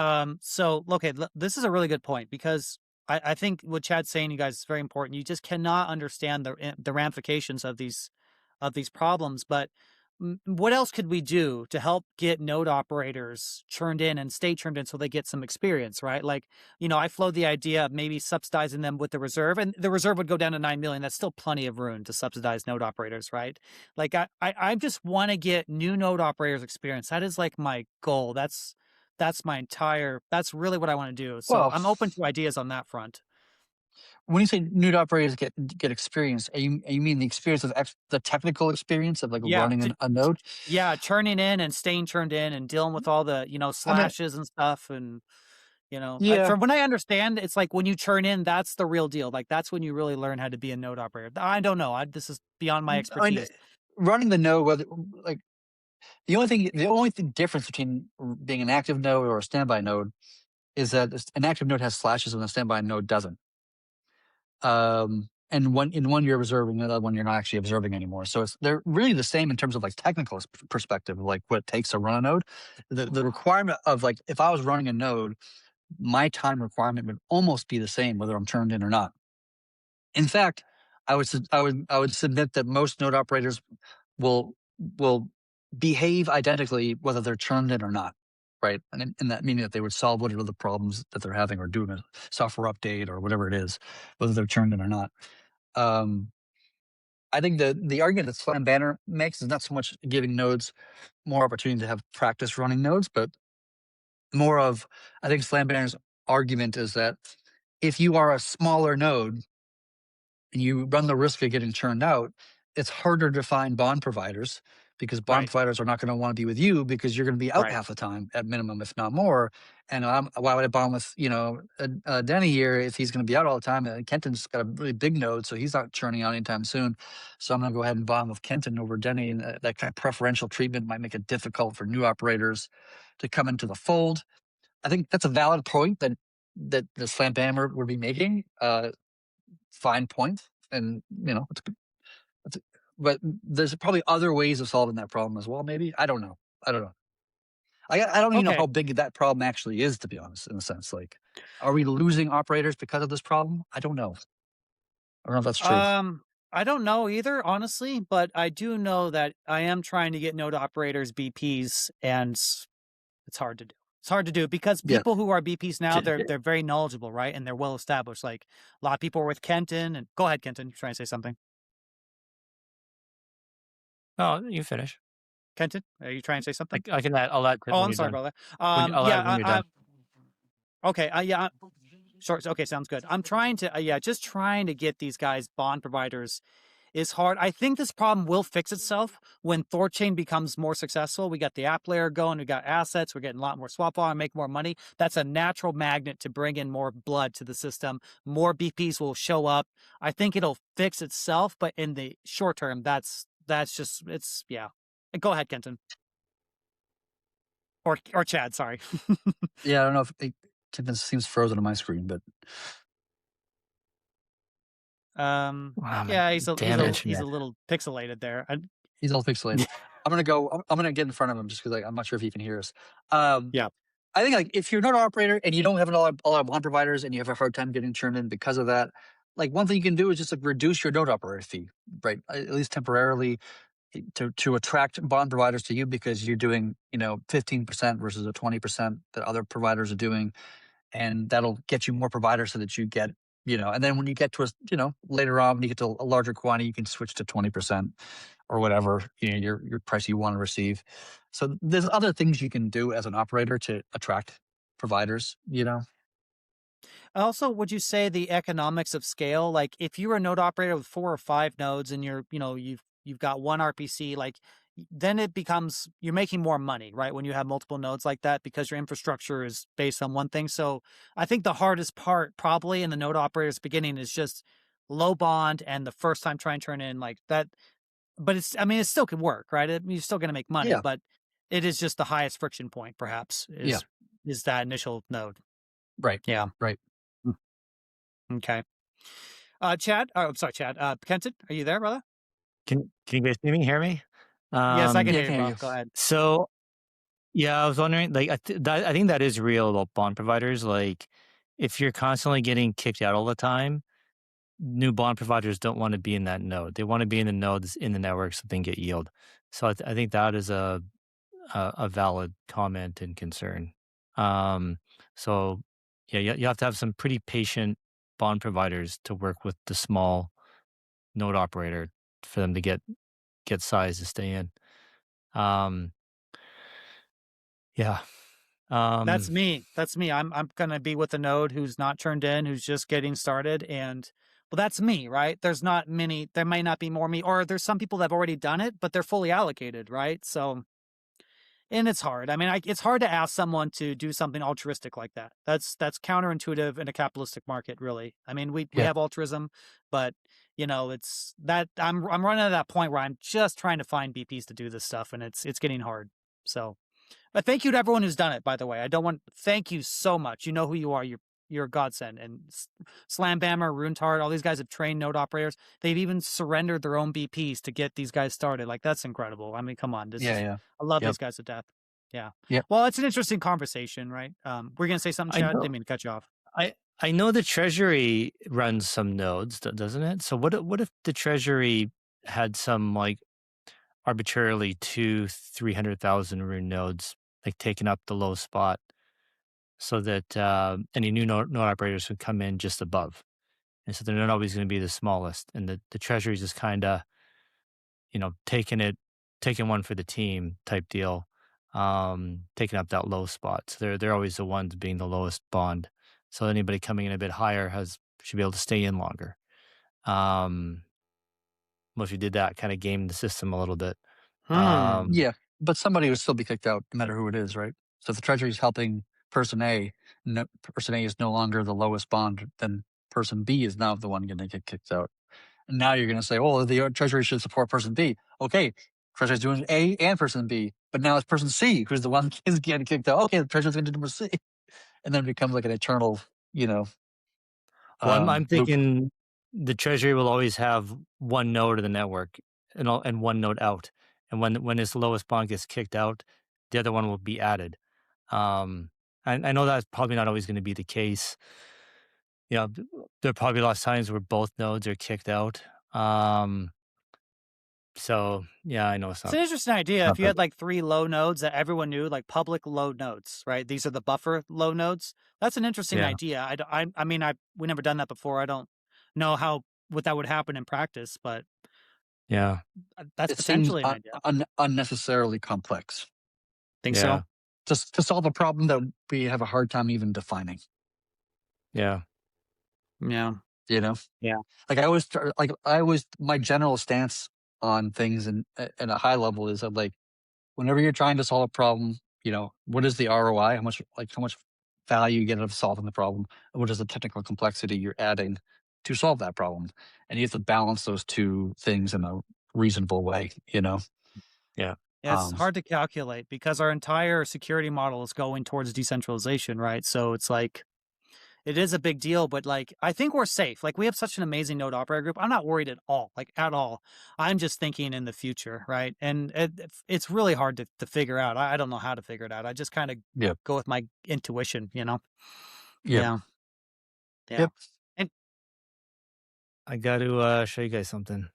So okay, this is a really good point because I think what Chad's saying, you guys, is very important. You just cannot understand the ramifications of these problems. But what else could we do to help get node operators churned in and stay churned in so they get some experience, right? Like, I float the idea of maybe subsidizing them with the reserve, and the reserve would go down to 9 million. That's still plenty of room to subsidize node operators, right? Like, I just want to get new node operators experience. That is like my goal. That's really what I want to do. So Well, I'm open to ideas on that front. when you say nude operators get experience, you mean the experience of the technical experience of like Yeah. running a node? Yeah, churning in and staying churned in and dealing with all the, I mean, slashes and stuff. And, yeah, from what I understand, it's like when you churn in, that's the real deal. Like that's when you really learn how to be a node operator. I don't know. This is beyond my I mean, expertise. running the node, whether like the only thing difference between being an active node or a standby node is that an active node has slashes and a standby node doesn't. And in one you're observing, the other one you're not actually observing anymore. So they're really the same in terms of like technical perspective, like what it takes to run a node. The requirement of like if I was running a node, my time requirement would almost be the same whether I'm turned in or not. In fact, I would submit that most node operators will will behave identically whether they're turned in or not, right? And that meaning that they would solve whatever the problems that they're having or doing a software update or whatever it is, whether they're turned in or not. Um, I think the argument that Slam Banner makes is not so much giving nodes more opportunity to have practice running nodes, but more of I think Slam Banner's argument is that if you are a smaller node and you run the risk of getting churned out, it's harder to find bond providers because bond Right. providers are not going to want to be with you because you're going to be out Right. half the time at minimum, if not more. And why would I bond with Denny here if he's going to be out all the time? And Kenton's got a really big node, so he's not churning out anytime soon. So I'm going to go ahead and bond with Kenton over Denny, and that kind of preferential treatment might make it difficult for new operators to come into the fold. I think that's a valid point that the Slam Bammer would be making. Fine point, and but there's probably other ways of solving that problem as well. Maybe I don't know. I don't know. I don't even know Okay. how big that problem actually is, to be honest. In a sense, like, are we losing operators because of this problem? I don't know. I don't know if that's true. I don't know either, honestly, but I do know that I am trying to get node operators BPs, and it's hard to do. It's hard to do because Yeah, people who are BPs now, they're very knowledgeable, right? And they're well established. Like a lot of people are with Kenton. And go ahead, Kenton. You're trying to say something. Oh, you finish. Kenton, are you trying to say something? I can add. I'll add to Oh, when I'm you're sorry, done. brother. I'll add when you're done. Okay. Yeah. Sure. Okay. Sounds good. I'm trying to, just trying to get these guys bond providers is hard. I think this problem will fix itself when THORChain becomes more successful. We got the app layer going. We got assets. We're getting a lot more swap volume, make more money. That's a natural magnet to bring in more blood to the system. More BPs will show up. I think it'll fix itself, but in the short term, that's just yeah. Go ahead, Kenton. Or Chad, sorry. yeah. I don't know if it seems frozen on my screen, but Wow, Yeah, he's damn he's a internet. little pixelated there. he's all pixelated. I'm gonna get in front of him just because I'm not sure if he can hear us. Um, Yeah. I think like if you're not an operator and you don't have all our bond providers and you have a hard time getting turned in because of that, like one thing you can do is just like reduce your node operator fee, right? At least temporarily to attract bond providers to you because you're doing 15% versus a 20% that other providers are doing, and that'll get you more providers so that you get and then when you get to later on when you get to a larger quantity you can switch to 20% or whatever your price you want to receive. So there's other things you can do as an operator to attract providers. Also, would you say the economics of scale, like if you're a node operator with 4 or 5 nodes and you've got one RPC, like then it becomes you're making more money, right? When you have multiple nodes like that, because your infrastructure is based on one thing. So I think the hardest part probably in the node operator's beginning is just low bond and the first time try and turn in like that. But it still could work, right? You're still going to make money, Yeah. but it is just the highest friction point, perhaps, Yeah. is that initial node. Right. Yeah. Right. Okay. Chad, I'm sorry, Chad. Kenton, are you there, brother? Can you guys hear me? Yes, I can Yeah, hear I can you, hear bro. you. Go ahead. So yeah, I was wondering, like, I think that is real about bond providers. Like, if you're constantly getting kicked out all the time, new bond providers don't want to be in that node. They want to be in the nodes in the network so they can get yield. So I think that is a valid comment and concern. Um, so yeah, you have to have some pretty patient bond providers to work with the small node operator for them to get size to stay in. Um, yeah. That's Um, me. That's me. I'm gonna be with a node who's not turned in, who's just getting started, and well, that's me, right? There's not many. There may not be more me, or there's some people that have already done it, but they're fully allocated, right? So, and it's hard. It's hard to ask someone to do something altruistic like that. That's counterintuitive in a capitalistic market, really. We Yeah. have altruism, but it's that I'm running to that point where I'm just trying to find BPs to do this stuff, and it's getting hard. So. But thank you to everyone who's done it, by the way. Thank you so much. You know who you are. You're a godsend. And Slambammer, Rune'Tard, all these guys have trained node operators. They've even surrendered their own BPs to get these guys started. Like, that's incredible. Come on. Yeah. I love Yep. these guys to death. Yeah. Yep. Well, it's an interesting conversation, right? We're going to say something, I Chad? know. Didn't mean to cut you off. I know the Treasury runs some nodes, doesn't it? So what if the Treasury had some like arbitrarily 300,000 rune nodes like taking up the low spot, so that any new node operators would come in just above, and so they're not always going to be the smallest, and the Treasury is just kind of taking one for the team type deal, taking up that low spot. So they're always the ones being the lowest bond. So anybody coming in a bit higher should be able to stay in longer. Well, if you did that, kind of game the system a little bit. Yeah. But somebody would still be kicked out no matter who it is, right? So if the Treasury is helping person A, person A is no longer the lowest bond, then person B is now the one going to get kicked out. And now you're going to say, oh, the Treasury should support person B. Okay, Treasury's doing A and person B, but now it's person C who's the one is getting kicked out. Okay, the Treasury's going to do number C. And then it becomes like an eternal, Well, I'm loop. thinking the Treasury will always have one node of the network and one node out. And when its lowest bond gets kicked out, the other one will be added. I know that's probably not always going to be the case. There are probably lots of times where both nodes are kicked out. So yeah, I know it's It's an interesting idea. not If you had like 3 low nodes that everyone knew, like public low nodes, right? These are the buffer low nodes. That's an interesting Yeah. idea. We never done that before. I don't know what that would happen in practice, but Yeah. that's It seems potentially an idea. unnecessarily complex. Think Yeah. so? Just to solve a problem that we have a hard time even defining. Yeah. Yeah. Yeah. Like my general stance on things and at a high level is that like whenever you're trying to solve a problem, what is the ROI? How much value you get out of solving the problem? And what is the technical complexity you're adding to solve that problem? And you have to balance those two things in a reasonable way. Yeah. Yeah, it's hard to calculate because our entire security model is going towards decentralization, right? So it's like it is a big deal, but like I think we're safe. Like we have such an amazing node operator group. I'm not worried at all, like at all. I'm just thinking in the future, right? And it's really hard to figure out. I don't know how to figure it out. I just kind of go with my intuition, Yeah. Yep. And I got to show you guys something.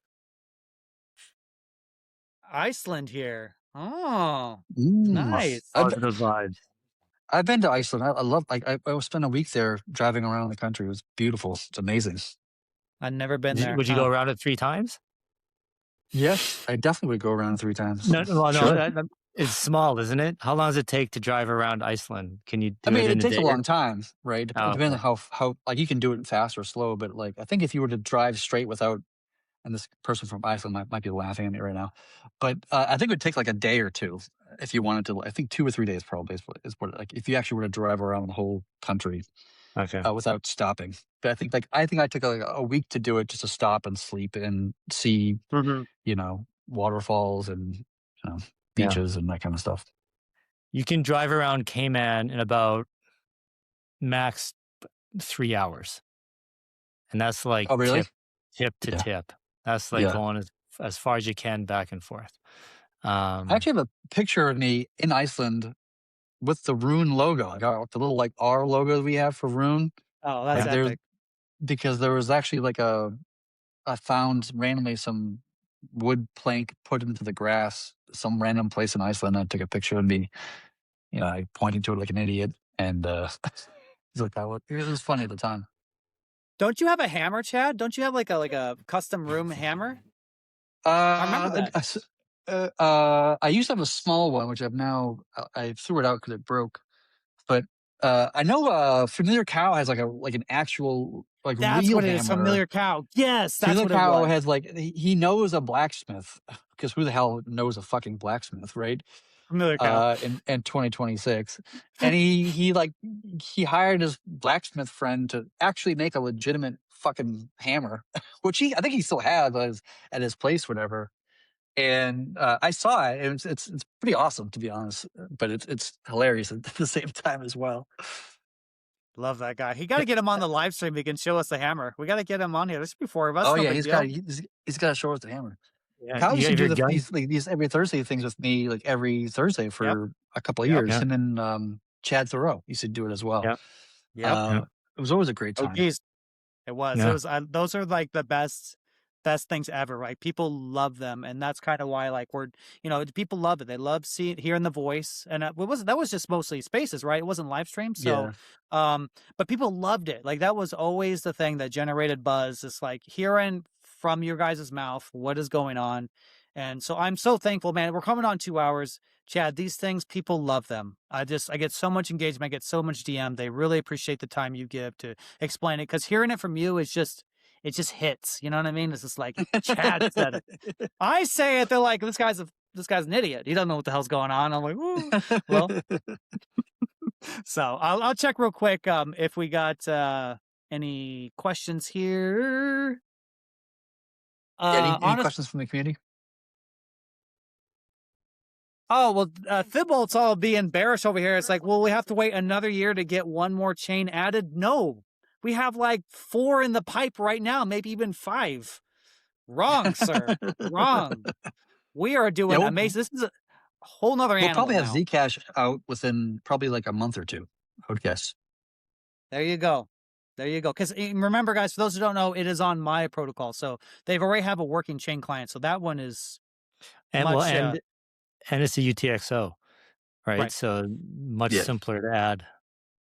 Iceland here. Oh, Mm. nice. Positive vibes. I've been to Iceland. I love. I spent a week there driving around the country. It was beautiful. It's amazing. I've never been there. Would you go around it 3 times? Yes, I definitely would go around 3 times. No, Sure. it's small, isn't it? How long does it take to drive around Iceland? Can you do it in it takes a a day? long time, right? Oh, Depending on how like you can do it fast or slow, but like I think if you were to drive straight without and this person from Iceland might be laughing at me right now, but I think it would take like a day or two if you wanted to. I think 2 or 3 days probably is what like if you actually were to drive around the whole country Okay. without stopping. But I think I took like a week to do it, just to stop and sleep and see, you know, waterfalls and, you know, Yeah. beaches and that kind of stuff. You can drive around Cayman in about max 3 hours. And that's like Oh, really? tip to Yeah. tip. That's like Yeah. going as far as you can back and forth. I actually have a picture of me in Iceland with the Rune logo. I got the little like R logo that we have for Rune. Oh, that's Like there's epic. because there was actually like I found randomly some wood plank put into the grass, some random place in Iceland. I took a picture of me, you know, I pointing to it like an idiot, and he's like, "That was it was funny at the time." Don't you have a hammer, Chad? Don't you have like a custom room hammer? I remember that. I used to have a small one, which I've now I threw it out because it broke. But I know Familiar Cow has like an actual like That's real what it is. hammer. Familiar Cow. Yes, that's Familiar what it Cow was. has like he knows a blacksmith, because who the hell knows a fucking blacksmith, right? Familiar Cow. In 2026, and he hired his blacksmith friend to actually make a legitimate fucking hammer, which I think he still has at his place, whatever. And I saw it. It's pretty awesome, to be honest, but it's hilarious at the same time as well. Love that guy. He got to get him on the live stream. He can show us the hammer. We got to get him on here. This is before of us. Oh no yeah, big he's deal. got to show us the hammer. Yeah, Kyle you used to have do your gun. these every Thursday things with me, like every Thursday for a couple of Yep. years. Yeah. Him and Chad Thoreau used to do it as well. Yeah. Yep. It was always a great Oh, time. geez. It was. Yeah. It was. Those are like the best things ever, right? People love them, and that's kind of why, like, people love it. They love hearing the voice, and that was just mostly Spaces, right? It wasn't live stream, so, but people loved it. Like that was always the thing that generated buzz. It's like hearing from your guys' mouth what is going on, and so I'm so thankful, man. We're coming on 2 hours. Chad, these things, people love them. I get so much engagement. I get so much DM. They really appreciate the time you give to explain it, because hearing it from you is just, it just hits. You know what I mean? It's just like, Chad said it. I say it, they're like, this guy's an idiot. He doesn't know what the hell's going on. I'm like, ooh. Well, so I'll check real quick if we got any questions here. Any questions from the community? Oh, well, Thibault's all being bearish over here. It's like, well, we have to wait another year to get one more chain added. No, we have like 4 in the pipe right now, maybe even 5. Wrong, sir. Wrong. We are doing amazing. This is a whole nother animal. We'll probably have now. Zcash out within probably like a month or 2, I would guess. There you go. There you go. Because remember, guys, for those who don't know, it is on my protocol. So they've already have a working chain client. So that one is and it's a UTXO, right? So much simpler to add.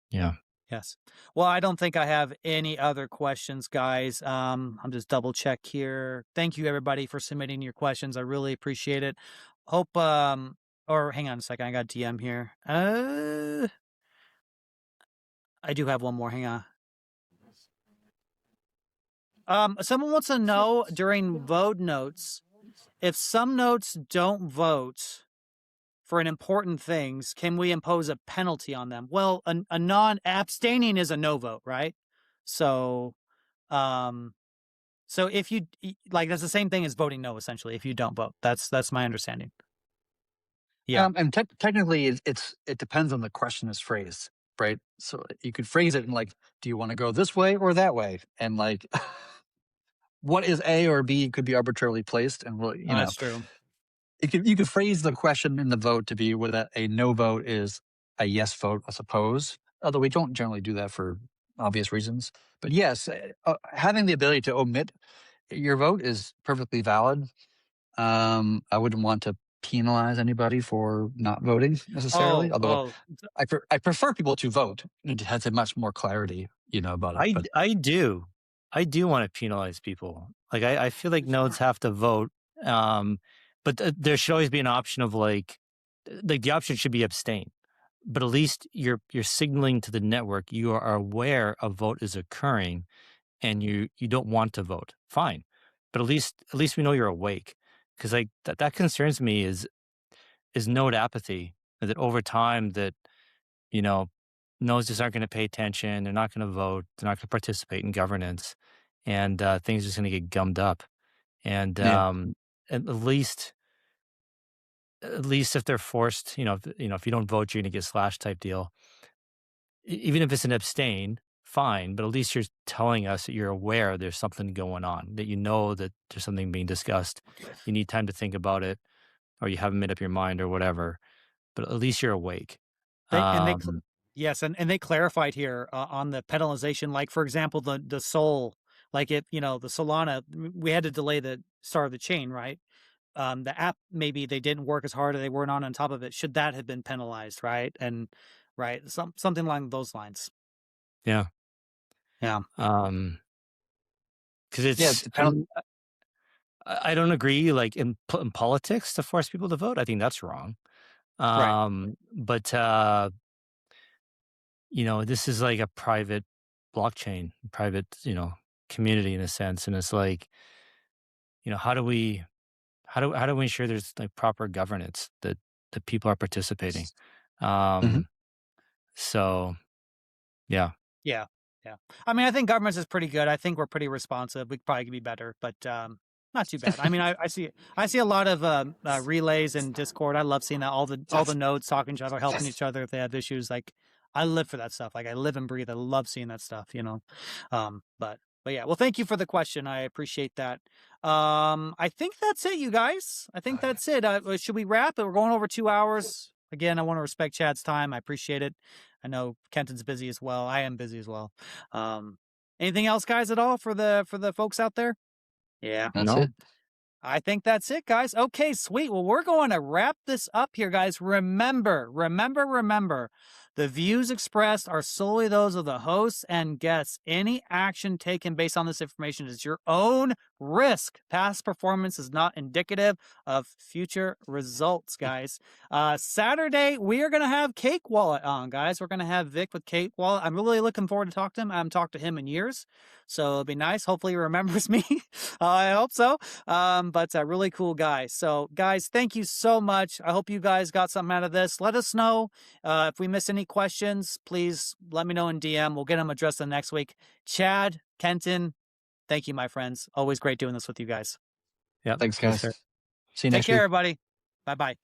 Yeah. Yes. Well, I don't think I have any other questions, guys. I'm just double check here. Thank you, everybody, for submitting your questions. I really appreciate it. Hope, or hang on a second. I got DM here. I do have one more. Hang on. Someone wants to know during vote notes, if some notes don't vote for an important things, can we impose a penalty on them? Well, a non-abstaining is a no vote, right? So, so if you like, that's the same thing as voting no, essentially. If you don't vote, that's my understanding. Yeah, and technically, it depends on the question is phrased, right? So you could phrase it in like, do you want to go this way or that way? And like, what is A or B could be arbitrarily placed, and that's true. You could phrase the question in the vote to be whether a no vote is a yes vote, I suppose. Although we don't generally do that for obvious reasons. But yes, having the ability to omit your vote is perfectly valid. I wouldn't want to penalize anybody for not voting necessarily. Although I prefer people to vote. It has a much more clarity, about it. I do want to penalize people. Like I feel like nodes have to vote. But there should always be an option of like the option should be abstain. But at least you're signaling to the network you are aware a vote is occurring, and you don't want to vote. Fine, but at least we know you're awake. Because like that concerns me is node apathy. That over time that, you know, nodes just aren't going to pay attention. They're not going to vote. They're not going to participate in governance, and things are just going to get gummed up. And Yeah. at least if they're forced, if you don't vote, you're going to get slashed type deal. Even if it's an abstain, fine. But at least you're telling us that you're aware there's something going on, that you know that there's something being discussed. You need time to think about it, or you haven't made up your mind, or whatever. But at least you're awake. They Um, yes, and they clarified here on the penalization. Like for example, the Sol, like if the Solana, we had to delay the start of the chain, right? The app, maybe they didn't work as hard or they weren't on top of it. Should that have been penalized, right? And right, something along those lines. yeah. Yeah, Because Yeah. it's, I don't agree. Like in politics, to force people to vote, I think that's wrong. right. But this is like a private blockchain, private, community in a sense, and it's like, how do we ensure there's like proper governance that people are participating? Mhm. Um, so yeah, Yeah, yeah. I mean, I think governments is pretty good. I think we're pretty responsive. We could probably be better, but not too bad. I mean, I see a lot of relays in Discord. I love seeing that all the nodes talking to each other, helping each other if they have issues. Like I live for that stuff. Like I live and breathe. I love seeing that stuff. But yeah. Well, thank you for the question. I appreciate that. I think that's it, you guys. I think that's it. Should we wrap? We're going over 2 hours. Again, I want to respect Chad's time. I appreciate it. I know Kenton's busy as well. I am busy as well. Anything else, guys, at all for the folks out there? Yeah. That's no, it. I think that's it, guys. Okay, sweet. Well, we're going to wrap this up here, guys. Remember, the views expressed are solely those of the hosts and guests. Any action taken based on this information is your own risk. Past performance is not indicative of future results, guys. Saturday, we are going to have Cake Wallet on, guys. We're going to have Vic with Cake Wallet. I'm really looking forward to talk to him. I haven't talked to him in years, so it'll be nice. Hopefully he remembers me. I hope so. But a really cool guy. So guys, thank you so much. I hope you guys got something out of this. Let us know if we missed any questions. Please let me know in DM. We'll get them addressed the next week. Chad, Kenton, thank you, my friends. Always great doing this with you guys. yeah. Thanks, Yes, guys. sir. See you Take next care, week. everybody. Bye-bye.